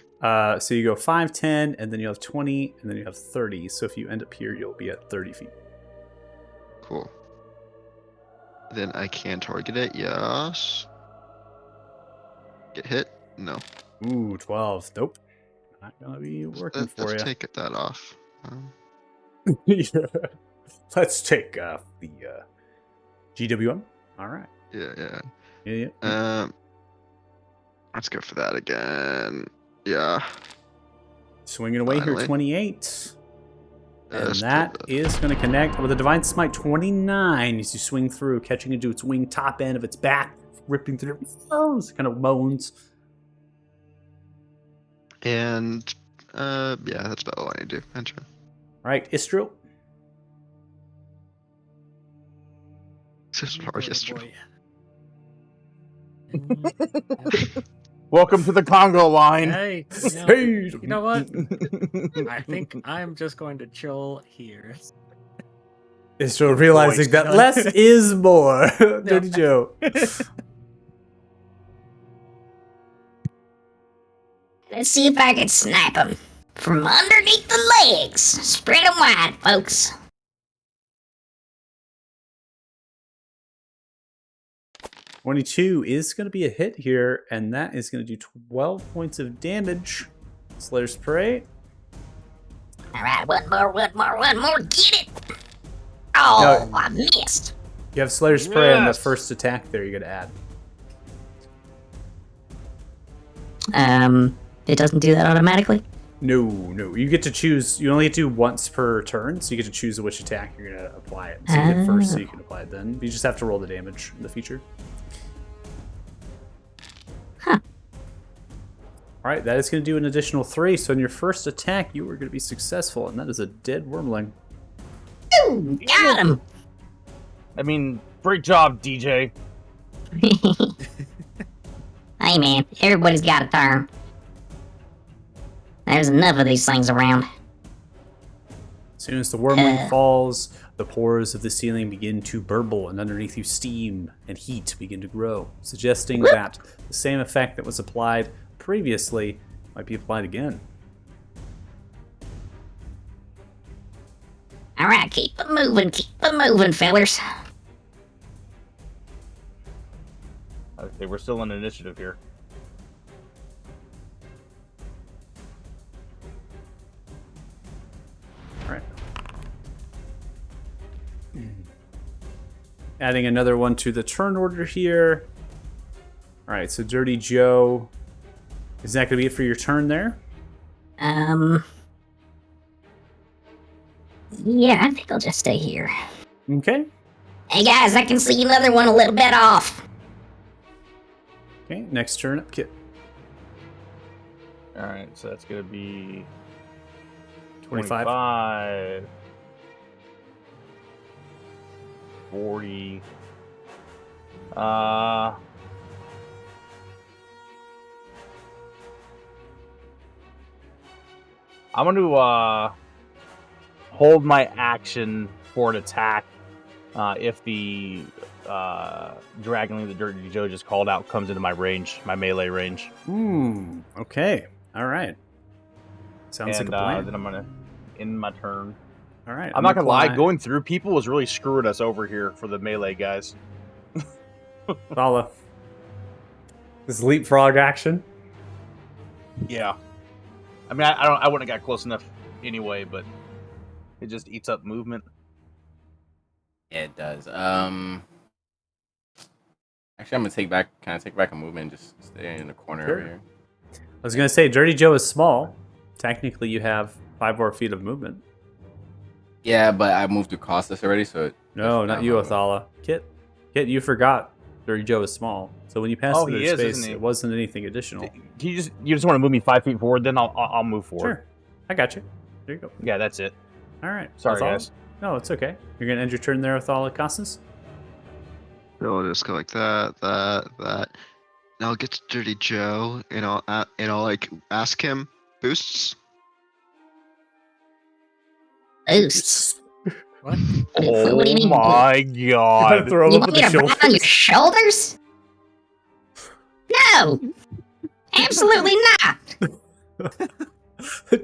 So you go 5, 10, and then you have 20, and then you have 30. So if you end up here, you'll be at 30 feet. Cool. Then I can target it. Yes. Get hit? No. Ooh, 12. Nope. Not gonna be working for Let's you. take that off. Yeah. Let's take off the GWM. All right. Yeah. Let's go for that again. Yeah. Swinging away Finally. here, 28. And Let's that do is going to connect with a Divine Smite 29 as you swing through, catching into its wing top end of its back, ripping through its kind of moans. And yeah, that's about all I need to do. Enter. All right, Istril. Just hard history. Welcome to the Congo line. Hey, Hey. you know what? I think I'm just going to chill here. Istril realizing Boys. that less is more. Dirty Joe. Let's see if I can snap him from underneath the legs. Spread 'em wide, folks. $22 is going to be a hit here, and that is going to do 12 points of damage. Slayer's Prey. All right, one more. Get it. Oh, No. I missed. You have Slayer's Prey on the Yes. first attack there you got to Um, it doesn't do that automatically? No. You get to choose. You only get to do once per turn, so you get to choose which attack you're going to apply it. So you hit first, so you can apply it then. You just have to roll the damage in the feature. Huh. All right, that is going to do an additional 3. So in your first attack, you are going to be successful, and that is a dead wormling. Ooh, got him. I mean, great job, DJ. Hey, man, everybody's got a turn. There's enough of these things around. As soon as the wormling falls, the pores of the ceiling begin to burble, and underneath you steam and heat begin to grow, suggesting that the same effect that was applied previously might be applied again. All right, keep it moving, fellers. Okay, we're still in initiative here. All right. Adding another one to the turn order here. All right, so Dirty Joe. Is that going to be it for your turn there? Yeah, I think I'll just stay here. Okay. Hey guys, I can see another one a little bit off. Okay, next turn up, Kit. All right, so that's gonna be 25. 25, 40. I'm gonna hold my action for an attack if the Dragonling that Dirty Joe just called out comes into my range, my melee range. Okay. All right. Sounds like a plan. Then I'm gonna end my turn. All right. I'm not gonna lie, going through people was really screwing us over here for the melee guys. Follow. This leapfrog action. Yeah. I mean, I wouldn't have got close enough anyway, but it just eats up movement. Yeah, it does. Actually, I'm gonna take back a movement and just stay in the corner Sure. over here. I was going to say, Dirty Joe is small. Technically, you have 5 more feet of movement. Yeah, but I moved to Costas already, so No, not you, Othala. Kit, you forgot Dirty Joe is small. So when you pass through he their is, space, isn't he? it wasn't anything additional. You just want to move me 5 feet forward, then I'll move forward. Sure. I got you. There you go. Yeah, that's it. All right. Sorry, Othala? guys. No, it's okay. You're going to end your turn there, Othala Costas? So I'll just go like that. And I'll get to Dirty Joe, and I'll like ask him boosts. Boosts. What? What do you mean? My God! Throw him You up want with me the to ride on your shoulders? No! Absolutely not!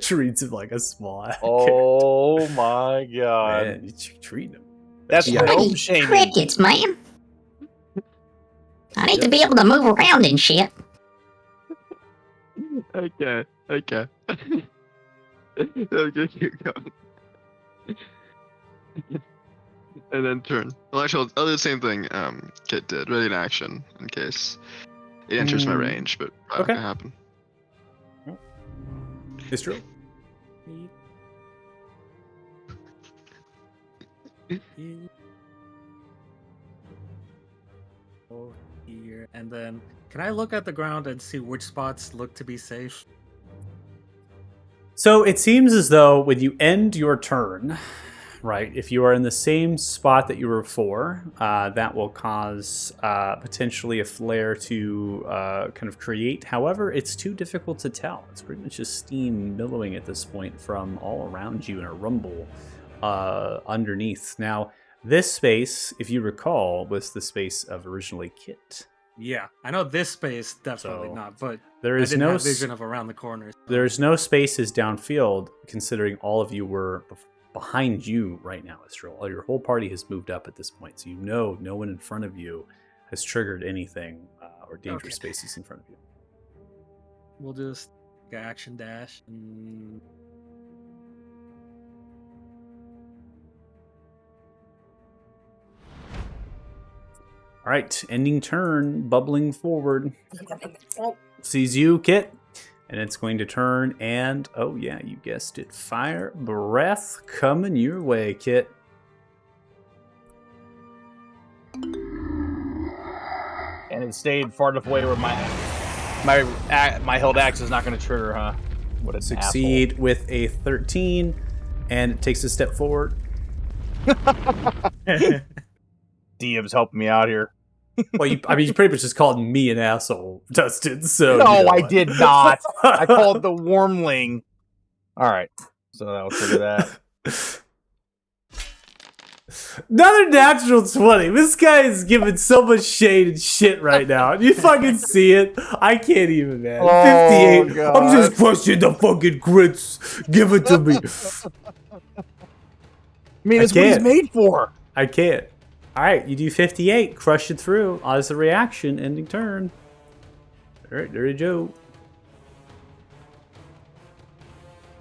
Treats him like a small ass. Oh my God! Man, you treat him. That's Bloody gnome shaming. crickets, man. I need to be able to move around and shit. Okay. Okay, keep going. And then turn. Well, actually, I'll do the same thing Kit did. Ready in action in case it enters my range, but probably Okay. not gonna happen. It's true. Oh, here. And then, can I look at the ground and see which spots look to be safe? So it seems as though when you end your turn, right, if you are in the same spot that you were before, that will cause potentially a flare to kind of create. However, it's too difficult to tell. It's pretty much just steam billowing at this point from all around you in a rumble underneath. Now, this space, if you recall, was the space of originally Kit. Yeah, I know this space definitely So, not, but There I is didn't no have vision of around the corners. there's no spaces downfield, considering all of you were behind you right now, Astral. Your whole party has moved up at this point, so you know no one in front of you has triggered anything or dangerous Okay. spaces in front of you. We'll just action dash and All right, ending turn, bubbling forward. Sees you, Kit. And it's going to turn and, oh yeah, you guessed it, fire breath coming your way, Kit. And it stayed far enough away where my held axe is not going to trigger, huh? What a Succeed with a 13, and it takes a step forward. DM's helping me out here. Well, you pretty much just called me an asshole, Dustin. So No, you know I what? did not. I called the wormling. All right, so that'll trigger that. Another natural 20. This guy is giving so much shade and shit right now. You fucking see it? I can't even, man. Oh, 58. God. I'm just crushing the fucking grits. Give it to me. I mean, I it's what he's can't. made for. I can't. All right, you do 58. Crush it through as a reaction. Ending turn. All right, Dirty Joe.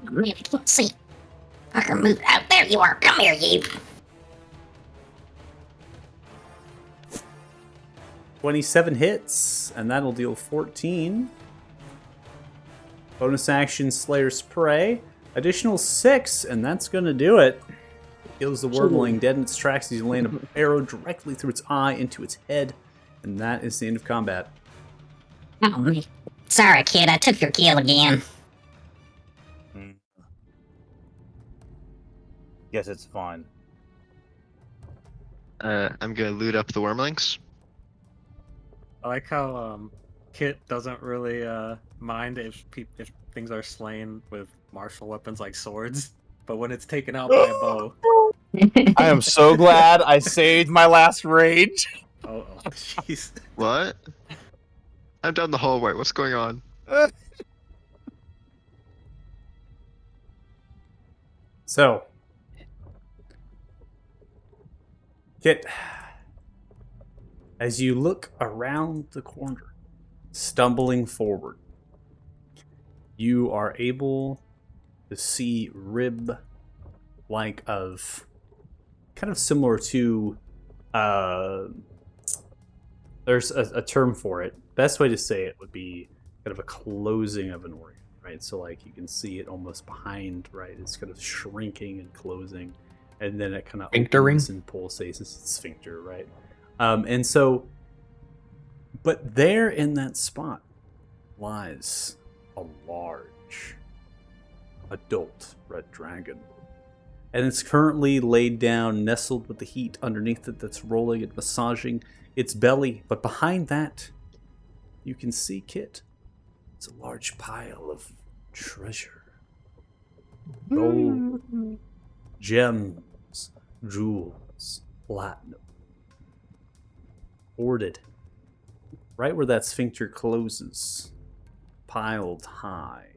Man, I can't see. Fucker, move out. There you are. Come here, you. 27 hits, and that'll deal 14. Bonus action Slayer Spray. Additional 6, and that's going to do it. Kills the wormling dead in its tracks as you land an arrow directly through its eye into its head. And that is the end of combat. Oh, man. Sorry, kid. I took your kill again. Guess it's fine. I'm gonna loot up the wormlings. I like how Kit doesn't really mind if things are slain with martial weapons like swords, but when it's taken out by a bow. I am so glad I saved my last rage. Oh, jeez. What? I'm down the hallway. What's going on? So, Kit, as you look around the corner, stumbling forward, you are able to see rib like of kind of similar to there's a term for it. Best way to say it would be kind of a closing of an organ, right? So like you can see it almost behind, right? It's kind of shrinking and closing, and then it kind of opens and pulsates. It's a sphincter, right? And so, but there in that spot lies a large adult red dragon. And it's currently laid down, nestled with the heat underneath it that's rolling and massaging its belly. But behind that, you can see, Kit, it's a large pile of treasure. Gold, gems, jewels, platinum. Hoarded. Right where that sphincter closes. Piled high.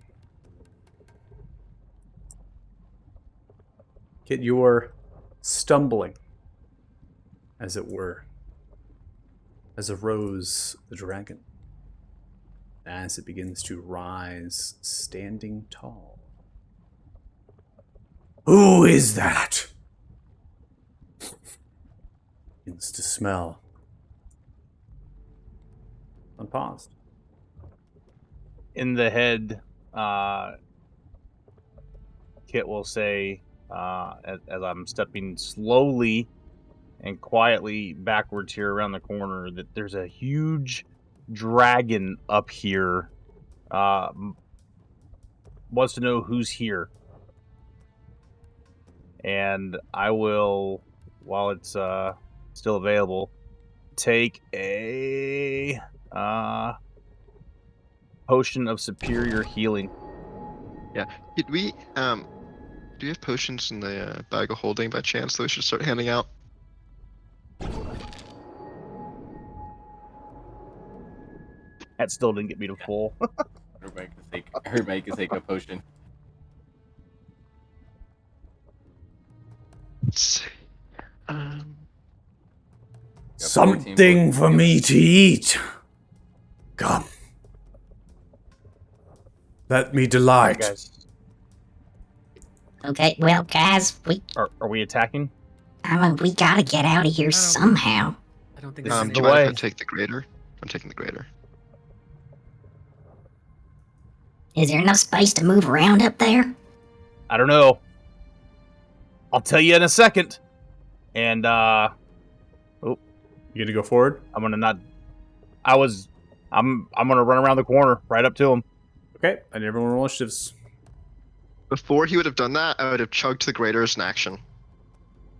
Kit, you're stumbling, as it were, as arose the dragon, as it begins to rise, standing tall. Who is that? Begins to smell. Unpaused. In the head, Kit will say, as I'm stepping slowly and quietly backwards here around the corner, that there's a huge dragon up here. Wants to know who's here. And I will, while it's still available, take a potion of superior healing. Yeah. Did we do you have potions in the bag of holding by chance that we should start handing out? That still didn't get me to full. Everybody can take a potion. Let's see. Something for me to eat. Come. Let me delight. Guys, Okay, well, guys, are we attacking? we gotta get out of here somehow. I don't think Do there's you any mind way. if I take the grater? I'm taking the grater. Is there enough space to move around up there? I don't know. I'll tell you in a second. And You gonna go forward? I'm gonna not. I'm gonna run around the corner right up to him. Okay, I need everyone roll initiatives. Before he would have done that, I would have chugged the grater as an action.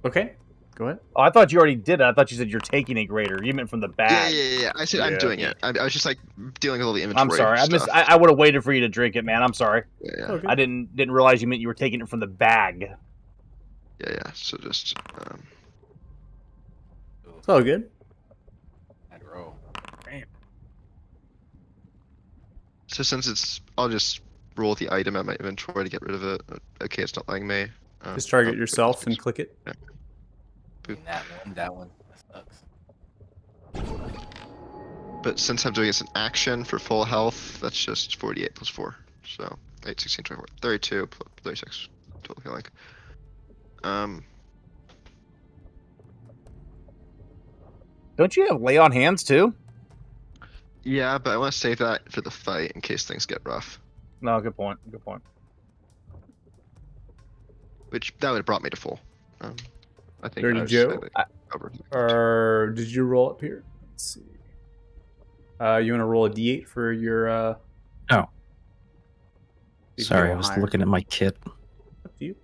Okay, go ahead. Oh, I thought you already did it. I thought you said you're taking a grater. You meant from the bag. Yeah. I said I'm Yeah. doing it. I was just like dealing with all the inventory. I'm sorry. Stuff. I would have waited for you to drink it, man. I'm sorry. Yeah. Okay. I didn't realize you meant you were taking it from the bag. Yeah. So just It's all good. I'd roll. so since I'll just roll the item at my inventory to get rid of it. Okay, it's not letting me. Just target oh, yourself and click it. That one sucks. But since I'm doing it as an action for full health, that's just 48 plus 4. So 8, 16, 24, 32, 36. Total healing. Don't you have lay on hands too? Yeah, but I want to save that for the fight in case things get rough. No, good point. Good point. Which that would have brought me to full. I think Dirty I was Joe? slightly over. Or did you roll up here? Let's see. You want to roll a d8 for your... Oh. you Sorry, go I was higher. looking at my kit, Up to you.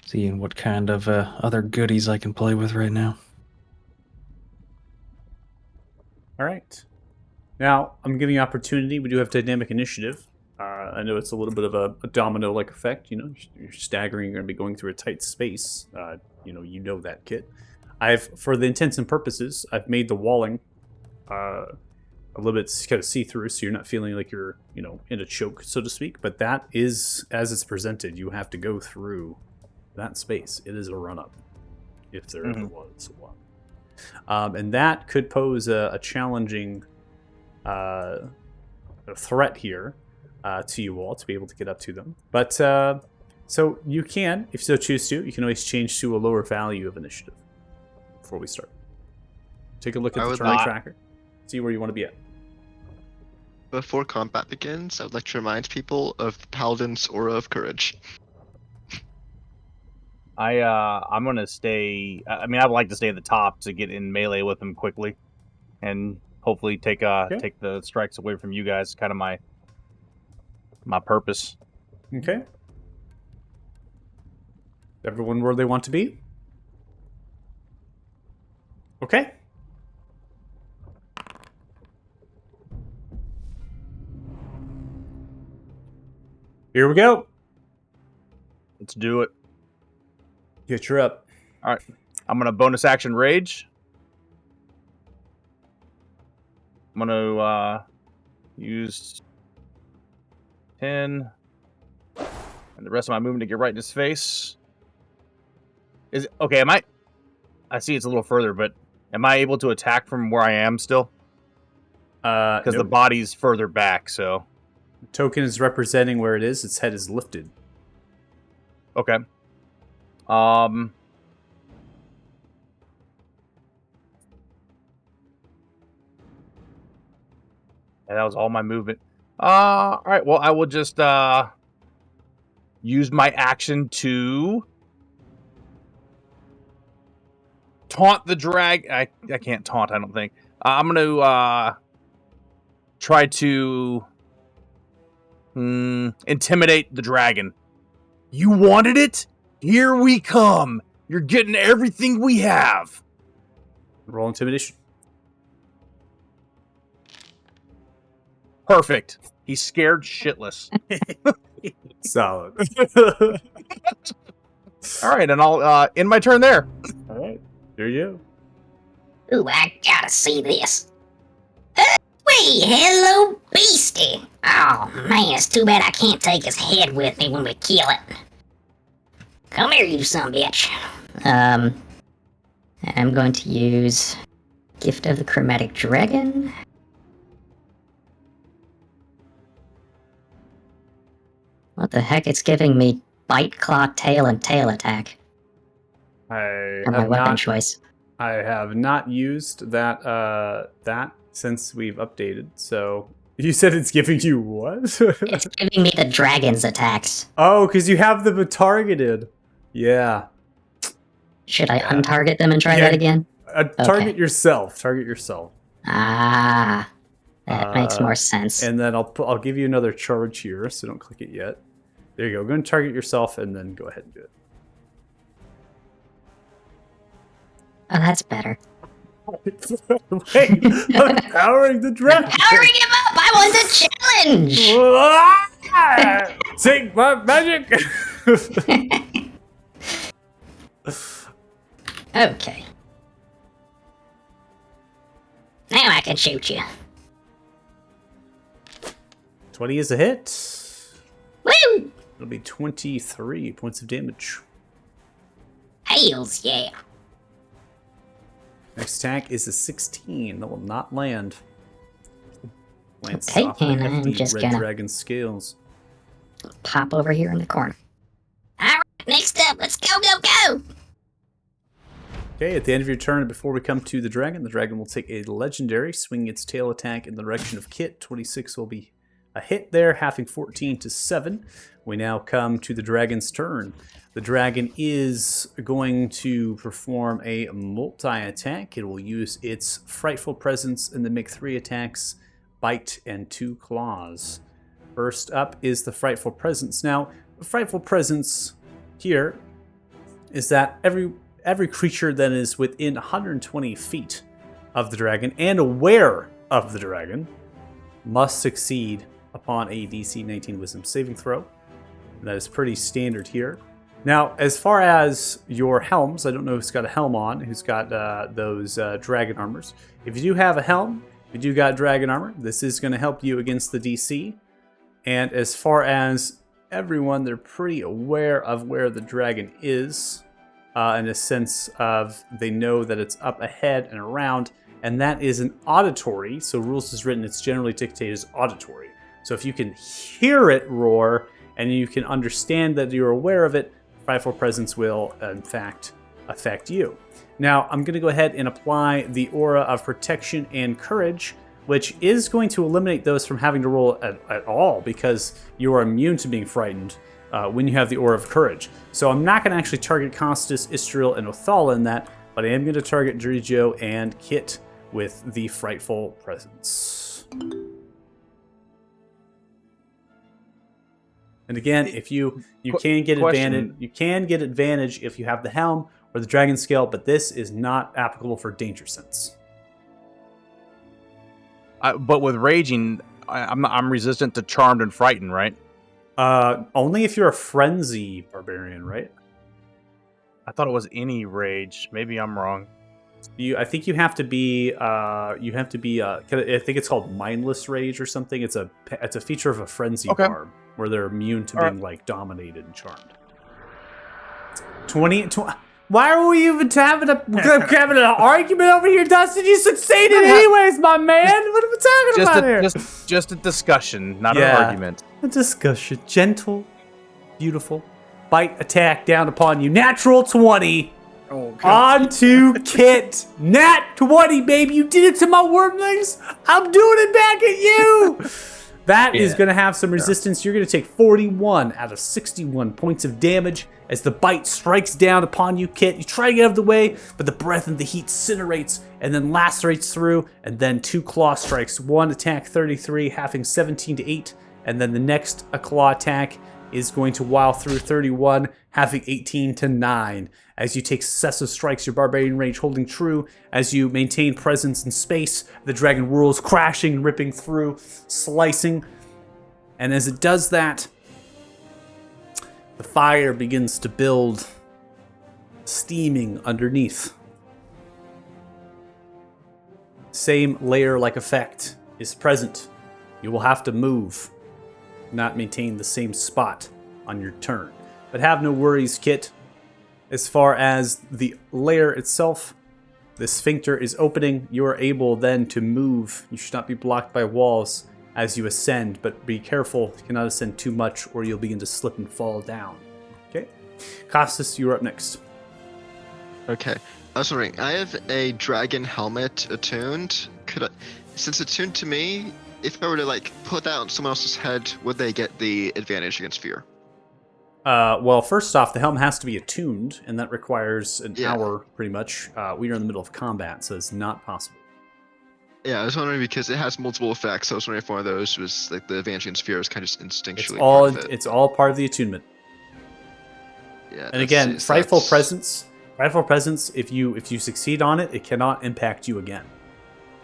seeing what kind of other goodies I can play with right now. All right. Now, I'm giving you opportunity. We do have dynamic initiative. I know it's a little bit of a domino-like effect. You know, you're staggering. You're going to be going through a tight space. You know that, Kit. For the intents and purposes, I've made the walling a little bit kind of see-through, so you're not feeling like you're, in a choke, so to speak. But that is, as it's presented, you have to go through that space. It is a run-up, if there ever was one. And that could pose a challenging a threat here to you all to be able to get up to them. But so you can, if you so choose to, you can always change to a lower value of initiative before we start. Take a look at I the would turn not- tracker. See where you want to be at. Before combat begins, I would like to remind people of the Paladin's aura of courage. I'm gonna stay. I mean, I'd like to stay at the top to get in melee with them quickly, and hopefully take the strikes away from you guys. Kind of my purpose. Okay. Everyone where they want to be? Okay. Here we go. Let's do it. Get your up. I'm gonna bonus action rage. I'm gonna use 10 and the rest of my movement to get right in his face. Am I see it's a little further, but am I able to attack from where I am still? Because the body's further back, so The token is representing where it is. Its head is lifted. okay. Yeah, that was all my movement. All right. Well, I will just use my action to taunt the drag. I can't taunt. I don't think. I'm gonna try to intimidate the dragon. You wanted it? Here we come. You're getting everything we have. Roll intimidation. Perfect. He's scared shitless. Solid. All right, and I'll end my turn there. All right. There you Ooh, I gotta see this. Wait, hello, beastie. Oh, man, it's too bad I can't take his head with me when we kill it. Come here, you son of a bitch. I'm going to use Gift of the Chromatic Dragon. What the heck? It's giving me Bite, Claw, Tail, and Tail attack. I For my have weapon not. choice. I have not used that since we've updated. So you said it's giving you what? It's giving me the dragon's attacks. Oh, because you have them targeted. Yeah. Should I untarget them and try Yeah. that again? Target yourself. Target yourself. Ah, that makes more sense. And then I'll give you another charge here, so don't click it yet. There you go. Go and target yourself, and then go ahead and do it. Oh, that's better. Wait, I'm powering the dragon. Powering him up! I want the challenge! Ah! Take my magic. Okay. Now I can shoot you. 20 is a hit. Woo! It'll be 23 points of damage. Hells yeah. Next attack is a 16. That will not land. Lances Okay, off the and I'm hefty just red gonna- dragon scales. Pop over here in the corner. Alright, next up, let's go, go, go! Okay, at the end of your turn, before we come to the dragon will take a legendary, swinging its tail attack in the direction of Kit. 26 will be a hit there, halving 14 to 7. We now come to the dragon's turn. The dragon is going to perform a multi-attack. It will use its frightful presence and then make 3 attacks, bite and 2 claws. First up is the frightful presence. Now, the frightful presence here is that every creature that is within 120 feet of the dragon and aware of the dragon must succeed upon a DC 19 Wisdom saving throw. That is pretty standard here. Now, as far as your helms, I don't know who's got a helm on, who's got those dragon armors. If you do have a helm, if you do got dragon armor, this is going to help you against the DC. And as far as everyone, they're pretty aware of where the dragon is. In a sense of they know that it's up ahead and around, and that is an auditory. So rules is written, it's generally dictated as auditory. So if you can hear it roar and you can understand that you're aware of it, frightful presence will in fact affect you. Now I'm going to go ahead and apply the aura of protection and courage, which is going to eliminate those from having to roll at all because you are immune to being frightened. When you have the Aura of Courage. So I'm not going to actually target Costas, Istriel, and Othala in that, but I am going to target Dirijo and Kit with the Frightful Presence. And again, if you can get advantage, you can get advantage if you have the Helm or the Dragon Scale, but this is not applicable for Danger Sense. But with Raging, I'm resistant to Charmed and Frightened, right? Only if you're a Frenzy Barbarian, right? I thought it was any rage. Maybe I'm wrong. I think you have to be. I think it's called Mindless Rage or something. It's a feature of a Frenzy Barb where they're immune to being like dominated and charmed. 20. Why are we even having an argument over here, Dustin? You succeeded anyways, my man. What are we talking about here? Just a discussion, not an argument. A discussion. Gentle, beautiful. Bite attack down upon you. Natural 20. Oh, God. Onto Kit. Nat 20, baby. You did it to my wormlings. I'm doing it back at you. That is going to have some resistance. You're going to take 41 out of 61 points of damage as the bite strikes down upon you, Kit. You try to get out of the way, but the breath and the heat incinerates and then lacerates through, and then 2 claw strikes. One attack 33, halving 17 to 8, and then the next claw attack is going to wow through 31, halving 18 to 9. As you take successive strikes, your barbarian range holding true. As you maintain presence in space, the dragon whirls, crashing and ripping through, slicing. And as it does that, the fire begins to build, steaming underneath. Same layer-like effect is present. You will have to move, not maintain the same spot on your turn. But have no worries, Kit. As far as the layer itself, the sphincter is opening. You are able then to move. You should not be blocked by walls as you ascend, but be careful. You cannot ascend too much or you'll begin to slip and fall down. Okay? Costas, you're up next. Okay. I was wondering, I have a dragon helmet attuned. Since it's attuned to me, if I were to put that on someone else's head, would they get the advantage against fear? Well, first off, the helm has to be attuned, and that requires an hour, pretty much. We are in the middle of combat, so it's not possible. Yeah, I was wondering because it has multiple effects. I was wondering if one of those was the advantage against fear is kind of just instinctually. It's all part of the attunement. Yeah. And again, frightful presence. Frightful presence. If you succeed on it, it cannot impact you again.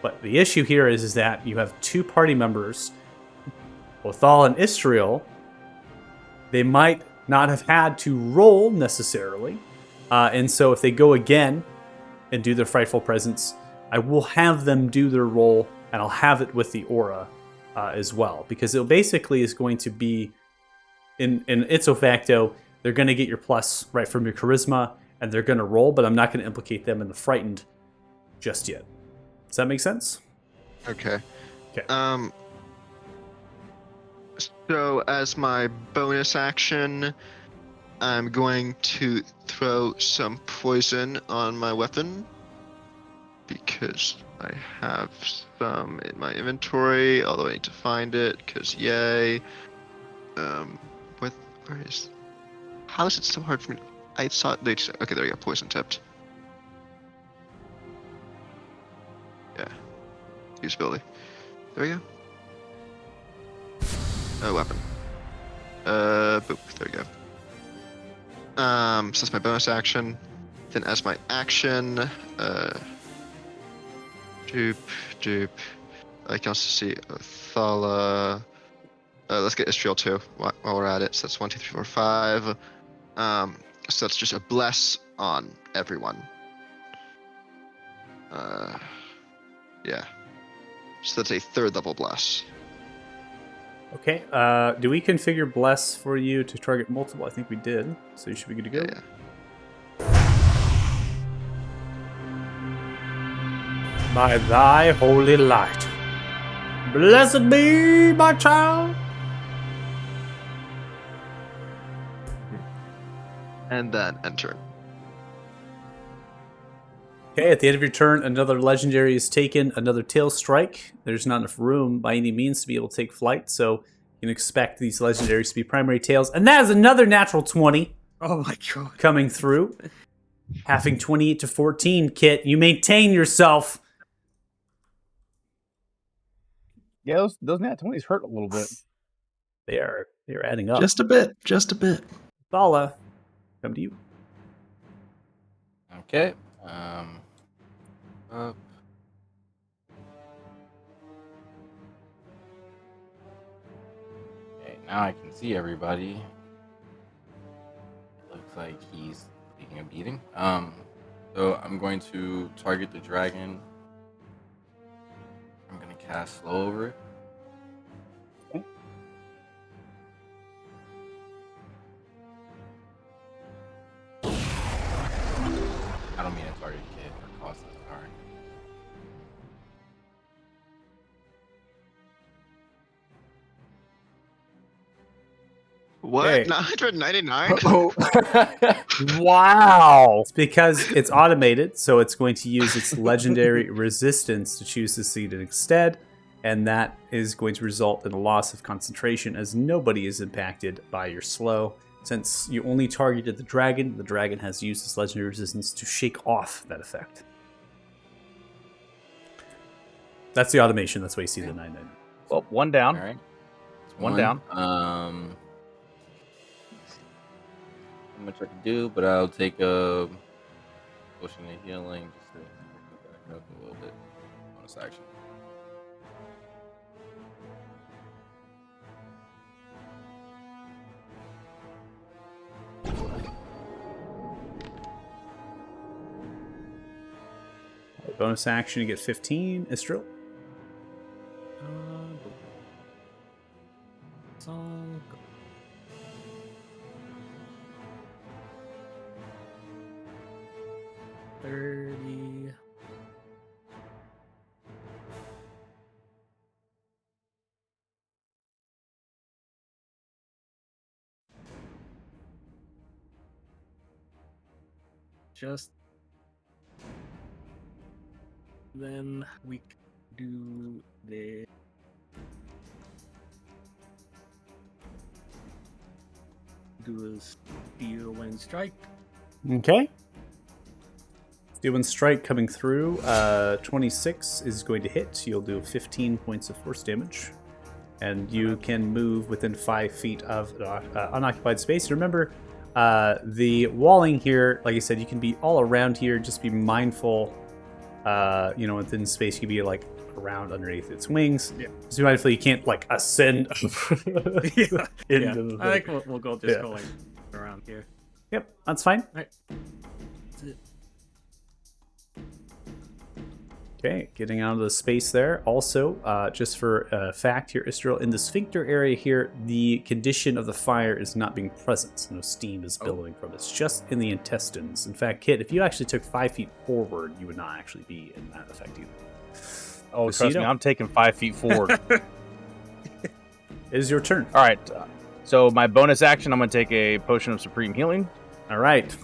But the issue here is that you have 2 party members, Othal and Istriel. They might not have had to roll necessarily. And so if they go again and do their frightful presence, I will have them do their roll, and I'll have it with the aura as well. Because it basically is going to be, in ipso facto, they're going to get your plus right from your charisma, and they're going to roll, but I'm not going to implicate them in the frightened just yet. Does that make sense? Okay. Okay. So as my bonus action, I'm going to throw some poison on my weapon because I have some in my inventory, although I need to find it because yay. Where is? How is it so hard for me? I saw they just, okay, there you go, poison tipped. Yeah, usability. There we go. Weapon. Boop. There we go. So that's my bonus action. Then as my action, dupe. I can also see Othala. Let's get Israel too while we're at it. So that's 1, 2, 3, 4, 5. So that's just a bless on everyone. Yeah. So that's a 3rd level bless. Okay. Do we configure bless for you to target multiple? I think we did. So you should be good to go. Yeah. By thy holy light. Blessed be my child. And then enter. Okay, at the end of your turn, another legendary is taken, another tail strike. There's not enough room by any means to be able to take flight, so you can expect these legendaries to be primary tails. And that is another natural 20 Oh my god. coming through. Having 28 to 14, Kit. You maintain yourself. Yeah, those nat 20s hurt a little bit. They're adding up. Just a bit. Thala, come to you. Okay. Up. Okay, now I can see everybody. It looks like he's taking a beating. So I'm going to target the dragon. I'm gonna cast slow over it. I don't mean to target kid or cost it. Alright. What? Hey. 999? Wow. It's because it's automated, so it's going to use its legendary resistance to choose to succeed instead, and that is going to result in a loss of concentration as nobody is impacted by your slow. Since you only targeted the dragon has used its legendary resistance to shake off that effect. That's the automation, that's why you see the 999. Well, one down. Alright. One down. Not much I can do, but I'll take a potion of healing just to back up a little bit. Bonus action. Bonus action, you get 15. Istril. Song. 30. Just then we do the do a steel wind strike. Okay. Steel Wind Strike coming through. 26 is going to hit. You'll do 15 points of force damage. And you can move within 5 feet of unoccupied space. Remember, the walling here, like I said, you can be all around here. Just be mindful, within space, you can be like around underneath its wings. Yeah. Just be mindful you can't like ascend Yeah. into the I thing. think we'll go just Yeah. going around here. Yep, that's fine. Right. That's it. Okay, getting out of the space there. Also, just for a fact here, Israel, in the sphincter area here, the condition of the fire is not being present. So no steam is billowing from it. It's just in the intestines. In fact, Kit, if you actually took 5 feet forward, you would not actually be in that effect either. Oh, Just so trust you me, know. I'm taking 5 feet forward. It is your turn. All right. So my bonus action, I'm going to take a potion of supreme healing. All right.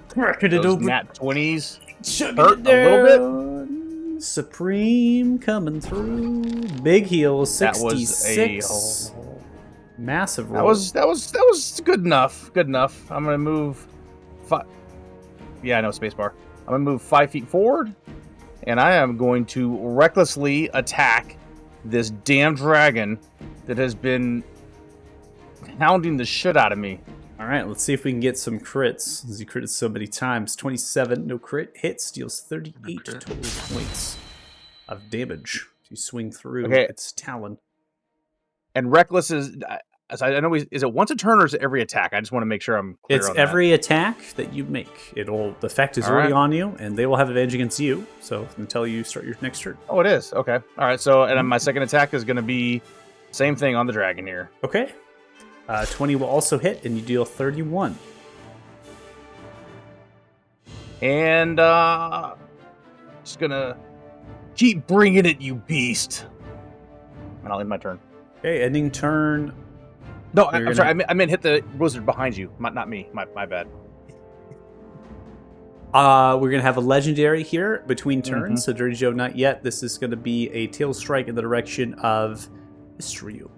Cracking it Those open. nat 20s Chugging hurt it a little bit. down. Supreme coming through. Big heal, That was 66. Massive roll. that was good enough. Good enough. I'm gonna move. Yeah, I know spacebar. I'm gonna move 5 feet forward, and I am going to recklessly attack this damn dragon that has been hounding the shit out of me. All right, let's see if we can get some crits. As you critted so many times. 27, no crit. Hits, deals 38 crit. total points of damage. You swing through Okay. its talon. And reckless is. As I know, is it once a turn or is it every attack? I just want to make sure I'm clear It's on every attack that you make. The effect is All already right. on you, and they will have advantage against you. So until you start your next turn. that. Oh, it is. Okay. All right. So, and then my second attack is going to be same thing on the dragon here. Okay. 20 will also hit, and you deal 31. And just gonna keep bringing it, you beast. And I'll end my turn. Okay, ending turn. No, You're I'm gonna- sorry. I meant hit the wizard behind you, not me. My bad. We're going to have a legendary here between turns. So Dirty Joe, not yet. This is going to be a tail strike in the direction of Israel.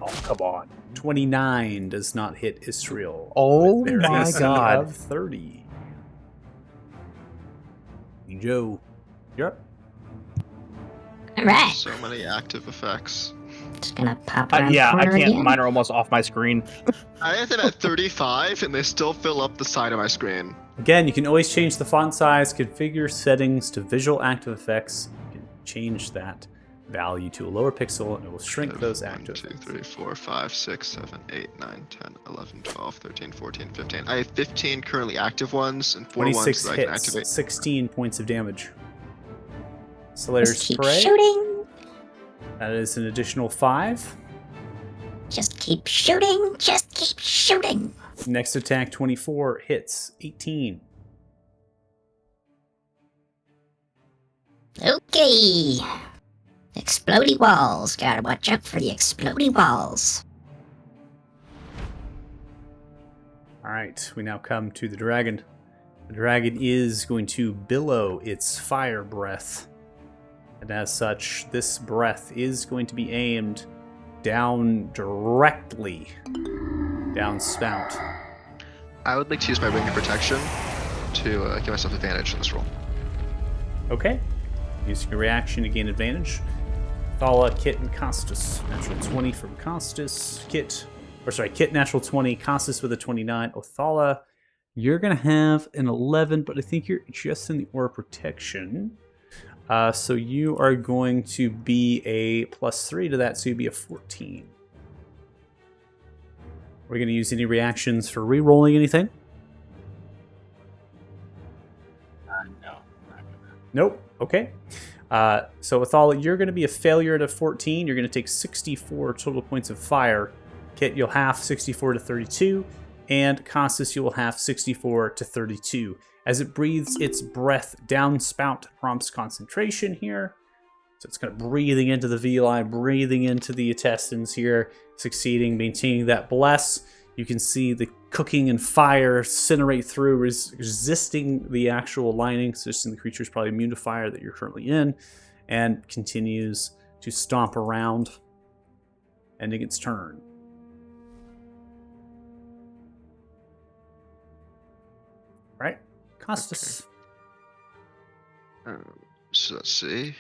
Oh, come on. 29 does not hit Israel. Oh With their my AC God. Of 30. Joe, you're up. Alright, So many active effects. just gonna pop around Yeah, the I corner can't. again. Mine are almost off my screen. I have them at 35, and they still fill up the side of my screen. Again, you can always change the font size, configure settings to visual active effects. You can change that value to a lower pixel, and it will shrink those 1, active 2, effects. 3, 4, 5, 6, 7, 8, 9, 10, 11, 12, 13, 14, 15. I have 15 currently active ones and 4 ones 26 that I can hits, activate. 16 points of damage. Slayer's Just keep Spray. shooting. That is an additional 5. Just keep shooting. Just keep shooting. Next attack, 24 hits, 18. Okay. Explodey walls. Gotta watch out for the explodey walls. All right, we now come to the dragon. The dragon is going to billow its fire breath. And as such, this breath is going to be aimed down directly down spout. I would like to use my ring of protection to give myself advantage in this roll. Okay. Using your reaction to gain advantage. Thala, Kit, and Costas. Natural 20 from Costas. Kit natural 20. Costas with a 29. Othala, you're going to have an 11, but I think you're just in the aura protection. So you are going to be a +3 to that, so you'd be a 14. We're going to use any reactions for re-rolling anything? No. Nope. Okay. So with all, you're going to be a failure at a 14. You're going to take 64 total points of fire. Kit, you'll half 64 to 32. And Costas, you will half 64 to 32. As it breathes its breath down spout, prompts concentration here. So it's kind of breathing into the villi, breathing into the intestines here, succeeding, maintaining that bless. You can see the cooking and fire incinerate through, resisting the actual lining, suggesting the creature is probably immune to fire that you're currently in, and continues to stomp around, ending its turn. Right, Costas. So let's see.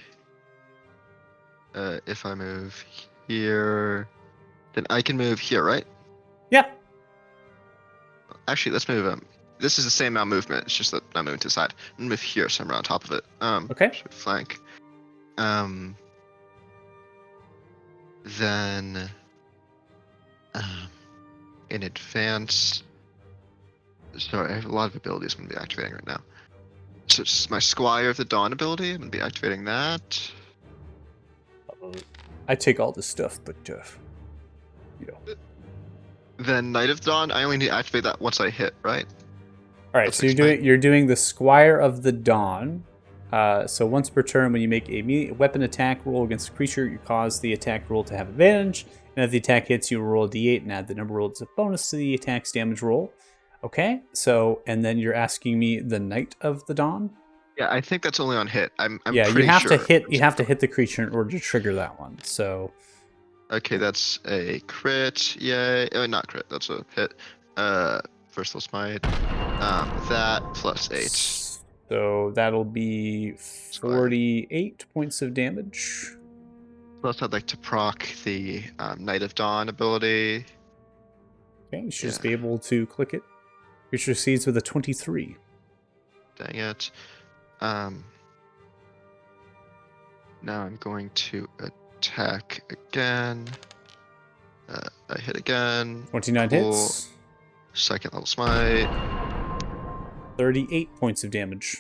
If I move here, then I can move here, right? Yeah. Actually, let's move. This is the same amount of movement. It's just that I'm moving to the side. I'm gonna move here, somewhere on top of it. Okay. So flank. Then, in advance. Sorry, I have a lot of abilities I'm gonna be activating right now. So it's my Squire of the Dawn ability. I'm gonna be activating that. I take all this stuff, but Then Knight of Dawn. I only need to activate that once I hit, right? All right, That's so you're doing the Squire of the Dawn. So once per turn, when you make a weapon attack roll against a creature, you cause the attack roll to have advantage. And if the attack hits, you roll a d8 and add the number rolled as a bonus to the attack's damage roll. Okay, so and then you're asking me the Knight of the Dawn. Yeah, I think that's only on hit. I'm Yeah, pretty you have sure. to hit. You have to hit the creature in order to trigger that one. So Okay, that's a crit. Yay! Oh, not crit. That's a hit. First level smite. That plus 8. So that'll be 48 points of damage. Plus, I'd like to proc the Knight of Dawn ability. Okay, you should just be able to click it. Creature succeeds with a 23. Dang it. Now I'm going to attack again. I hit again. 29 Cool. hits. Second level smite. 38 points of damage.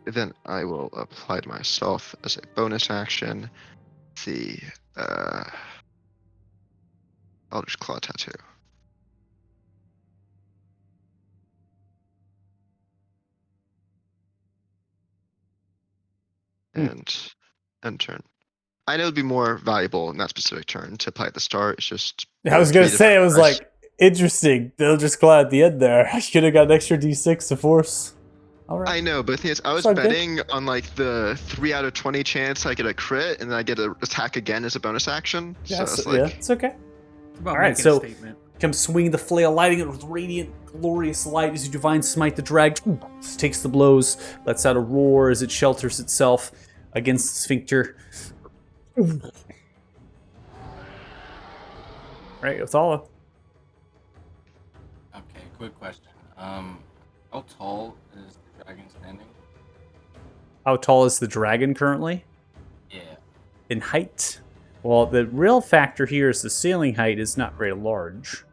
Then I will apply to myself as a bonus action the Eldritch Claw Tattoo. And end turn. I know it'd be more valuable in that specific turn to apply at the start. It's just. I was gonna say, it was different like interesting. They'll just claw at the end there. I should have got an extra d6 to force. All right. I know, but the thing is, I was It's all good. betting on like the 3 out of 20 chance I get a crit, and then I get an attack again as a bonus action. Yeah, So it's yeah, like, it's okay. It's about All right, making so- a statement. Come swinging the flail, lighting it with radiant, glorious light as you divine smite the dragon. Takes the blows, lets out a roar as it shelters itself against the sphincter. Right, Othala. Okay, quick question. How tall is the dragon standing? How tall is the dragon currently? Yeah. In height? Well, the real factor here is the ceiling height is not very large.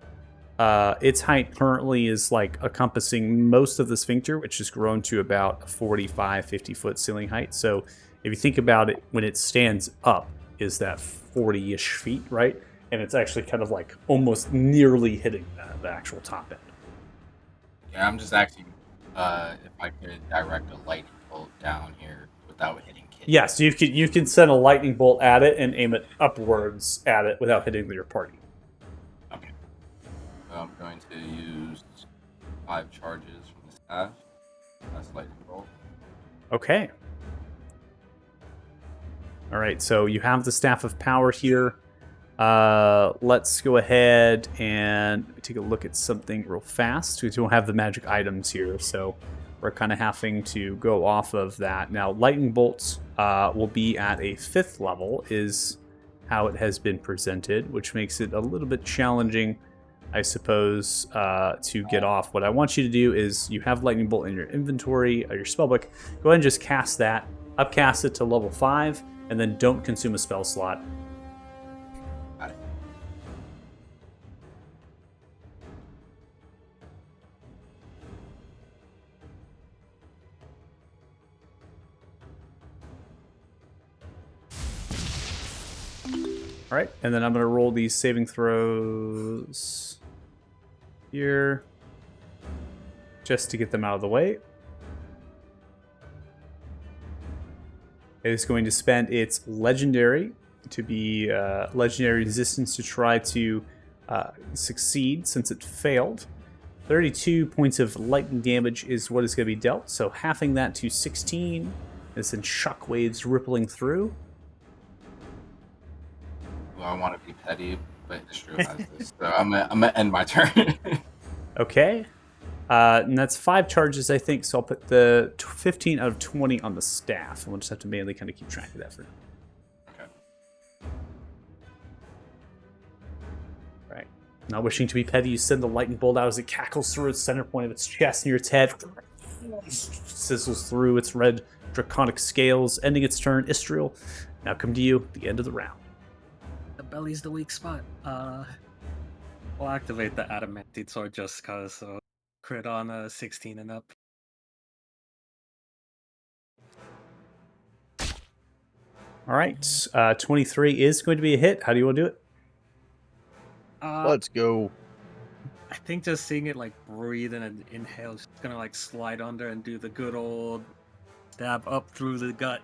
Its height currently is like encompassing most of the sphincter, which has grown to about a 45, 50 foot ceiling height. So if you think about it, when it stands up, is that 40-ish feet, right? And it's actually kind of like almost nearly hitting the actual top end. Yeah, I'm just asking if I could direct a lightning bolt down here without hitting kids. Yes, you can send a lightning bolt at it and aim it upwards at it without hitting your party. Okay. So I'm going to use 5 charges from the staff. That's lightning bolt. Okay. All right, so you have the Staff of Power here. Let's go ahead and take a look at something real fast. We don't have the magic items here, so we're kind of having to go off of that. Now, lightning bolts will be at a 5th level, is how it has been presented, which makes it a little bit challenging, I suppose, to get off. What I want you to do is you have lightning bolt in your inventory, your spellbook. Go ahead and just cast that, upcast it to level 5, and then don't consume a spell slot. Got it. All right, and then I'm going to roll these saving throws here just to get them out of the way. It is going to spend its legendary to be legendary resistance to try to succeed since it failed. 32 points of lightning damage is what is going to be dealt, so halving that to 16 and send shockwaves rippling through. Well, I want to be petty, but I just realized this. So I'm gonna end my turn. Okay. And that's 5 charges, I think, so I'll put the 15 out of 20 on the staff, and we'll just have to mainly kind of keep track of that for now. Okay. Right. Not wishing to be petty, you send the lightning bolt out as it cackles through its center point of its chest near its head. Sizzles through its red draconic scales, ending its turn. Istriel, now come to you, the end of the round. The belly's the weak spot. We'll activate the adamantine sword just cause, so crit on a 16 and up. All right. 23 is going to be a hit. How do you want to do it? Let's go. I think just seeing it like breathe in and inhale is just gonna like slide under and do the good old stab up through the gut.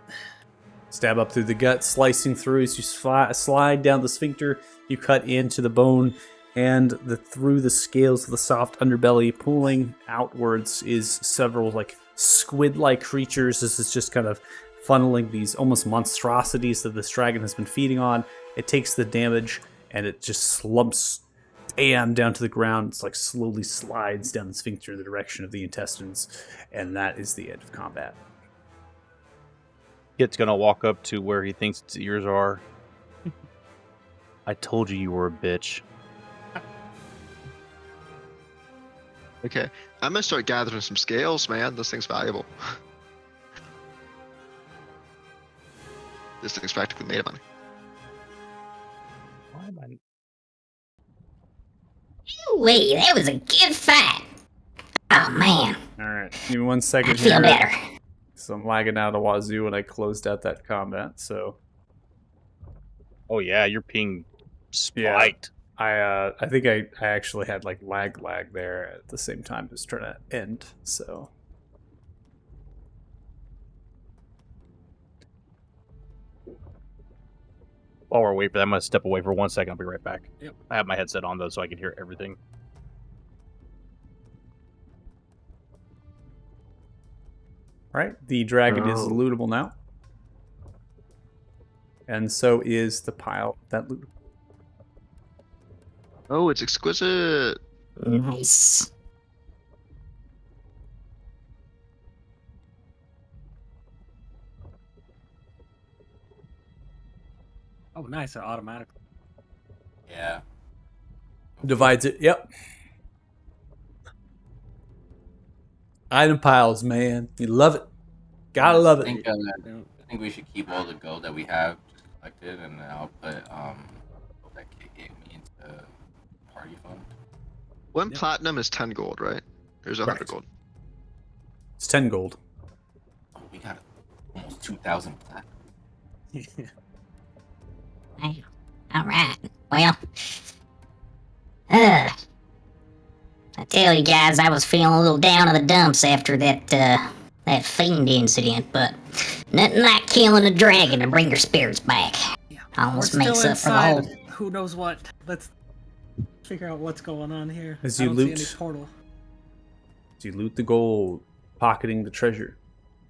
Stab up through the gut, slicing through as you slide down the sphincter. You cut into the bone, and through the scales of the soft underbelly, pulling outwards is several like squid-like creatures. This is just kind of funneling these almost monstrosities that this dragon has been feeding on. It takes the damage, and it just slumps down to the ground. It's like slowly slides down the sphincter in the direction of the intestines, and that is the end of combat. Kit's gonna walk up to where he thinks its ears are. I told you were a bitch. Okay, I'm gonna start gathering some scales, man. This thing's valuable. This thing's practically made of money. Why am I? Wait, that was a good fight. Oh man, All right, give me 1 second I feel here. better. So I'm lagging out of wazoo when I closed out that combat. So Oh yeah, you're being spiked. I think I actually had like lag there at the same time as trying to end. So While we're waiting for that, I'm gonna step away for 1 second. I'll be right back. Yep. I have my headset on though, so I can hear everything. all right, the dragon is lootable now, and so is the pile that loot. Oh, it's exquisite. Nice. Oh, nice! It automatically. Yeah. Divides it. Yep. Item piles, man. You love it. Gotta love I it. think, I think we should keep all the gold that we have just collected, and then I'll put what that kid gave me into party fund. One Yep. platinum is 10 gold, right? There's 100 Correct. gold. It's 10 gold. Oh, we got almost 2,000 platinum. Hey, all right. Well, I tell you guys, I was feeling a little down in the dumps after that fiend incident, but nothing like killing a dragon to bring your spirits back. Yeah. Almost We're makes still up for the inside. whole. Who knows what? Let's figure out what's going on here. As I you don't loot- see any portal. So you loot the gold, pocketing the treasure,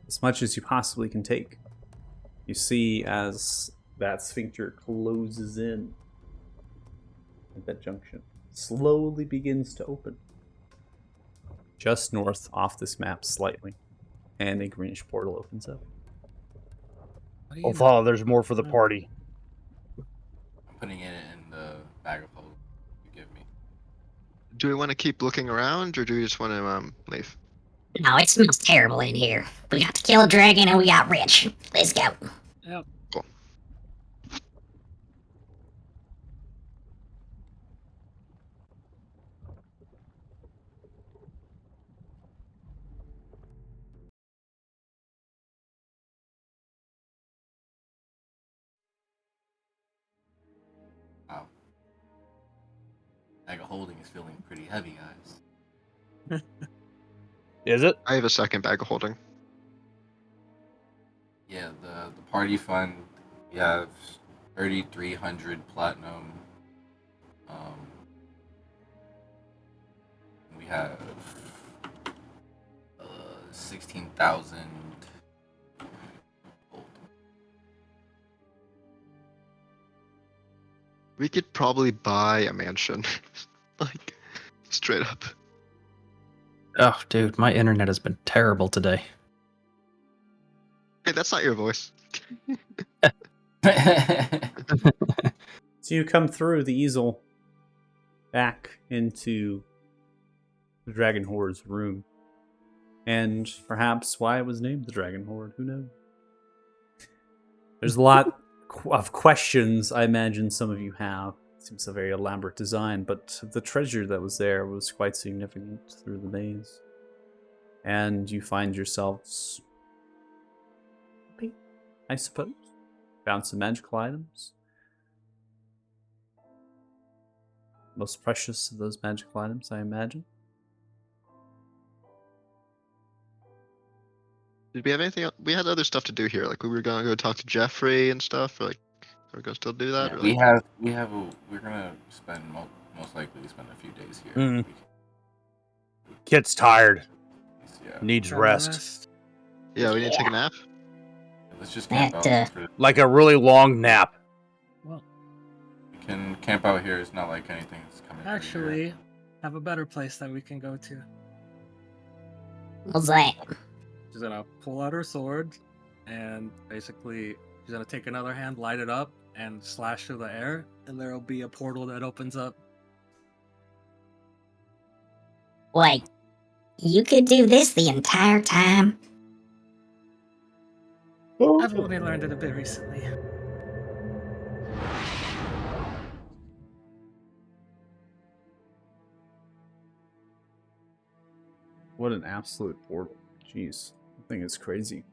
as much as you possibly can take. You see as that sphincter closes in at that junction, slowly begins to open. Just north off this map slightly, and a greenish portal opens up. What do you Oh, know? Father, there's more for the party. I'm putting it in the bag of holding you give me. Do we want to keep looking around, or do we just want to leave? No, it smells terrible in here. We got to kill a dragon and we got rich. Let's go. Yep. Cool. Wow. Bag of holding is feeling pretty heavy, guys. Is it? I have a second bag of holding. Yeah, the party fund, we have 3,300 platinum. We have 16,000 gold. We could probably buy a mansion. Like, straight up. Oh, dude, my internet has been terrible today. Hey, that's not your voice. So you come through the easel back into the Dragon Horde's room. And perhaps why it was named the Dragon Horde, who knows? There's a lot of questions I imagine some of you have Seems a very elaborate design, but the treasure that was there was quite significant through the maze. And you find yourselves happy, I suppose. Found some magical items. Most precious of those magical items, I imagine. Did we have anything else? We had other stuff to do here. Like we were gonna go talk to Jeffrey and stuff. Or like, are we gonna still do that? Yeah, or we like... we're gonna spend most likely spend a few days here. Mm. Kid's tired. Yeah. Needs Gotta rest. Yeah, we need to take a nap. Let's just camp out. That, Like a really long nap. Well, We can camp out here. It's not like anything's coming. through here. actually, have a better place that we can go to. what's that? She's gonna pull out her sword, and basically, she's gonna take another hand, light it up, and slash through the air, and there'll be a portal that opens up. Wait, you could do this the entire time? I've only learned it a bit recently. What an absolute portal. Jeez. I think it's crazy.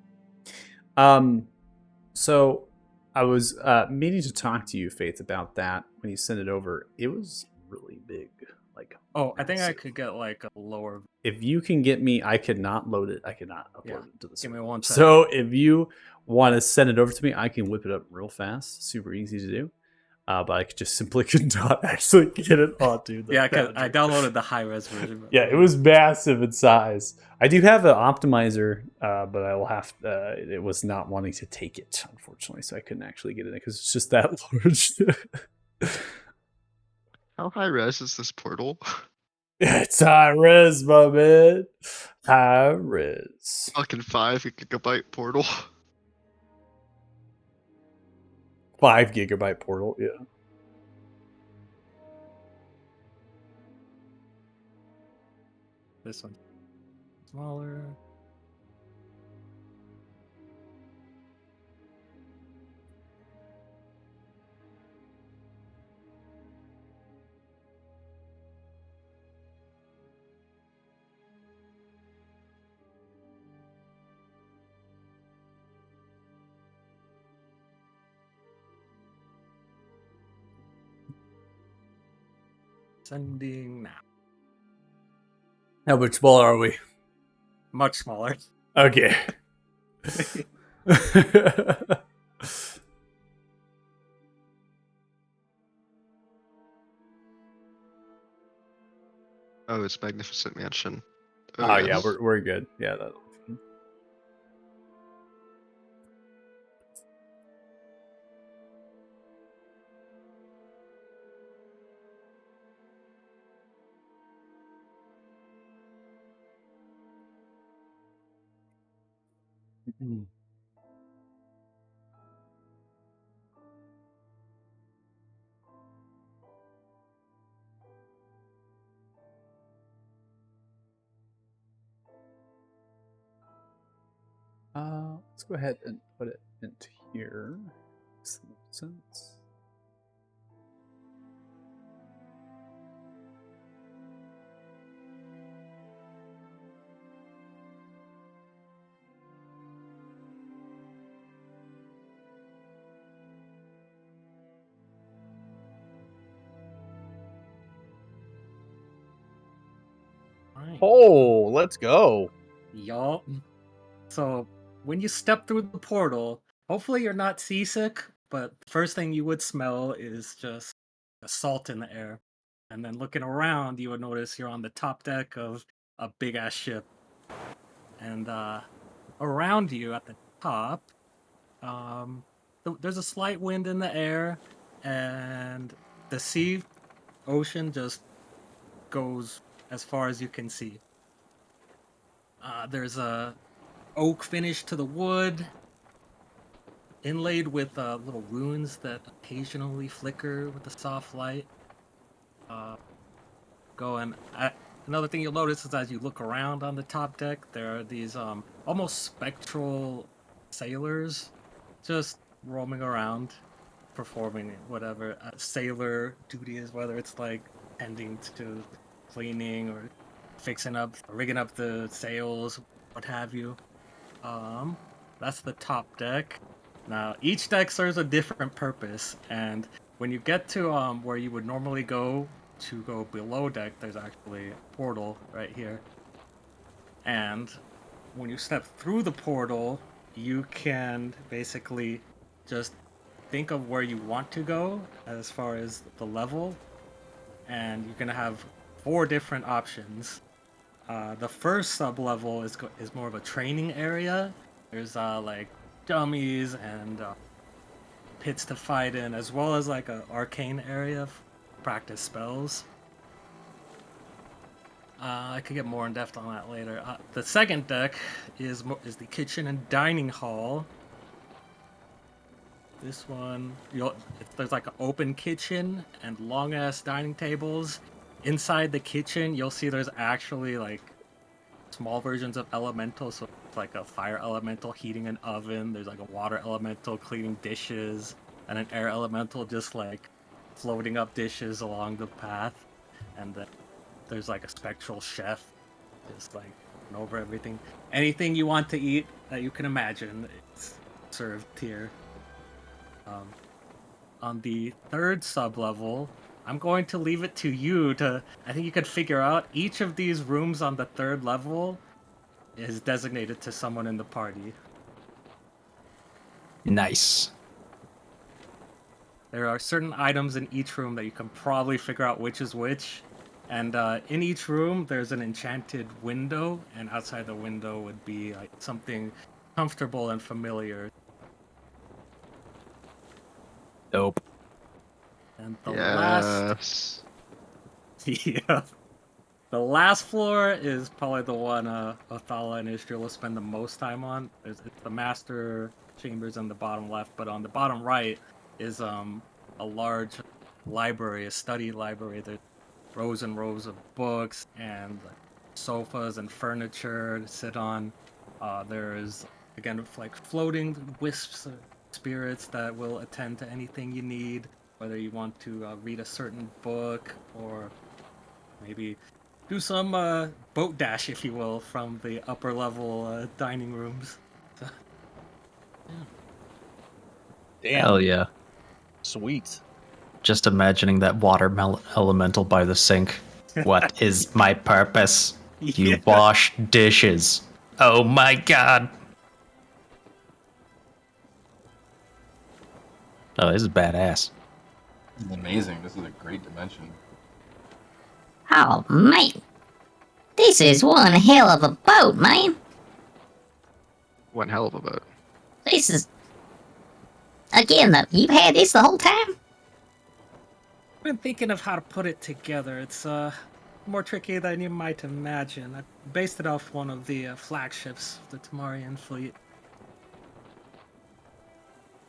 So I was meaning to talk to you, Faith, about that when you sent it over. It was really big. Like, Oh, I think I massive. could get like a lower. If you can get me, I could not load it. I could not upload Yeah. it to the Give me server. one second. So if you want to send it over to me, I can whip it up real fast. Super easy to do. But I just simply could not actually get it on, dude. Yeah, because I downloaded the high res version. Yeah, it was massive in size. I do have an optimizer, but I will have. It was not wanting to take it, unfortunately, so I couldn't actually get it because it's just that large. How high res is this portal? It's high res, my man. High res. Fucking 5 gigabyte portal. 5 gigabyte portal. Yeah. This one smaller. Sending now. How much smaller are we? Much smaller. Okay. Oh, it's Magnificent Mansion. Oh yeah, yes. we're good. Yeah, that'll be fine. Let's go ahead and put it into here. Makes sense. Alright. Oh, let's go. Yup. So when you step through the portal, hopefully you're not seasick, but the first thing you would smell is just the salt in the air. And then looking around, you would notice you're on the top deck of a big ass ship. And around you at the top, there's a slight wind in the air, and the ocean just goes as far as you can see. There's a oak finish to the wood, inlaid with little runes that occasionally flicker with the soft light. Another thing you'll notice is as you look around on the top deck, there are these almost spectral sailors just roaming around, performing whatever sailor duties, whether it's like tending to cleaning or fixing up, rigging up the sails, what have you. That's the top deck. Now, each deck serves a different purpose, and when you get to where you would normally go to go below deck, there's actually a portal right here. And when you step through the portal, you can basically just think of where you want to go as far as the level, and you're gonna have 4 different options. The first sub-level is more of a training area. There's like dummies and pits to fight in, as well as like an arcane area of practice spells. I could get more in depth on that later. The second deck is the kitchen and dining hall. This one, there's like an open kitchen and long ass dining tables. Inside the kitchen, you'll see there's actually like small versions of elementals. So it's like a fire elemental heating an oven. There's like a water elemental cleaning dishes, and an air elemental just like floating up dishes along the path. And then there's like a spectral chef just like over everything. Anything you want to eat that you can imagine, it's served here. On the third sub-level, I'm going to leave it to you to... I think you could figure out each of these rooms on the third level is designated to someone in the party. Nice. There are certain items in each room that you can probably figure out which is which. And in each room, there's an enchanted window, and outside the window would be like something comfortable and familiar. Dope. And the last... Yeah. The last floor is probably the one Othala and Israel will spend the most time on. It's the master chambers on the bottom left, but on the bottom right is a large library, a study library. There's rows and rows of books and sofas and furniture to sit on. There's, again, like floating wisps of spirits that will attend to anything you need, whether you want to read a certain book or maybe do some boat dash, if you will, from the upper level dining rooms. So, yeah. Damn. Hell yeah. Sweet. Just imagining that water elemental by the sink. What is my purpose? You Yeah. wash dishes. Oh my god. Oh, this is badass. This is amazing. This is a great dimension. Oh, man. This is one hell of a boat, man. One hell of a boat. This is... Again, though, you've had this the whole time? I've been thinking of how to put it together. It's more tricky than you might imagine. I based it off one of the flagships of the Tamarian fleet.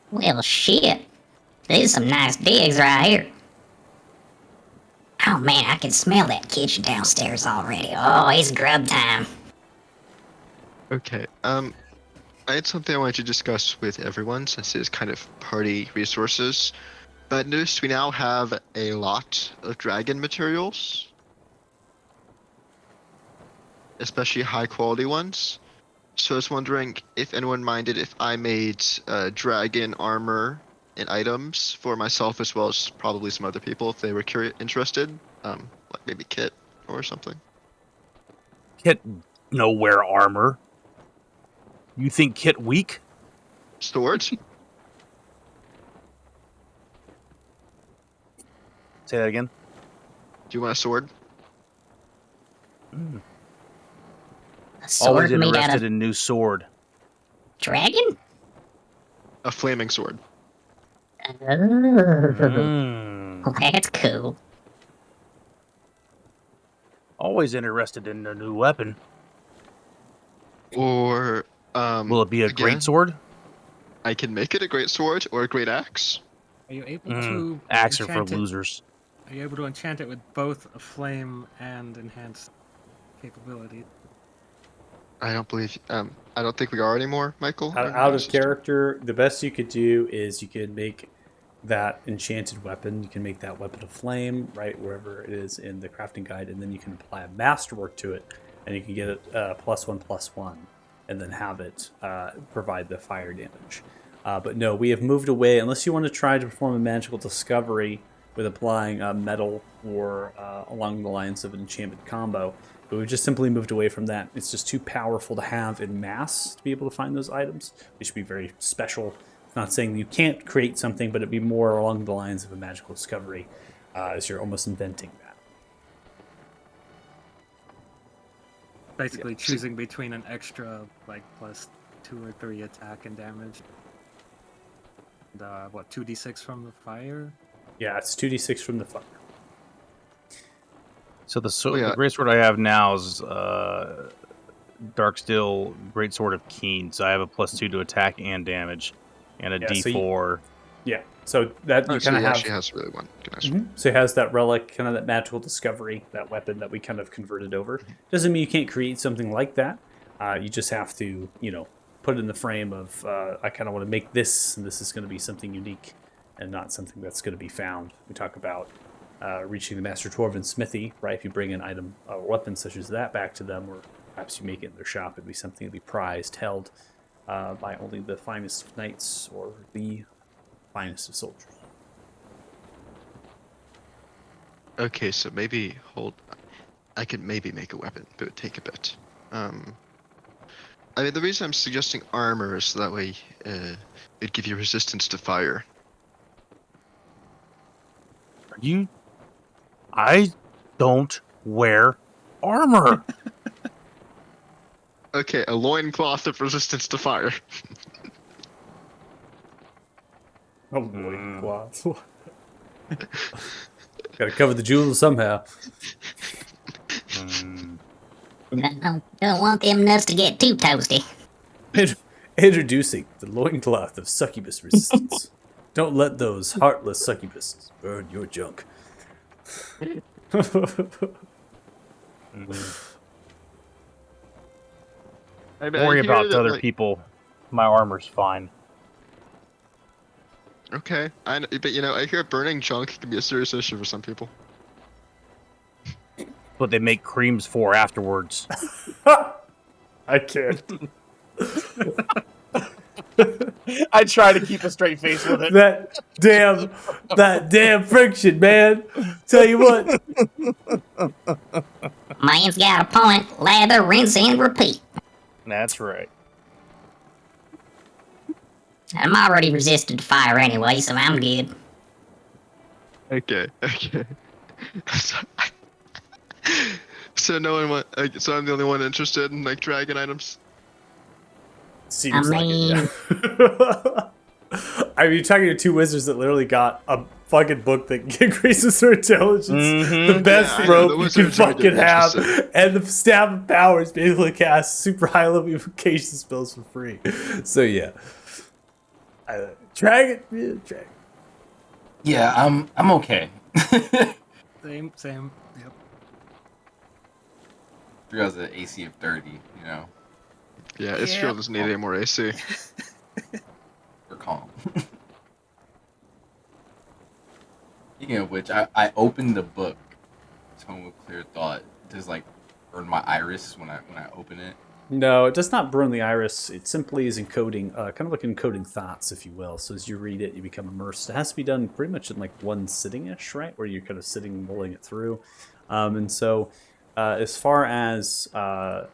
Well, shit. There's some nice digs right here. Oh, man, I can smell that kitchen downstairs already. Oh, it's grub time. Okay. I had something I wanted to discuss with everyone since it's kind of party resources. But notice we now have a lot of dragon materials, especially high quality ones. So I was wondering if anyone minded if I made dragon armor and items for myself as well as probably some other people if they were interested, like maybe Kit or something. Kit no wear armor. You think Kit weak? Swords? Say that again. Do you want a sword? A sword Always made out interested of in new sword. dragon? A flaming sword. Oh, Mm. that's cool. Always interested in a new weapon. Or Will it be a again, great sword? I can make it a great sword or a great axe. Are you able to Axe are for enchant it? losers. Are you able to enchant it with both a flame and enhanced capability? I don't believe I don't think we are anymore, Michael. Out of character, the best you could do is you could make that enchanted weapon. You can make that weapon of flame, right, wherever it is in the crafting guide, and then you can apply a masterwork to it, and you can get it +1/+1, and then have it provide the fire damage. But no, we have moved away, unless you want to try to perform a magical discovery with applying metal or along the lines of an enchantment combo. But we've just simply moved away from that. It's just too powerful to have in mass to be able to find those items. They should be very special. It's not saying you can't create something, but it'd be more along the lines of a magical discovery, as you're almost inventing that. Basically choosing between an extra, like, +2 or 3 attack and damage. And, 2d6 from the fire? Yeah, it's 2d6 from the fire. So the greatsword I have now is Darksteel Greatsword of Keen. So I have a +2 to attack and damage, and a D4. So that you kind of have. Actually has really one. So it has that relic, kind of that magical discovery, that weapon that we kind of converted over. Doesn't mean you can't create something like that. You just have to, put it in the frame of, I kind of want to make this, and this is going to be something unique and not something that's going to be found. We talk about reaching the Master Dwarven smithy, right? If you bring an item, a weapon such as that back to them, or perhaps you make it in their shop, it'd be something to be prized, held by only the finest of knights or the finest of soldiers. Okay, so maybe I could maybe make a weapon, but it would take a bit. I mean, the reason I'm suggesting armor is so that way it'd give you resistance to fire. I don't wear armor. Okay, a loincloth of resistance to fire. Oh boy, wow. Gotta cover the jewels somehow. Don't want them nuts to get too toasty. Introducing the loincloth of succubus resistance. Don't let those heartless succubuses burn your junk. Don't worry about other people. My armor's fine. Okay, but I hear burning junk can be a serious issue for some people. What they make creams for afterwards. I can't. I try to keep a straight face with it. That damn friction, man. Tell you what. Man's got a point. Lather, rinse, and repeat. That's right. I'm already resistant to fire anyway, so I'm good. Okay. So no one so I'm the only one interested in dragon items. Seems like it, yeah. I mean, you're talking to two wizards that literally got a fucking book that increases their intelligence, the best rope you can fucking have, and the Staff of Powers basically cast super high level evocation spells for free. So yeah, dragon. Yeah, I'm okay. Same. Yep. 3 has an AC of 30, Yeah, Israel doesn't need any more AC. We're calm. Speaking of which, I opened the book, Tome of Clear Thought. Does burn my iris when I open it? No, it does not burn the iris. It simply is encoding, kind of like encoding thoughts, if you will. So as you read it, you become immersed. It has to be done pretty much in one sitting-ish, right? Where you're kind of sitting, mulling it through. And so as far as, do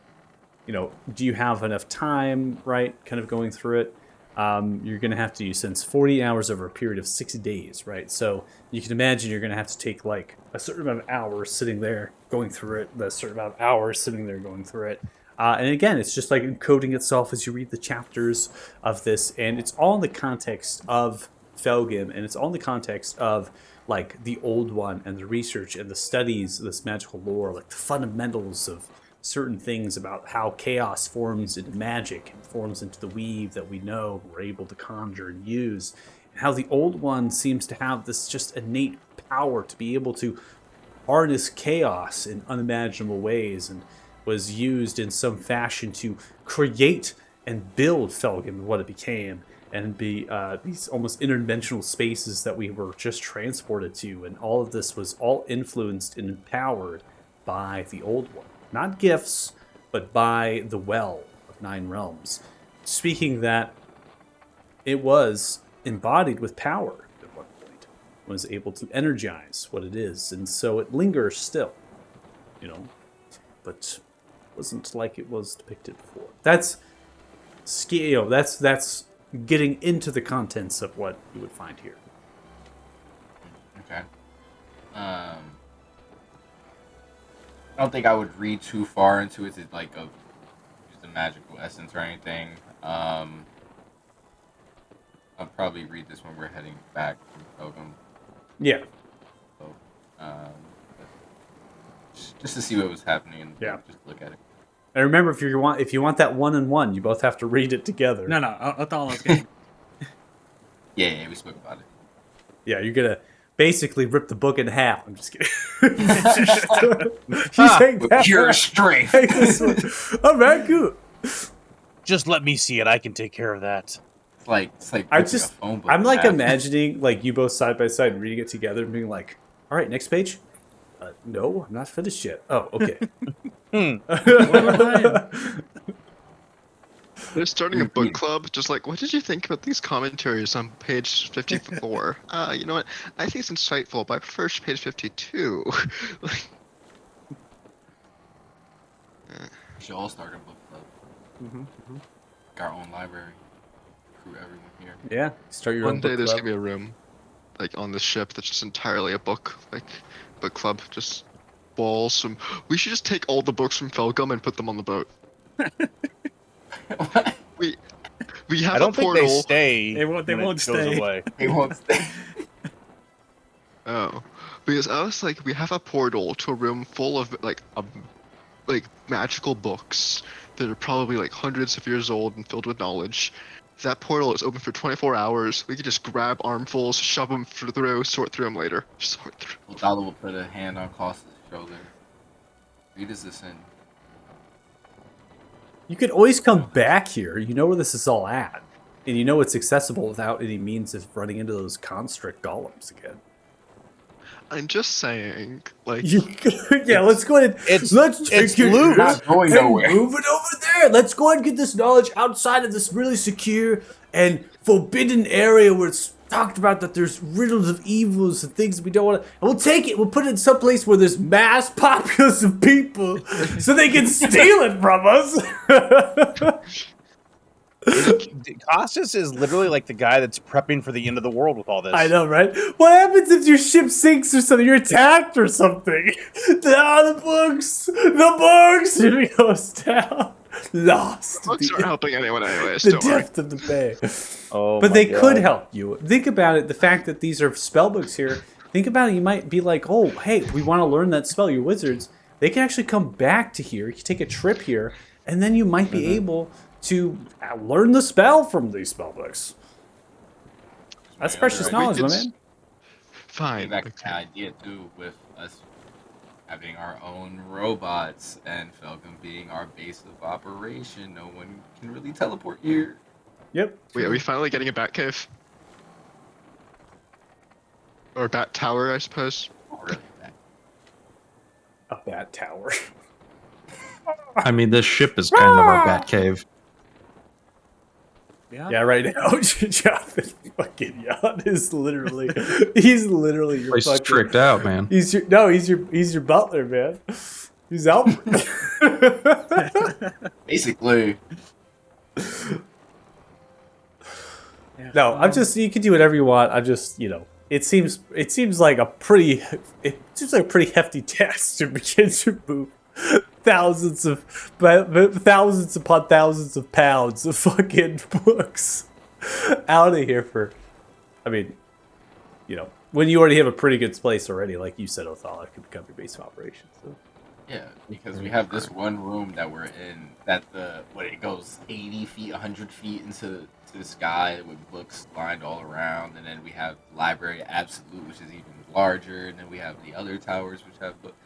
you have enough time, right, kind of going through it? You're going to have to use since 40 hours over a period of 6 days, right? So you can imagine you're going to have to take a certain amount of hours sitting there going through it, a certain amount of hours sitting there going through it. And again, it's just encoding itself as you read the chapters of this, and it's all in the context of Felgim, and it's all in the context of the old one and the research and the studies of this magical lore, the fundamentals of certain things about how chaos forms into magic and forms into the weave that we know we're able to conjure and use, and how the old one seems to have this just innate power to be able to harness chaos in unimaginable ways, and was used in some fashion to create and build Felgim and what it became. and be these almost interdimensional spaces that we were just transported to, and all of this was all influenced and empowered by the Old One. Not gifts, but by the Well of Nine Realms. Speaking that it was embodied with power at one point, was able to energize what it is, and so it lingers still, you know, but wasn't like it was depicted before. That's that's getting into the contents of what you would find here. Okay. I don't think I would read too far into it to like just a magical essence or anything. I'll probably read this when we're heading back from Pogum. Yeah. So, just to see what was happening and Yeah. just look at it. And remember, if you want that 1-on-1, you both have to read it together. No, that's all I was getting. Yeah, we spoke about it. Yeah, you're gonna basically rip the book in half. I'm just kidding. You take that Pure one. strength. Take this one. All right, good. Just let me see it. I can take care of that. It's like I ripping just, a phone book I'm in like half. imagining like you both side by side reading it together and being like, all right, next page. No, I'm not finished yet. Oh, okay. They're starting a book club. Just like, what did you think about these commentaries on page 54? You know what? I think it's insightful, but I prefer page 52. Like, We should all start a book club. Like our own library. Recruit everyone here. Yeah, start your one own day book there's club. gonna be a room, like on the ship, that's just entirely a book club. Just walls. We should just take all the books from Felgum and put them on the boat. We have I don't a think portal. they stay. They won't when it goes stay. away. They won't stay. Oh, because I was like, we have a portal to a room full of like magical books that are probably like hundreds of years old and filled with knowledge. That portal is open for 24 hours. We could just grab armfuls, shove them through, sort through them later. Sort through. Othala will put a hand on Costa's shoulder. Read us this in. You can always come back here. You know where this is all at. And you know it's accessible without any means of running into those constrict golems again. I'm just saying, like, Yeah, let's go ahead. Let's take it's it loot. Not going and nowhere. move it over there. Let's go ahead and get this knowledge outside of this really secure and forbidden area where it's talked about that there's riddles of evils and things we don't want to. And we'll take it. We'll put it in some place where there's mass populace of people so they can steal it from us. Costas is literally like the guy that's prepping for the end of the world with all this. I know, right? What happens if your ship sinks or something? You're attacked or something. The books! The books! Here we goes down. Lost. books aren't helping anyone anyways. The Don't worry. depth of the bay. Oh, But my they God. could help you. Think about it. The fact that these are spell books here. Think about it. You might be like, oh, hey, we want to learn that spell. You're wizards. They can actually come back to here. You can take a trip here, and then you might be able to learn the spell from these spell books. That's Yeah, precious right. knowledge, my It's- man. Fine. Back to the idea too, with us having our own robots and Falcon being our base of operation. No one can really teleport here. Yep. Wait, are we finally getting a bat cave? Or bat tower, I suppose. Not really that. A bat tower. I mean, this ship is kind of our bat cave. Yeah. Yeah, right now, Jonathan fucking Yacht is literally, he's literally your Place is fucking, tricked out, man. he's your butler, man. He's Alfred. Basically, Yeah. No, I'm just, you can do whatever you want. I'm just, it seems like a pretty hefty task to begin to move thousands upon thousands of pounds of fucking books out of here for, I mean, when you already have a pretty good place already, like you said, Othala, it could become your base of operations. So. yeah, because we have this one room that we're in that it goes 80 feet, 100 feet into the sky with books lined all around, and then we have Library Absolute, which is even larger, and then we have the other towers which have books.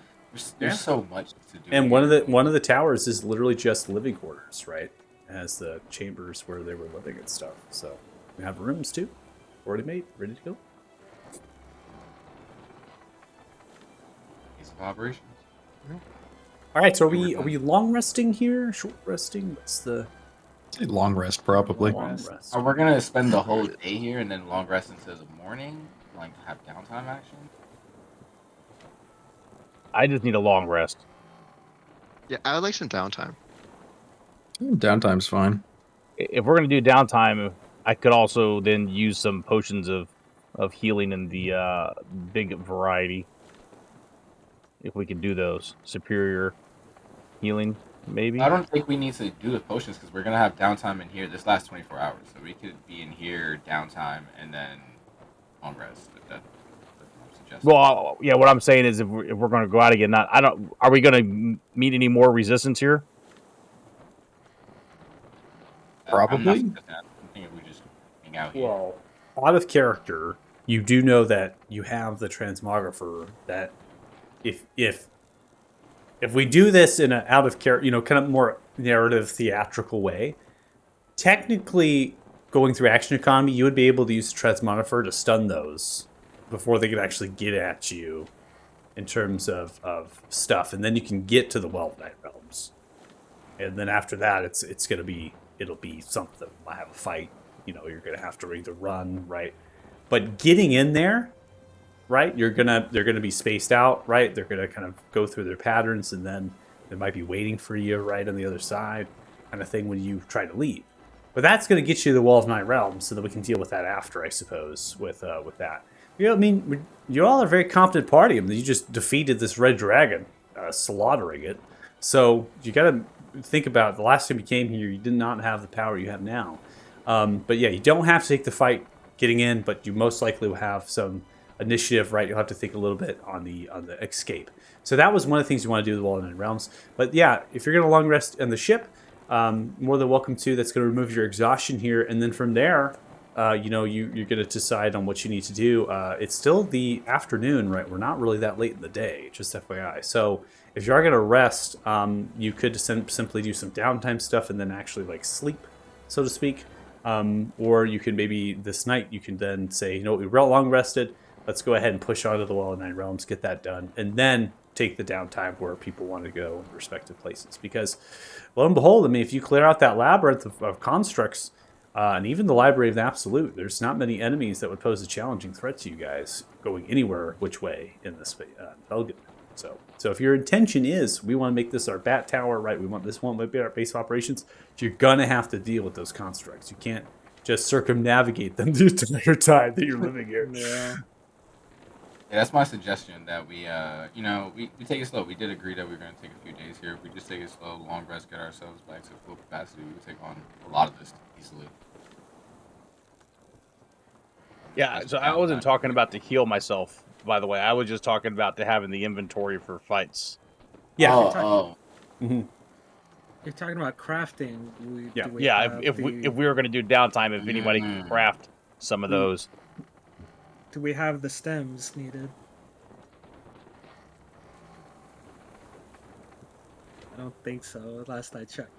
There's so much to do. And here. one of the towers is literally just living quarters, right? It has the chambers where they were living and stuff. So We have rooms too, already made, ready to go. Piece of operations. All right, so are We're we done. long resting here? Short resting? What's the Say long rest, probably. long Rest. rest? We're gonna spend the whole day here and then long rest into the morning, like have downtime action. I just need a long rest. Yeah, I would like some downtime. Downtime's fine. If we're gonna do downtime, I could also then use some potions of healing in the big variety. If we can do those superior healing, maybe. I don't think we need to do the potions because we're gonna have downtime in here this last 24 hours, so we could be in here downtime and then long rest. If that's what I'm suggesting. Well, yeah. What I'm saying is, if we're going to go out again, I don't. Are we going to meet any more resistance here? I'm not Probably. suggesting that. I'm thinking we just hang out here. Well, out of character, you do know that you have the transmographer. That if we do this in an out of character, kind of more narrative theatrical way, technically going through action economy, you would be able to use the transmographer to stun those before they could actually get at you in terms of stuff, and then you can get to the Well of Night Realms, and then after that, it'll be something. I have a fight. You're gonna have to either run, right? But getting in there, right? They're gonna be spaced out, right? They're gonna kind of go through their patterns, and then they might be waiting for you right on the other side, kind of thing when you try to leave. But that's gonna get you to the Wall of Night Realms, so that we can deal with that after, I suppose, with that. I mean, you all are a very competent party. I mean, you just defeated this red dragon, slaughtering it. So you got to think about the last time you came here, you did not have the power you have now. But yeah, you don't have to take the fight getting in, but you most likely will have some initiative, right? You'll have to think a little bit on the escape. So that was one of the things you want to do with the Wall of Night Realms. But yeah, if you're going to long rest on the ship, more than welcome to. That's going to remove your exhaustion here, and then from there, you're going to decide on what you need to do. It's still the afternoon, right? We're not really that late in the day, just FYI. So if you are going to rest, you could simply do some downtime stuff and then actually like sleep, so to speak. Or you can maybe this night you can then say, we long rested. Let's go ahead and push on to the Wall of Nine Realms, get that done, and then take the downtime where people want to go in respective places. Because, lo and behold, I mean, if you clear out that labyrinth of constructs, and even the Library of the Absolute, there's not many enemies that would pose a challenging threat to you guys going anywhere which way in this Belgium. So if your intention is, we want to make this our bat tower, right? We want this one to be our base of operations. You're gonna have to deal with those constructs. You can't just circumnavigate them the entire time that you're living here. Yeah. Yeah, that's my suggestion that we take it slow. We did agree that we were going to take a few days here. If we just take it slow, long rest, get ourselves back to full capacity, we can take on a lot of this easily. Yeah, so I wasn't talking about to heal myself, by the way. I was just talking about to having the inventory for fights. Yeah. You're talking about crafting. If we were going to do downtime, if anybody can craft some of those. Do we have the stems needed? I don't think so, last I checked.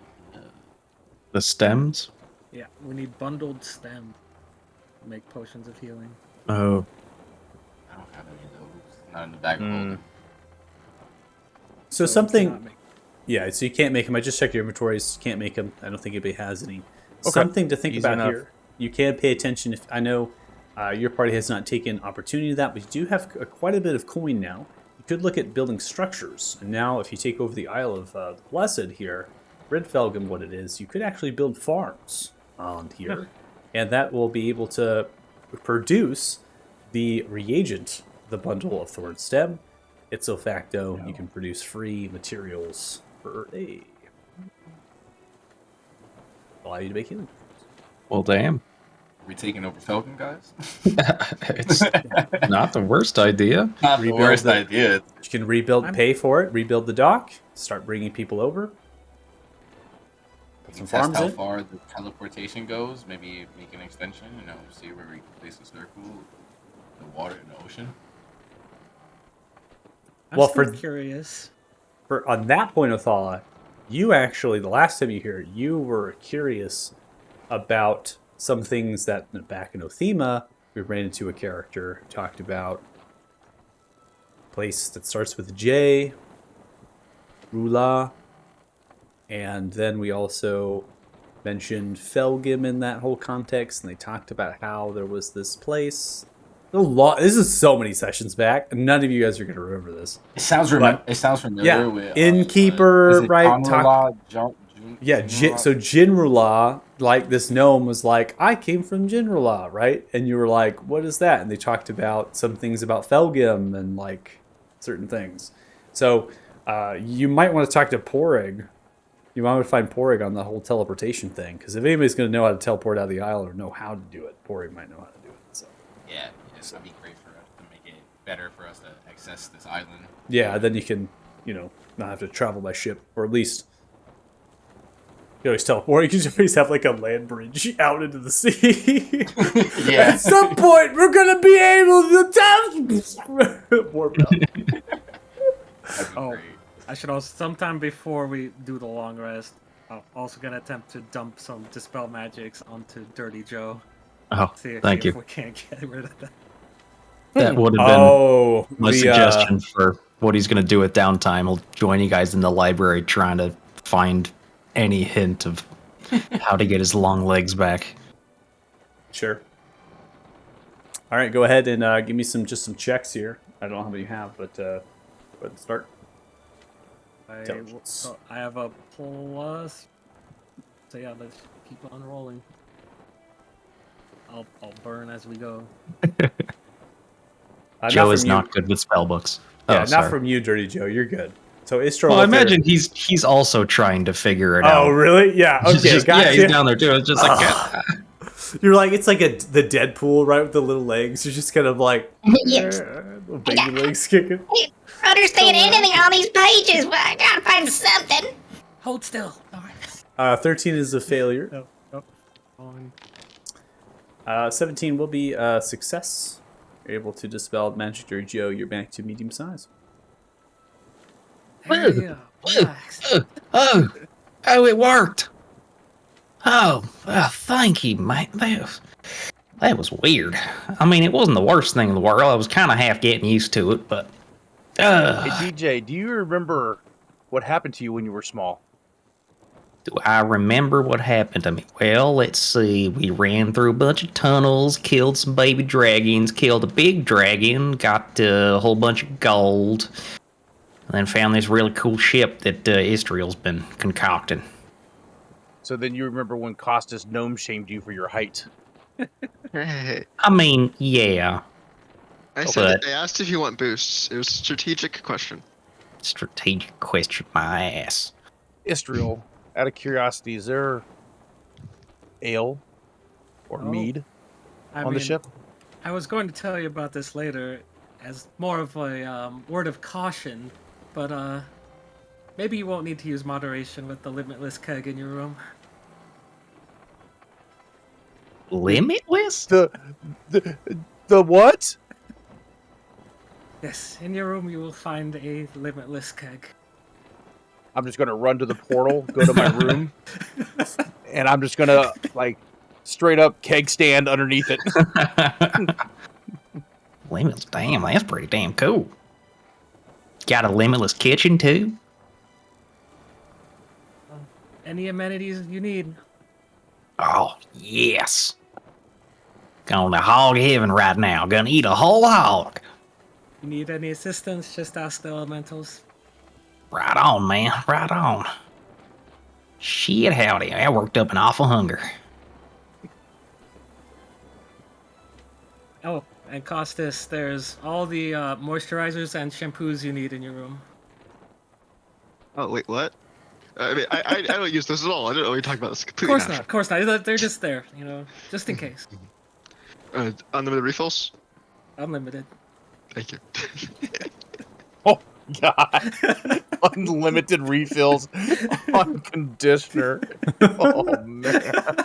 The stems? Yeah, we need bundled stem to make potions of healing. Oh, I don't have any of those. Not in the bag of holding. So we something, cannot make- yeah. So you can't make them. I just checked your inventories. Can't make them. I don't think anybody has any. Okay. Something to think Easy about enough. here. You can pay attention. If I know your party has not taken opportunity to that, but you do have quite a bit of coin now. You could look at building structures. And now, if you take over the Isle of the Blessed here, Redfelgum, what it is, you could actually build farms on here, and that will be able to produce the reagent, the bundle of Thorn Stem. Ipso facto, you can produce free materials per day. Allow you to make healing. well, damn. Are we taking over Falcon, guys? It's not the worst idea. Not the Rebuild worst the- idea. You can rebuild, pay for it, rebuild the dock, start bringing people over. We Some can test farms how in. far the teleportation goes. Maybe make an extension. See where we can place a circle, the water in the ocean. I'm Well, still for- curious. On that point of thought, you actually, the last time you were here, you were curious about some things that back in Othema, we ran into a character, talked about a place that starts with J, Rula, and then we also mentioned Felgim in that whole context, and they talked about how there was this place. This is so many sessions back, and none of you guys are going to remember this. It sounds familiar. Yeah, With, innkeeper, is it right? Conrala, Yeah, so Jinrula, like this gnome was like, I came from Jinrula, right? And you were like, what is that? And they talked about some things about Felgim and like certain things. So you might want to talk to Porig. You might want to find Porig on the whole teleportation thing, because if anybody's going to know how to teleport out of the isle or know how to do it, Porig might know how to do it. So Yeah, yes, that'd be great for us to make it better for us to access this island. yeah, then you can, not have to travel by ship, or at least you always teleport. You can always have like a land bridge out into the sea. Yeah. At some point, we're gonna be able to warp out. That'd be Oh. great. I should also, sometime before we do the long rest, I'm also gonna attempt to dump some Dispel Magics onto Dirty Joe. Oh, See thank if you. we can't get rid of that. That would have been Oh, my suggestion for what he's going to do with downtime. He'll join you guys in the library trying to find any hint of how to get his long legs back. Sure. All right, go ahead and give me some checks here. I don't know how many you have, but go ahead and start. Intelligence. So I have a plus. So yeah, let's keep on rolling. I'll burn as we go. Joe is not good with spell books. Yeah, Oh, not sorry. from you, Dirty Joe. You're good. So Istro. Well, I imagine he's also trying to figure it out. Oh, really? Yeah. Okay. Yeah, he's Gotcha. down there too. It's just like You're like, it's like the Deadpool, right, with the little legs. You're just kind of like Yes. little baby legs kicking. I don't understand anything on these pages, but I gotta find something. Hold still. All right. 13 is a failure. Nope. On. 17 will be a success. You're able to dispel magic, Dirty Joe. You're back to medium size. Hey, relax. oh, it worked. Oh, thank you, mate. That was weird. I mean, it wasn't the worst thing in the world. I was kind of half getting used to it, but Hey, DJ, do you remember what happened to you when you were small? do I remember what happened to me? Well, let's see. We ran through a bunch of tunnels, killed some baby dragons, killed a big dragon, got a whole bunch of gold, and then found this really cool ship that Istriel's been concocting. So then you remember when Costas gnome shamed you for your height. Hey, I mean, yeah, I said But- I asked if you want boosts. It was a strategic question. strategic question, my ass. Istriel, out of curiosity, is there ale or Oh, mead I on the mean, ship? I was going to tell you about this later as more of a word of caution, but maybe you won't need to use moderation with the limitless keg in your room. Limitless? The what? Yes, in your room you will find a limitless keg. I'm just gonna run to the portal, go to my room, and I'm just gonna like straight up keg stand underneath it. Limitless? Damn, that's pretty damn cool. Got a limitless kitchen too? Any amenities you need. Oh, yes. Going to hog heaven right now. Gonna eat a whole hog. You need any assistance, just ask the elementals. Right on, man. Right on. Shit, howdy. I worked up an awful hunger. Oh, and Costas, there's all the moisturizers and shampoos you need in your room. Oh wait, what? I mean, I don't use this at all. I don't know what you're talking about. This is Of completely course not, of course not. They're just there, just in case. Unlimited refills. Unlimited. Thank you. Oh God! Unlimited refills on conditioner. Oh man!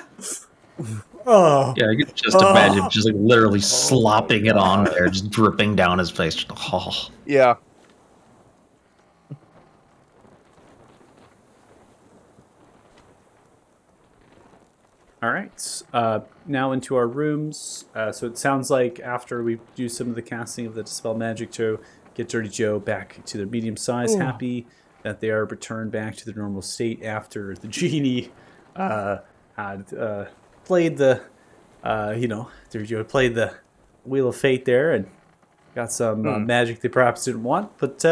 Oh. Yeah, I could just imagine just like literally slopping it on there, just dripping down his face. Just, oh. Yeah. All All right. Now into our rooms. So it sounds like after we do some of the casting of the Dispel Magic to get Dirty Joe back to their medium size, happy that they are returned back to the normal state after the genie had played the, Dirty Joe played the Wheel of Fate there and got some magic they perhaps didn't want. But,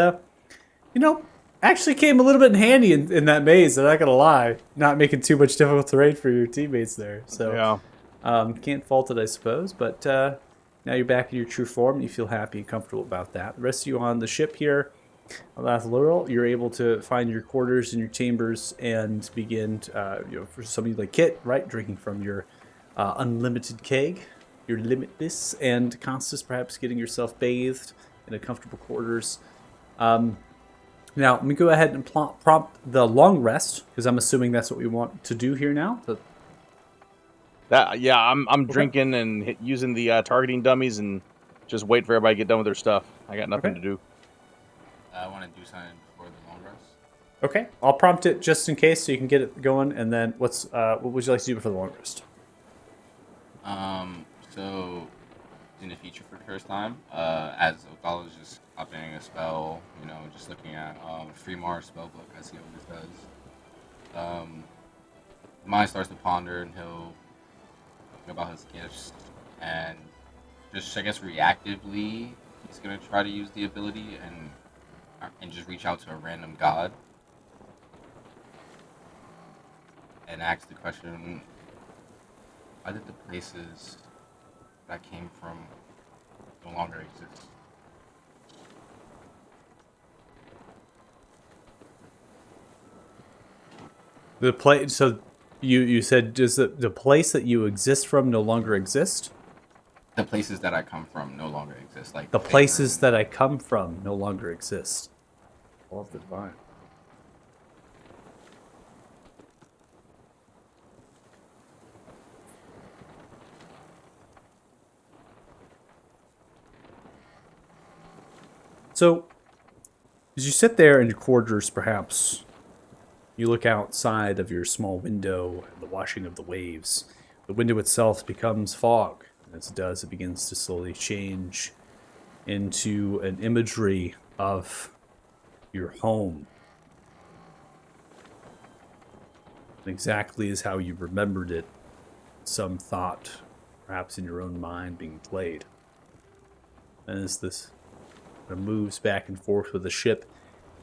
actually came a little bit in handy in that maze. I'm not gonna lie, not making too much difficult terrain for your teammates there. So can't fault it, I suppose. But now you're back in your true form. And you feel happy and comfortable about that. The rest of you on the ship here, Lath Laurel, you're able to find your quarters and your chambers and begin, for somebody like Kit, right, drinking from your unlimited keg, your limitless, and Constance perhaps getting yourself bathed in a comfortable quarters. Now, let me go ahead and prompt the long rest, because I'm assuming that's what we want to do here now. I'm drinking and using the targeting dummies and just wait for everybody to get done with their stuff. I got nothing to do. I want to do something before the long rest. Okay, I'll prompt it just in case so you can get it going, and then what would you like to do before the long rest? So in the future for the first time, as Othala is just copying a spell, just looking at Freemar's spellbook, I see what this does. Mind starts to ponder, and he'll think about his gifts, and just, I guess, reactively, he's gonna try to use the ability and just reach out to a random god and ask the question, why did the places that came from no longer exist? So you said, does the place that you exist from no longer exist? The places that I come from no longer exist. Like the places that I come from no longer exist. All of the divine. So, as you sit there in your quarters, perhaps, you look outside of your small window and the washing of the waves. The window itself becomes fog. As it does, it begins to slowly change into an imagery of your home. Exactly as how you remembered it. Some thought, perhaps in your own mind, being played. And as this moves back and forth with the ship,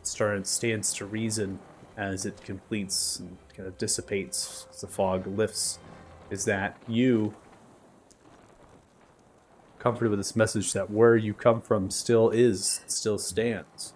it stands to reason as it completes and kind of dissipates as the fog lifts, is that you, comforted with this message that where you come from still stands.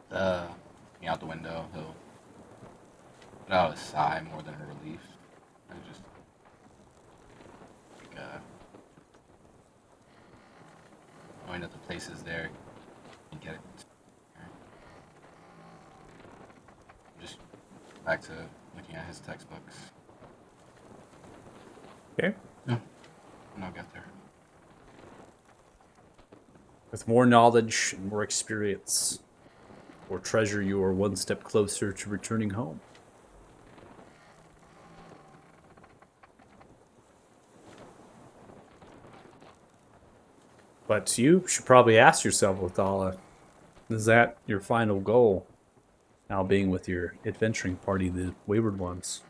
Looking out the window, he'll put out a sigh more than a relief. And just knowing that the place is there and get it. Just back to looking at his textbooks. Okay. Yeah, and I'll get there. With more knowledge and more experience, or treasure, you are one step closer to returning home. But you should probably ask yourself, Othala, is that your final goal? Now being with your adventuring party, the Wayward ones?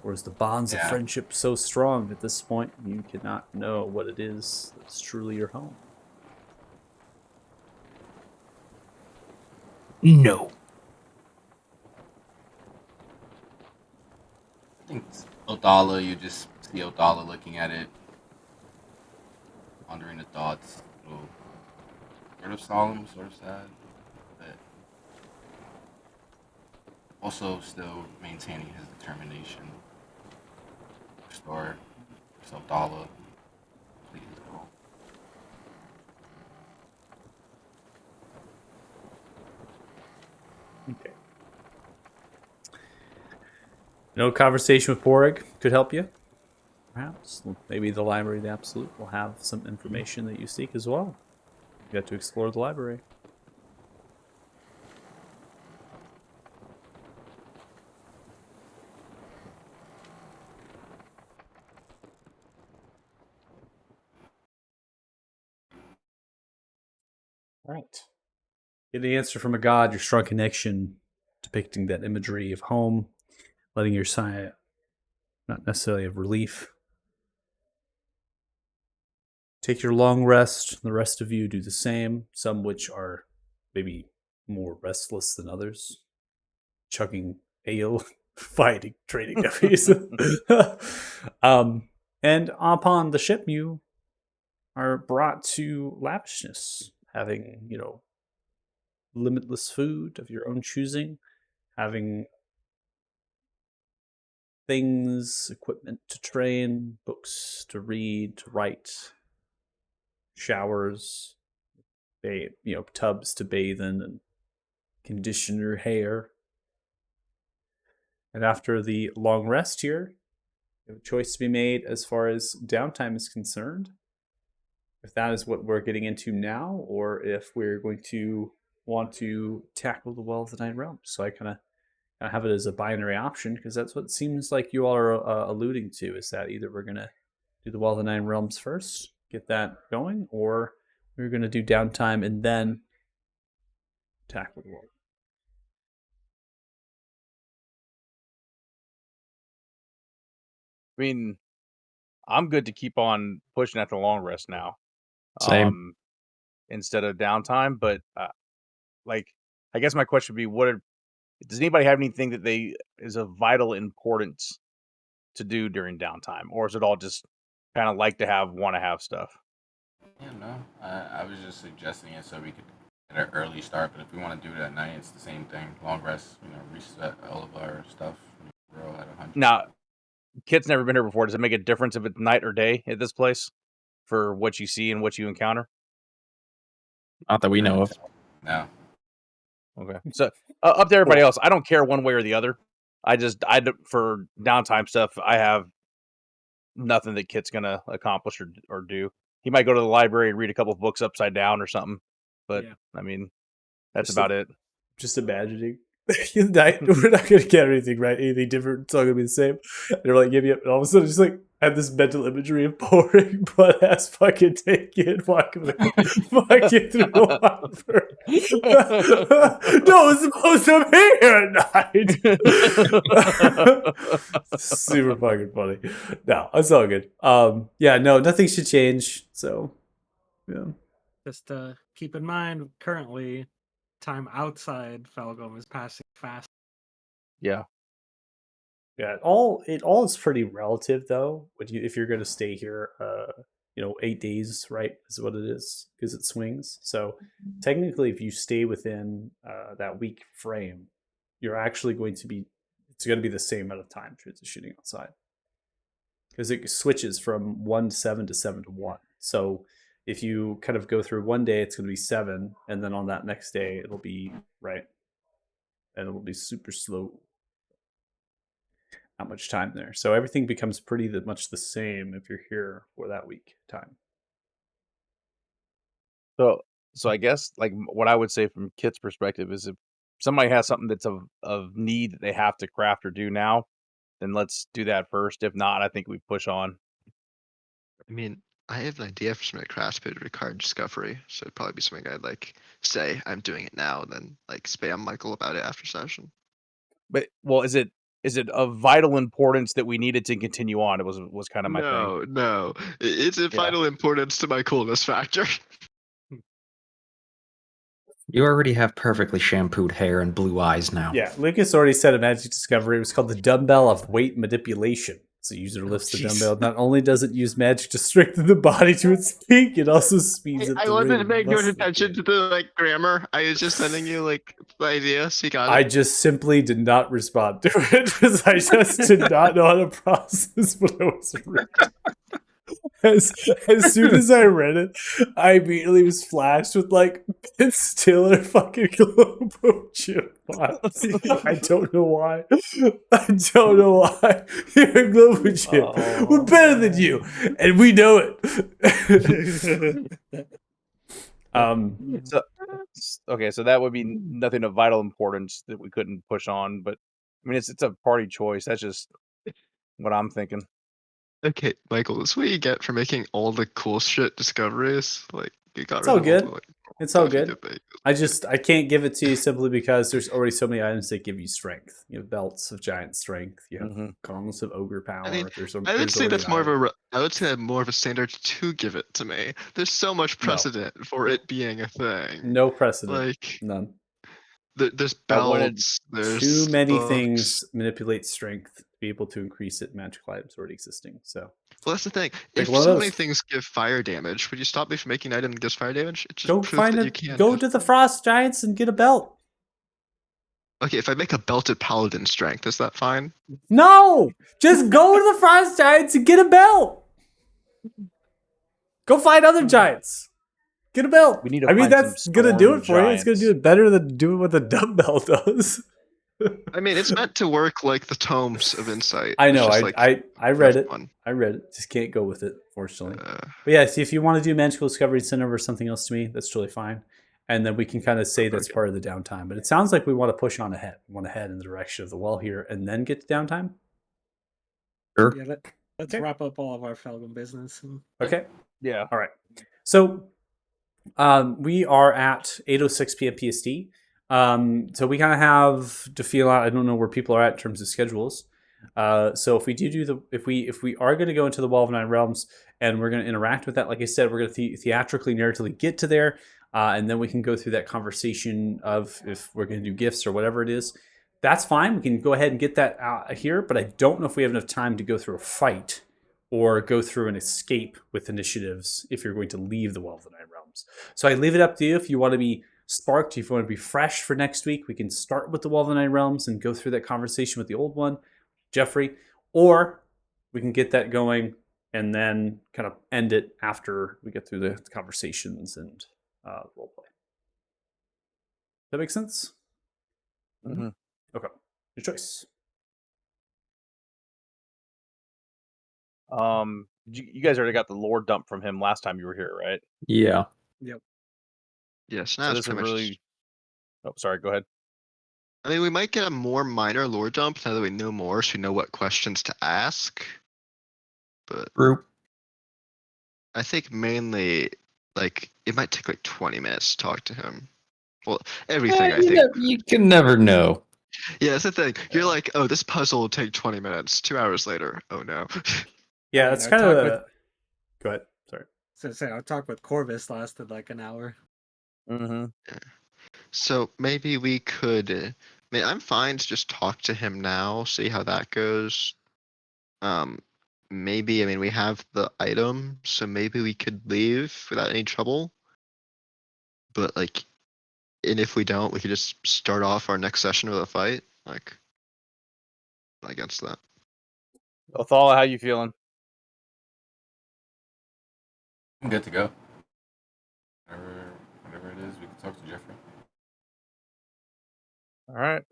Or is the bonds of friendship so strong at this point you cannot know what it is that's truly your home? No. I think it's Othala, you just see Othala looking at it, pondering the thoughts, a little sort of solemn, sort of sad, but also still maintaining his determination to restore Othala, complete his goal. Okay. No conversation with Porg could help you. Perhaps. Maybe the Library of the Absolute will have some information that you seek as well. You got to explore the library. All right. Get an answer from a god, your strong connection, depicting that imagery of home, letting your sigh, not necessarily of relief. Take your long rest. The rest of you do the same, some which are maybe more restless than others. Chugging ale, fighting, trading guppies. And upon the ship, you are brought to lavishness, having, limitless food of your own choosing, having things, equipment to train, books to read, to write, showers, tubs to bathe in and condition your hair. And after the long rest here, you have a choice to be made as far as downtime is concerned. If that is what we're getting into now, or if we're going to want to tackle the Well of the Nine Realms. So I kind of have it as a binary option, because that's what it seems like you all are alluding to, is that either we're going to do the Well of the Nine Realms first, get that going, or we're going to do downtime and then tackle the world. I mean, I'm good to keep on pushing at the long rest now. Same. Instead of downtime, but I guess my question would be, does anybody have anything that is of vital importance to do during downtime, or is it all just kind of want to have stuff? Yeah, no. I was just suggesting it so we could get an early start, but if we want to do it at night, it's the same thing. Long rest, reset all of our stuff. Roll at 100. Now, Kit's never been here before. Does it make a difference if it's night or day at this place for what you see and what you encounter? Not that we know of. No. Okay. So up to everybody else, I don't care one way or the other. For downtime stuff, I have nothing that Kit's gonna accomplish or do. He might go to the library and read a couple of books upside down or something, but Yeah. I mean, that's Just about it. Just imagining. We're not going to get anything, right? Anything different. It's all going to be the same. And they're like, and all of a sudden, just like, I have this mental imagery of boring butt ass fucking naked walking through the library. No, it's supposed to be here at night. Super fucking funny. No, it's all good. Yeah, no, nothing should change. So, yeah. Just keep in mind, currently, time outside Felgum is passing fast. Yeah. Yeah, it all is pretty relative though. If you're going to stay here, 8 days, right, is what it is, because it swings. So technically, if you stay within that week frame, you're actually it's going to be the same amount of time transitioning outside, because it switches from 1 to 7 to 7 to 1. So if you kind of go through one day, it's going to be 7, and then on that next day, it'll be right, and it'll be super slow. Not much time there. So everything becomes pretty much the same if you're here for that week time. So I guess what I would say from Kit's perspective is, if somebody has something that's of need that they have to craft or do now, then let's do that first. If not, I think we push on. I mean, I have an idea for something to craft, but it would require discovery. So it'd probably be something I'd say I'm doing it now, and then spam Michael about it after session. But is it of vital importance that we needed to continue on? It was kind of my thing. No. It's of vital importance to my coolness factor. You already have perfectly shampooed hair and blue eyes now. Yeah, Lucas already said a magic discovery. It was called the dumbbell of weight manipulation. So the user lifts the dumbbell. Not only does it use magic to strengthen the body to its peak, it also speeds it. I wasn't paying no attention to the grammar. I was just sending you the idea, so you got it. I just simply did not respond to it because I just did not know how to process what I was reading. as soon as I read it, I immediately was flashed with like Ben Stiller fucking Globo chip bots. I don't know why. I don't know why. You're a Globo chip. We're better than you, and we know it. So, okay, so that would be nothing of vital importance that we couldn't push on, but I mean, it's a party choice. That's just what I'm thinking. Okay, Michael, this is what you get for making all the cool shit discoveries. Like, you got It's rid all of good. the, like, It's all stuff you good. did make. I can't give it to you simply because there's already so many items that give you strength. You have belts of giant strength. You have Mhm. gongs of ogre power. I mean, there's I would there's say already that's more of items. I would say more of a standard to give it to me. There's so much No. precedent for it being a thing. No precedent. Like, None. there's I wanted belts. There's Too many books. things manipulate strength to be able to increase it magical items already existing. So Well, that's the thing. Pick If one of so many those. things give fire damage, would you stop me from making an item that gives fire damage? It's just go proof find that a you can. go to the frost giants and get a belt. Okay, if I make a belted paladin strength, is that fine? No, just go to the frost giants and get a belt. Go find other giants. Get a belt. We need to I mean, find some that's gonna do storm it for you. It's gonna do giants. it better than doing what the dumbbell does. I mean, it's meant to work like the tomes of insight. I It's know. just I like I for read it. everyone. I read it. Just can't go with it, fortunately. Uh, But yeah, see, if you want to do magical discovery, send over something else to me. That's totally fine. And then we can kind of say that's Okay. part of the downtime. But it sounds like we want to push on ahead. We want to head in the direction of the wall here and then get to downtime. Sure. Yeah, let's Okay. wrap up all of our Felgum business. And Okay. Yeah. All right. So we are at 8:06 p.m. PST. So we kind of have to feel out. I don't know where people are at in terms of schedules. So if we if we are going to go into the Wall of Nine Realms and we're going to interact with that, like I said, we're going to theatrically, narratively get to there, and then we can go through that conversation of if we're going to do gifts or whatever it is. That's fine. We can go ahead and get that out here, but I don't know if we have enough time to go through a fight or go through an escape with initiatives if you're going to leave the Wall of the Nine Realms. So I leave it up to you if you want to be sparked, if you want to be fresh for next week. We can start with the Wall of the Nine Realms and go through that conversation with the old one, Jeffrey, or we can get that going and then kind of end it after we get through the conversations and roleplay. That makes sense? Mhm. Okay. Your choice. You guys already got the lore dump from him last time you were here, right? Yeah. yes, now So it's this is pretty much. really. Oh, sorry. Go ahead. I mean, we might get a more minor lore dump now that we know more, so we know what questions to ask. But True. I think mainly, like, it might take like 20 minutes to talk to him. Well, everything, I think. You can never know. Yeah, that's the thing. You're like, oh, this puzzle will take 20 minutes. 2 hours later, oh no. Yeah, I that's mean, kind our of. talk Go ahead. Sorry. So say our talk with Corvus lasted like an hour. Mm-hmm. So maybe we could. I mean, I'm fine to just talk to him now, see how that goes. Maybe, I mean, we have the item, so maybe we could leave without any trouble. But, like, and if we don't, we could just start off our next session with a fight. Like, not against that. Othala, how you feeling? I'm good to go. Whatever it is, we can talk to Jeffrey. All right.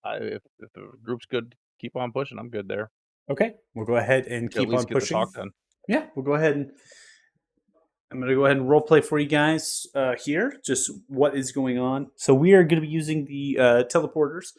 If the group's good, keep on pushing. I'm good there. Okay, we'll go ahead and At keep least on get the pushing. talk done. Yeah, we'll go ahead and I'm going to go ahead and roleplay for you guys here, just what is going on. So we are going to be using the teleporters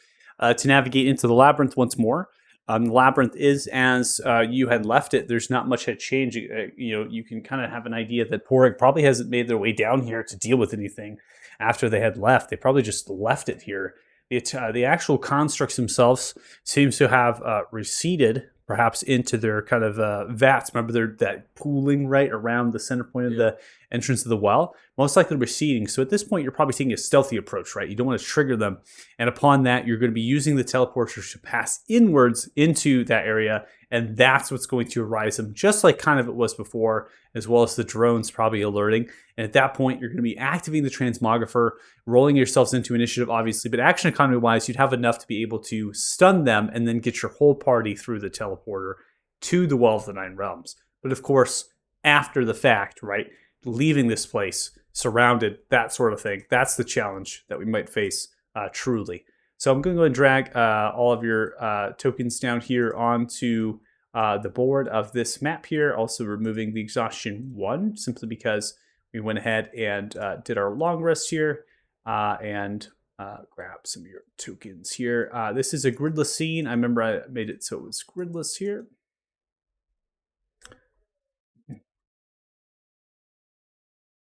to navigate into the labyrinth once more. The labyrinth is as you had left it. There's not much had changed. You can kind of have an idea that Porrig probably hasn't made their way down here to deal with anything after they had left. They probably just left it here. The actual constructs themselves seems to have receded, perhaps into their kind of vats. Remember, that pooling right around the center point of the entrance of the well, most likely receding. So at this point, you're probably taking a stealthy approach, right? You don't want to trigger them. And upon that, you're going to be using the teleporters to pass inwards into that area. And that's what's going to arise them, just like kind of it was before, as well as the drones probably alerting. And at that point, you're going to be activating the transmographer, rolling yourselves into initiative, obviously. But action economy-wise, you'd have enough to be able to stun them and then get your whole party through the teleporter to the Well of the Nine Realms. But of course, after the fact, right, leaving this place, surrounded, that sort of thing, that's the challenge that we might face truly. So I'm going to go and drag all of your tokens down here onto the board of this map here, also removing the exhaustion 1, simply because we went ahead and did our long rest here and grab some of your tokens here. This is a gridless scene. I remember I made it so it was gridless here.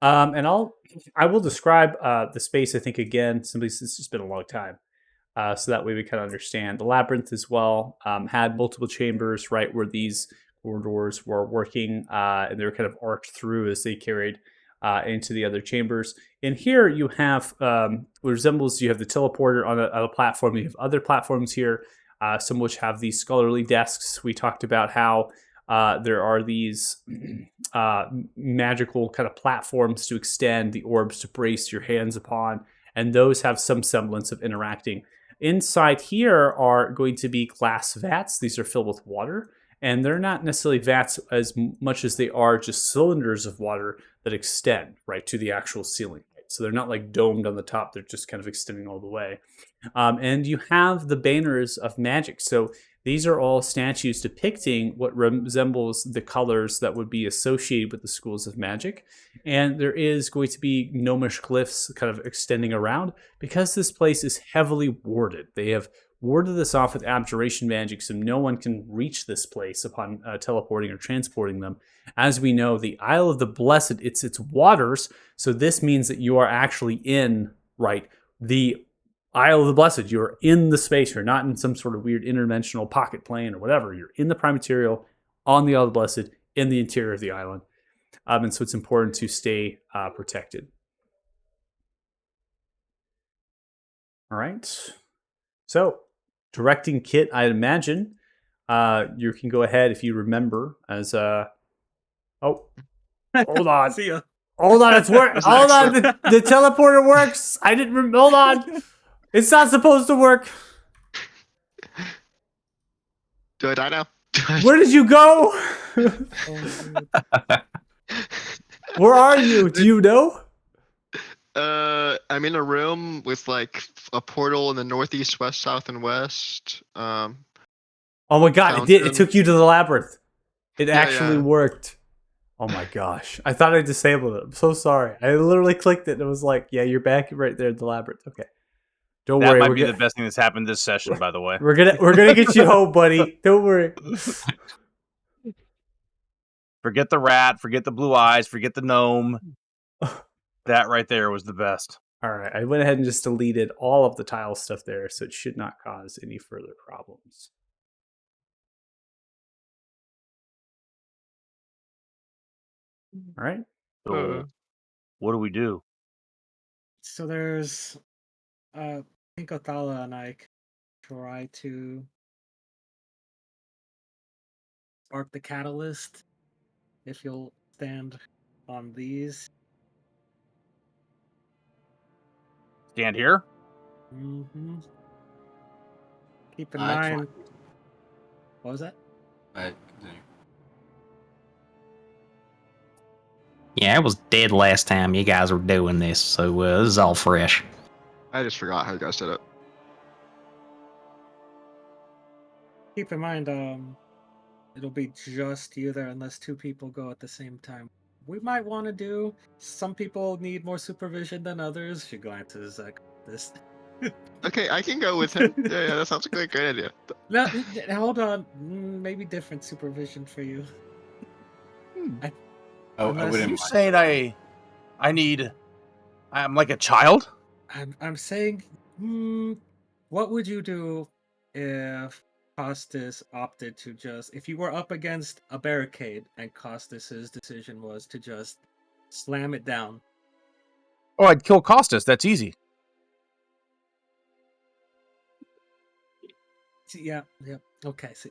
And I will describe the space, I think, again, simply since it's just been a long time. So that way we kind of understand. The labyrinth as well had multiple chambers, right, where these corridors were working, and they were kind of arced through as they carried into the other chambers. In here, you have what resembles, you have the teleporter on a platform. You have other platforms here, some of which have these scholarly desks. We talked about how there are these magical kind of platforms to extend the orbs to brace your hands upon, and those have some semblance of interacting. Inside here are going to be glass vats. These are filled with water, and they're not necessarily vats as much as they are just cylinders of water that extend right to the actual ceiling. So they're not like domed on the top. They're just kind of extending all the way. And you have the banners of magic. So these are all statues depicting what resembles the colors that would be associated with the schools of magic. And there is going to be gnomish glyphs kind of extending around because this place is heavily warded. They have warded this off with abjuration magic, so no one can reach this place upon teleporting or transporting them. As we know, the Isle of the Blessed, it's its waters, so this means that you are actually in, right, the Isle of the Blessed. You're in the space. You're not in some sort of weird interdimensional pocket plane or whatever. You're in the prime material on the Isle of the Blessed in the interior of the island. And so it's important to stay protected. All right. So directing kit, I imagine you can go ahead if you remember as oh, hold on. See ya. Hold on, it's work. Hold on, the teleporter works. I didn't. Hold on. It's not supposed to work. Do I die now? Where did you go? Where are you? Do you know? I'm in a room with like a portal in the northeast, west, south, and west. Oh my god, it did. It took you to the labyrinth. It actually worked. Oh my gosh. I thought I disabled it. I'm so sorry. I literally clicked it and it was like, yeah, you're back right there in the labyrinth. Okay. Don't worry. That might be the best thing that's happened this session, by the way. We're gonna get you home, buddy. Don't worry. Forget the rat, forget the blue eyes, forget the gnome. That right there was the best. All right. I went ahead and just deleted all of the tile stuff there, so it should not cause any further problems. All right. So, what do we do? So there's, I think Othala and I can try to spark the catalyst. If you'll stand on these. Stand here? Mm-hmm. Keep in I mind. tried. What was that? Continue. Yeah, I was dead last time you guys were doing this, so this is all fresh. I just forgot how you guys did it. Keep in mind, it'll be just you there unless two people go at the same time. We might want to do. Some people need more supervision than others. Should glances at this. Okay, I can go with him. Yeah, that sounds like a great idea. No, hold on. Maybe different supervision for you. I Unless wouldn't You mind. saying I'm like a child? I'm saying, what would you do if Costas opted to if you were up against a barricade and Costas's decision was to just Slam it down. Oh, I'd kill Costas. That's easy. Yeah. Okay, so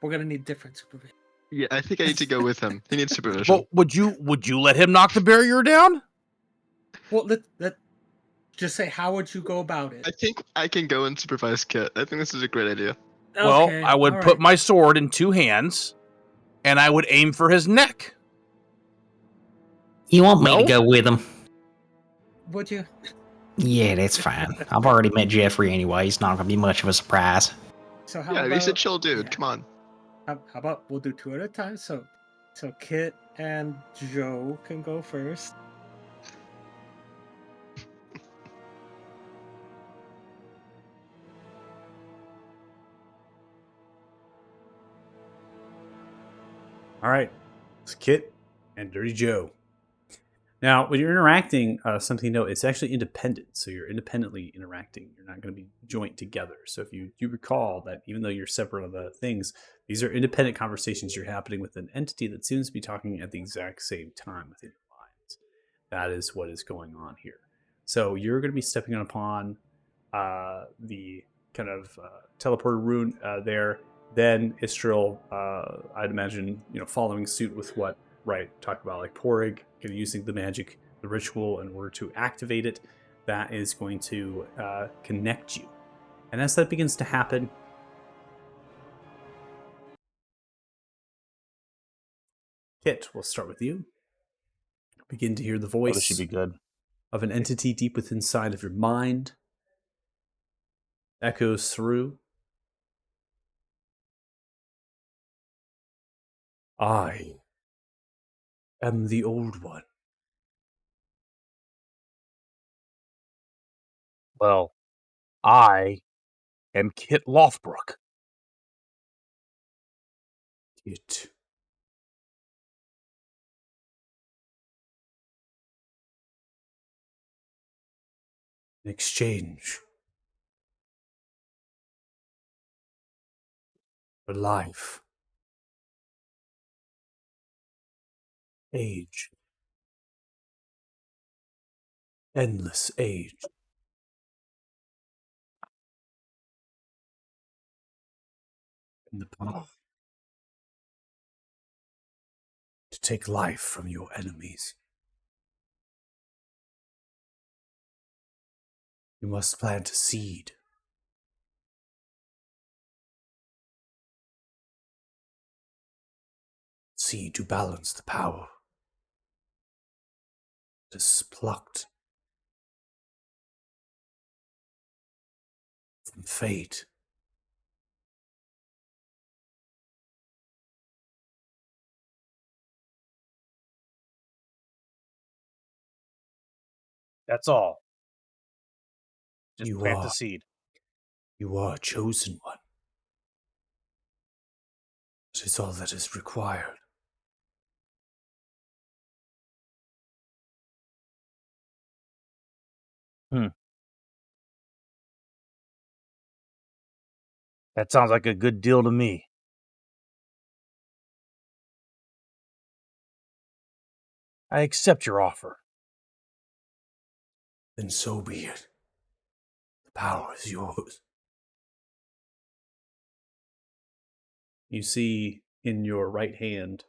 we're gonna need different supervision. Yeah, I think I need to go with him. He needs supervision. Well, would you let him knock the barrier down? Well, let just say, how would you go about it? I think I can go and supervise Kit. I think this is a great idea. Well, Okay, I would all put right. my sword in 2 hands, and I would aim for his neck. You want me to No? go with him? Would you? Yeah, that's fine. I've already met Jeffrey anyway. It's not going to be much of a surprise. So how Yeah, about he's a chill dude. yeah. Come on. How about we'll do 2 at a time? So Kit and Joe can go first. All right, it's Kit and Dirty Joe. Now, when you're interacting, something to note, it's actually independent. So you're independently interacting. You're not going to be joint together. So if you recall that even though you're separate of the things, these are independent conversations you're happening with an entity that seems to be talking at the exact same time within your minds. That is what is going on here. So you're going to be stepping upon the kind of teleporter rune there. Then Istrel, I'd imagine, following suit with what talk about like Porig, using the magic, the ritual in order to activate it. That is going to connect you. And as that begins to happen, Kit, we'll start with you. Begin to hear the Oh, this voice should be good. of an entity deep within inside of your mind. Echoes through. I am the old one. Well, I am Kit Lothbrook. Kit. In exchange for life, age, endless age, and the power to take life from your enemies. You must plant a seed. Seed to balance the power that is plucked from fate. That's all. Just You plant are. the seed. You are a chosen one. It is all that is required. That sounds like a good deal to me. I accept your offer. Then so be it. The power is yours. You see in your right hand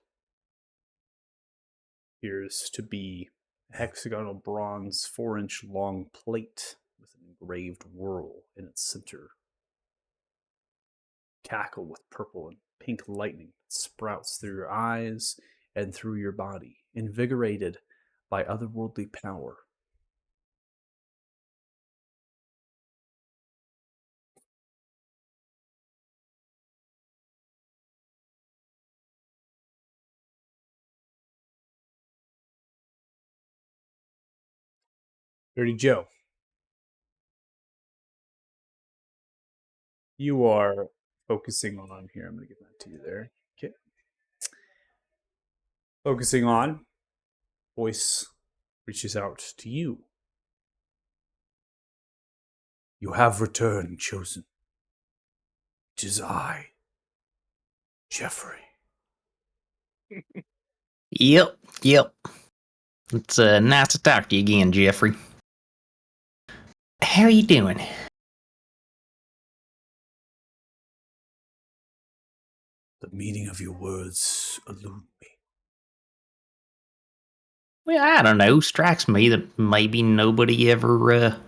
appears to be a hexagonal bronze 4-inch long plate with an engraved whirl in its center. Cackle with purple and pink lightning that sprouts through your eyes and through your body, invigorated by otherworldly power. Dirty Joe, you are focusing on here. I'm going to give that to you there. Okay. Focusing on, voice reaches out to you. You have returned, chosen. It is I, Jeffrey. Yep. It's nice to talk to you again, Jeffrey. How you doing? The meaning of your words elude me. Well, I don't know. Strikes me that maybe nobody ever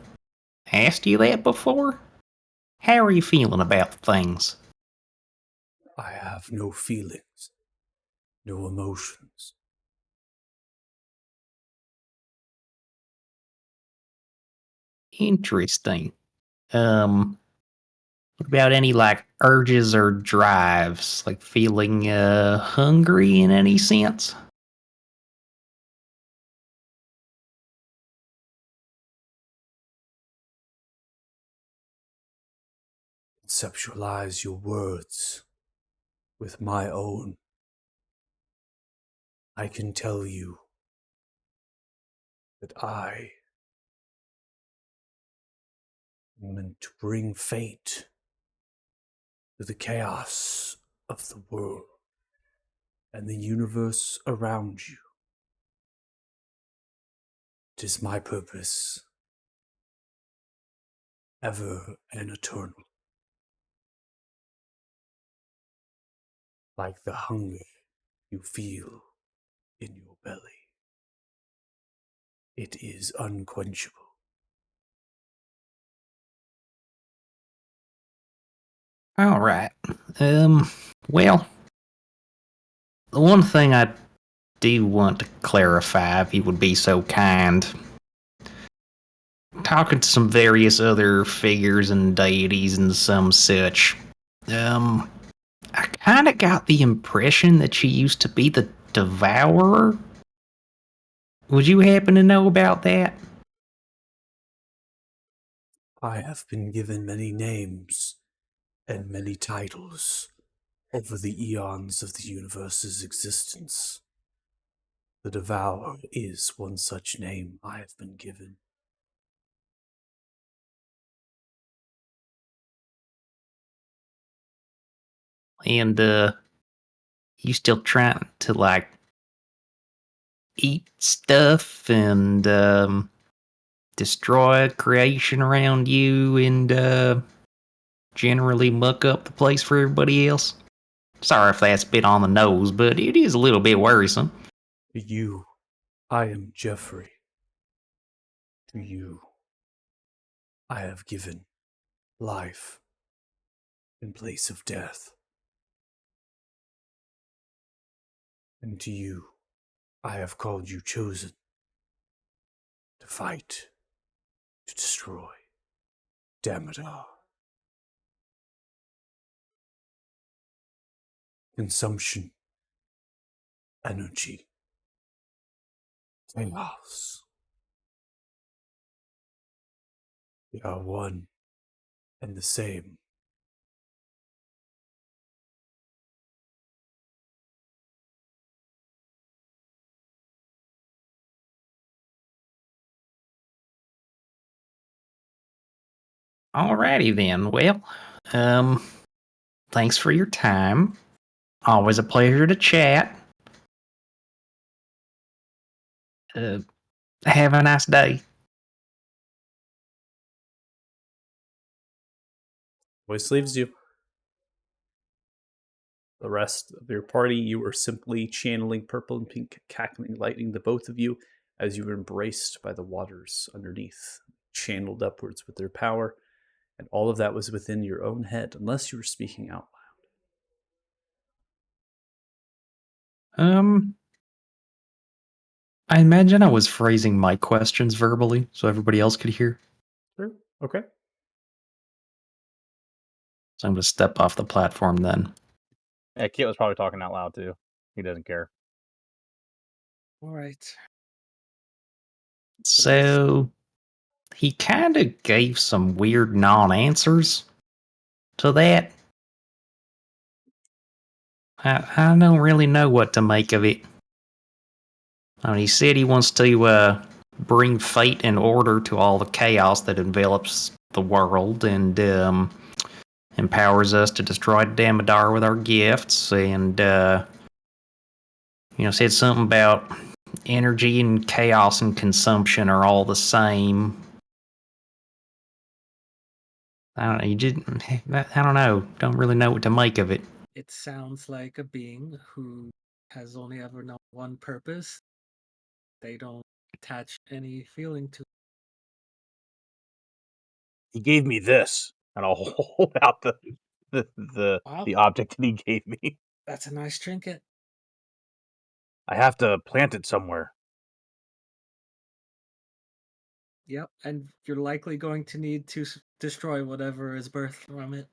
asked you that before. How are you feeling about things? I have no feelings, no emotions. Interesting. What about any like urges or drives? Like feeling hungry in any sense? Conceptualize your words with my own. I can tell you that I am meant to bring fate to the chaos of the world and the universe around you. It is my purpose, ever and eternal. Like the hunger you feel in your belly. It is unquenchable. All right. Well, the one thing I do want to clarify, if you would be so kind, talking to some various other figures and deities and some such, I kind of got the impression that she used to be the Devourer. Would you happen to know about that? I have been given many names and many titles over the eons of the universe's existence. The Devourer is one such name I have been given. And, you still trying to, like, eat stuff and, destroy creation around you and, generally muck up the place for everybody else? Sorry if that's a bit on the nose, but it is a little bit worrisome. To you, I am Jeffrey. To you, I have given life in place of death. And to you, I have called you chosen to fight, to destroy Damodar. Consumption, energy, chaos. They are one and the same. Alrighty then. Well, thanks for your time. Always a pleasure to chat. Uh, have a nice day. Voice leaves you. The rest of your party, you are simply channeling purple and pink cackling lightning, the both of you, as you were embraced by the waters underneath, channeled upwards with their power, and all of that was within your own head, unless you were speaking out loud. I imagine I was phrasing my questions verbally so everybody else could hear. Sure. Okay. So I'm going to step off the platform then. Yeah, Kit was probably talking out loud too. He doesn't care. All right. So he kind of gave some weird non-answers to that. I don't really know what to make of it. I mean, he said he wants to bring fate and order to all the chaos that envelops the world and empowers us to destroy Damodar with our gifts and, said something about energy and chaos and consumption are all the same. I don't know. I don't know. Don't really know what to make of it. It sounds like a being who has only ever known one purpose. They don't attach any feeling to. He gave me this, and I'll hold out the Wow, object that he gave me. that's a nice trinket. I have to plant it somewhere. Yep, and you're likely going to need to destroy whatever is birthed from it.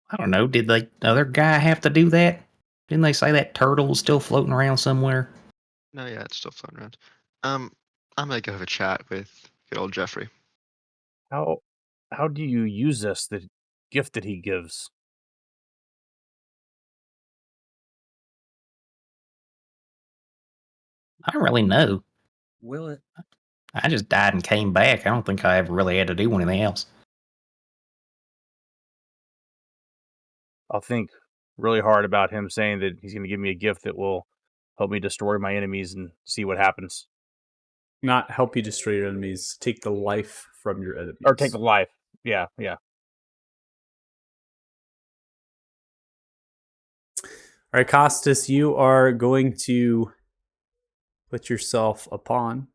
I don't know. Did the other guy have to do that? Didn't they say that turtle was still floating around somewhere? No, yeah, it's still floating around. I'm gonna go have a chat with good old Jeffrey. How do you use this? The gift that he gives. I don't really know. Will it? I just died and came back. I don't think I ever really had to do anything else. I'll think really hard about him saying that he's going to give me a gift that will help me destroy my enemies and see what happens. Not help you destroy your enemies, take the life from your enemies. Or take the life. Yeah. All right, Costas, you are going to put yourself upon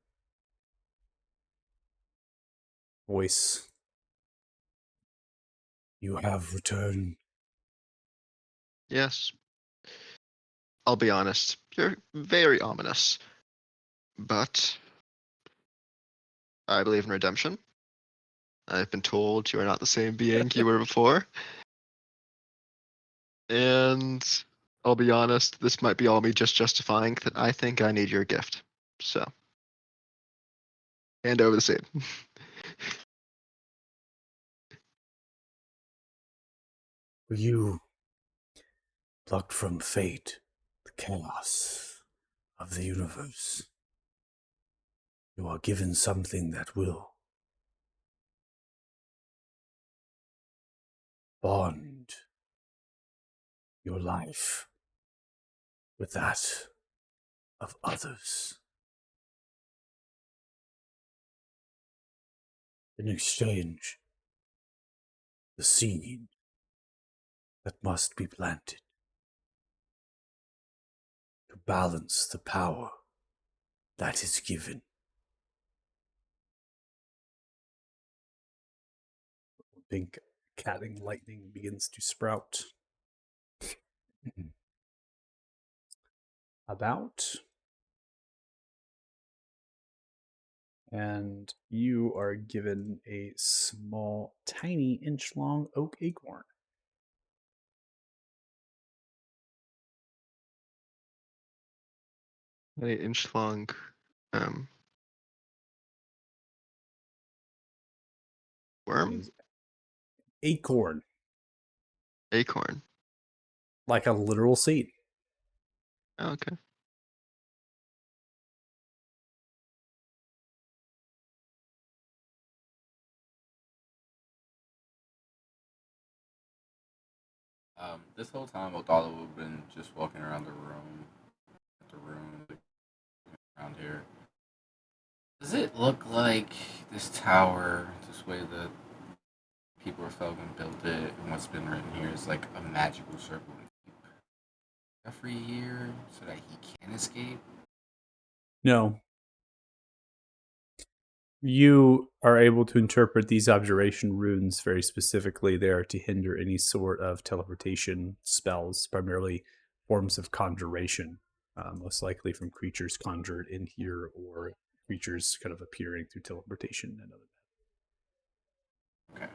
voice. You have returned. Yes. I'll be honest. You're very ominous. But I believe in redemption. I've been told you are not the same being you were before. And I'll be honest, this might be all me just justifying that I think I need your gift. So, hand over the same. You plucked from fate the chaos of the universe. You are given something that will bond your life with that of others. In exchange, the seed that must be planted to balance the power that is given. Pink catting lightning begins to sprout. About. And you are given a small, tiny, inch-long oak acorn. An 8-inch long worm? Acorn, Acorn. like a literal seed. Oh, okay. This whole time, Odala would have been just walking around the room around here. Does it look like this tower, this way that people of Felgen built it, and what's been written here is like a magical circle every year so that he can escape? No. You are able to interpret these abjuration runes very specifically. They are to hinder any sort of teleportation spells, primarily forms of conjuration, most likely from creatures conjured in here or creatures kind of appearing through teleportation and other. Okay.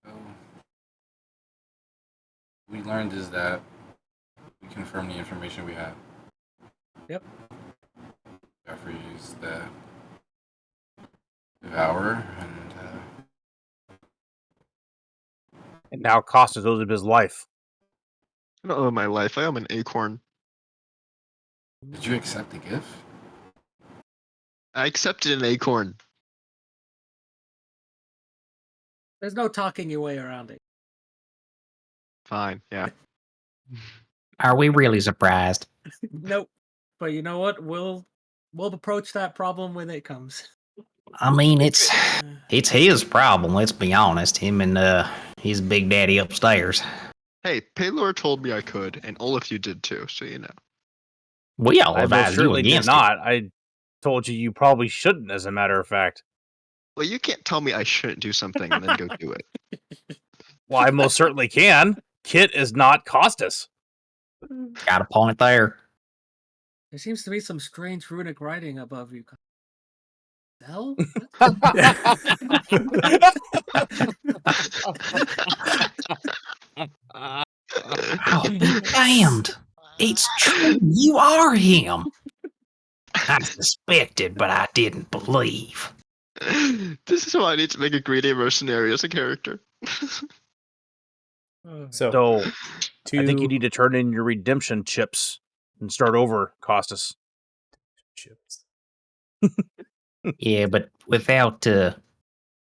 So, we learned is that we confirm the information we have. Yep. Jeffrey is the devourer, And now Costas owes him his life. I don't owe my life. I owe an acorn. did you accept the gift? I accepted an acorn. There's no talking your way around it. Fine, yeah. Are we really surprised? Nope. But you know what? We'll approach that problem when it comes. I mean, it's his problem. Let's be honest. Him and his big daddy upstairs. Hey, Paylor told me I could, and all of you did too, so you know. We all I most advised you certainly did against it. not. I told you probably shouldn't, as a matter of fact. Well, you can't tell me I shouldn't do something and then go do it. Well, I most certainly can. Kit is not Costas. Got a point there. There seems to be some strange runic writing above you. Hell? I'll be damned. It's true. You are him. I suspected, but I didn't believe. This is why I need to make a greedy mercenary as a character. So, I think you need to turn in your redemption chips and start over, Costas. chips. Yeah, but without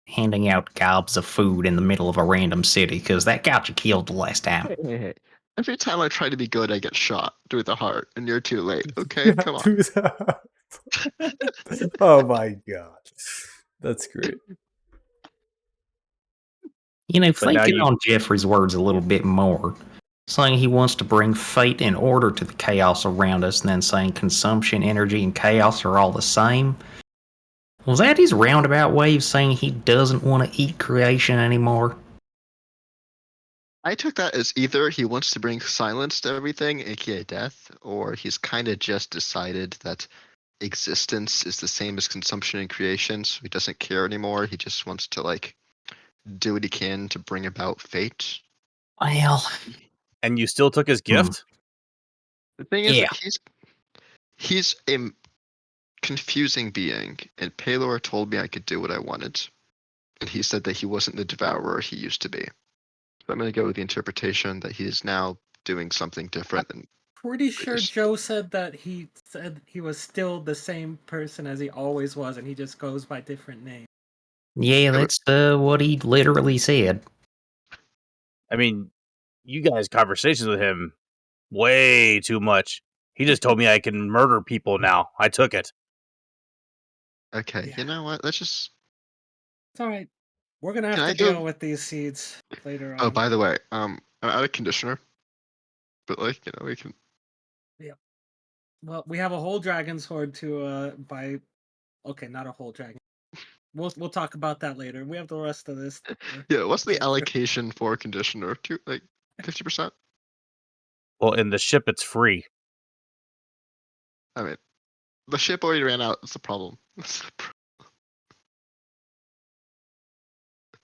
handing out gobs of food in the middle of a random city, because that got you killed the last time. Every time I try to be good, I get shot through the heart, and you're too late. Okay, come on. Oh my god, that's great. You know, But now thinking you- on Jeffrey's words a little bit more, saying he wants to bring fate and order to the chaos around us, and then saying consumption, energy, and chaos are all the same. Was that his roundabout way of saying he doesn't want to eat creation anymore? I took that as either he wants to bring silence to everything, aka death, or he's kind of just decided that existence is the same as consumption and creation, so he doesn't care anymore. He just wants to, like, do what he can to bring about fate. Well, And you still took his gift? The thing is, Yeah. that he's a confusing being, and Paylor told me I could do what I wanted, and he said that he wasn't the devourer he used to be. So I'm going to go with the interpretation that he is now doing something different than Pretty sure Yes. Joe said he was still the same person as he always was, and he just goes by different names. yeah, that's what he literally said. I mean, you guys' conversations with him, way too much. He just told me I can murder people now. I took it. Okay, Yeah. you know what? Let's just. It's all right. We're gonna have Can to I do- deal with these seeds later on. Oh, by the way, I'm out of conditioner, but like, you know, we can. Well, we have a whole dragon's horde to buy. Okay, not a whole dragon. We'll talk about that later. We have the rest of this. Yeah, what's the Okay. allocation for conditioner? To like 50%? Well, in the ship, it's free. I mean, the ship already ran out. It's the problem.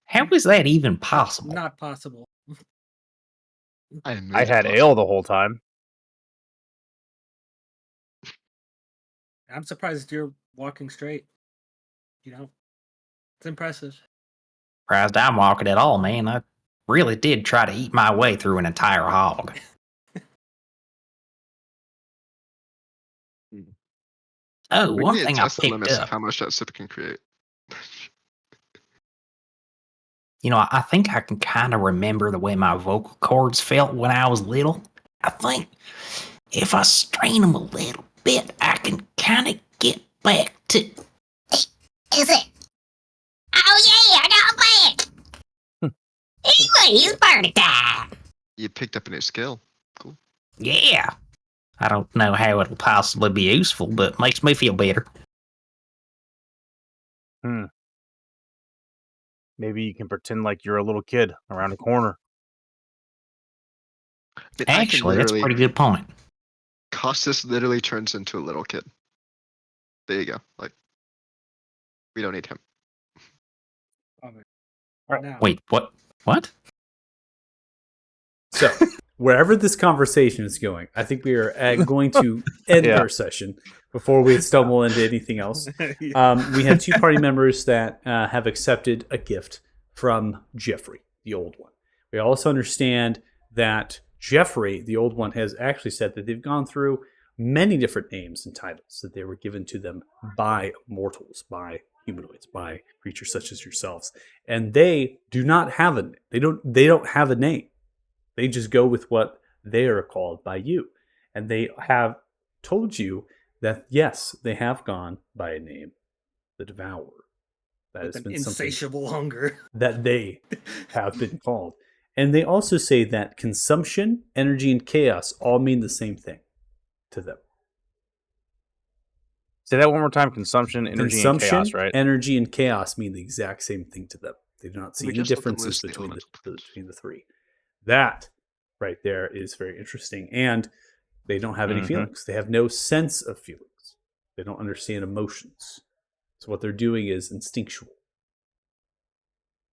How is that even possible? Not possible. I made I it had possible. ale the whole time. I'm surprised you're walking straight. You know, it's impressive. Surprised I'm walking at all, man. I really did try to eat my way through an entire hog. Oh, We one need to thing I test the picked limits of up. how much that sip can create. You know, I think I can kind of remember the way my vocal cords felt when I was little. I think if I strain them a little bit, I can kind of get back to. Is it? Oh yeah, I got back. Anyway, it's party time. You picked up a new skill. Yeah. I don't know how it'll possibly be useful, but it makes me feel better. Maybe you can pretend like you're a little kid around a corner. I can Actually, that's a literally- pretty good point. Costas literally turns into a little kid. There you go. Like, we don't need him. Now, Wait, what? What? So, wherever this conversation is going, I think we are going to end Yeah. our session before we stumble into anything else. We have two party members that have accepted a gift from Jeffrey, the old one. We also understand that Jeffrey, the old one, has actually said that they've gone through many different names and titles that they were given to them by mortals, by humanoids, by creatures such as yourselves, and they do not have they don't have a name. They just go with what they are called by you, and they have told you that yes, they have gone by a name, the Devourer. That With has an been something insatiable hunger. that they have been called. And they also say that consumption, energy, and chaos all mean the same thing to them. Say that one more time. Consumption, energy, and chaos, right? Energy, and chaos mean the exact same thing to them. They do not see We any just let them differences list the between elemental points. between the three. That right there is very interesting. And they don't have any Mhm. feelings. They have no sense of feelings. They don't understand emotions. So what they're doing is instinctual.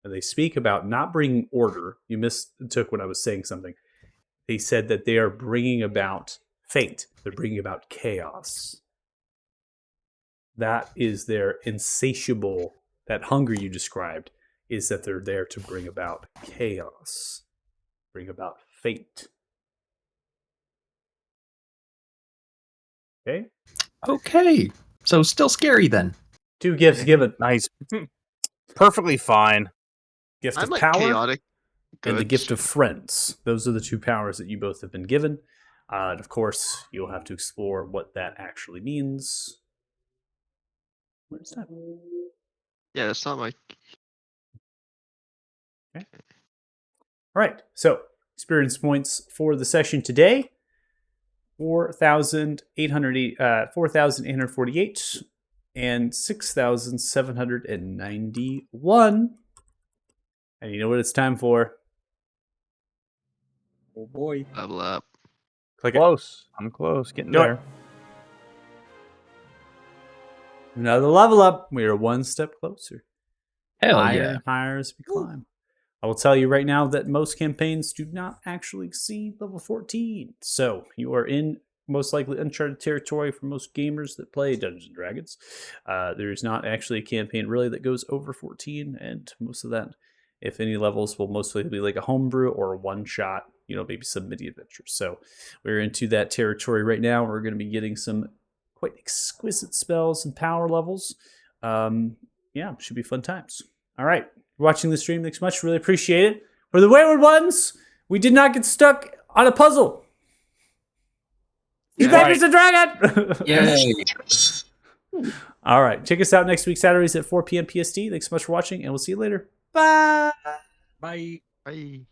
And they speak about not bringing order. You mistook when I was saying something. They said that they are bringing about fate. They're bringing about chaos. That is their insatiable, that hunger you described, is that they're there to bring about chaos, bring about fate. Okay? Okay. So still scary then. 2 gifts given. Nice. Perfectly fine. Gift I'm of like power chaotic. and the Good. gift of friends. Those are the 2 powers that you both have been given. And of course, you'll have to explore what that actually means. Where's that? Yeah, it's not like All right. So, experience points for the session today: 4,848 and 6,791. And you know what it's time for? Oh boy. level up. Click it. Close. I'm close. Getting Do it. there. Another level up. We are one step closer. Hell Higher yeah. and higher as we climb. I will tell you right now that most campaigns do not actually exceed level 14. So you are in most likely uncharted territory for most gamers that play Dungeons and Dragons. There is not actually a campaign really that goes over 14, and most of that, if any levels, will mostly be like a homebrew or a one-shot, maybe some mini adventures. So we're into that territory right now. We're going to be getting some quite exquisite spells and power levels. Yeah, should be fun times. All right. Watching the stream, thanks much. Really appreciate it. For the Wayward ones, we did not get stuck on a puzzle. You Right. Mr. Dragon! Yay! All right. Check us out next week, Saturdays at 4 p.m. PST. Thanks so much for watching, and we'll see you later. Bye. Bye. Bye.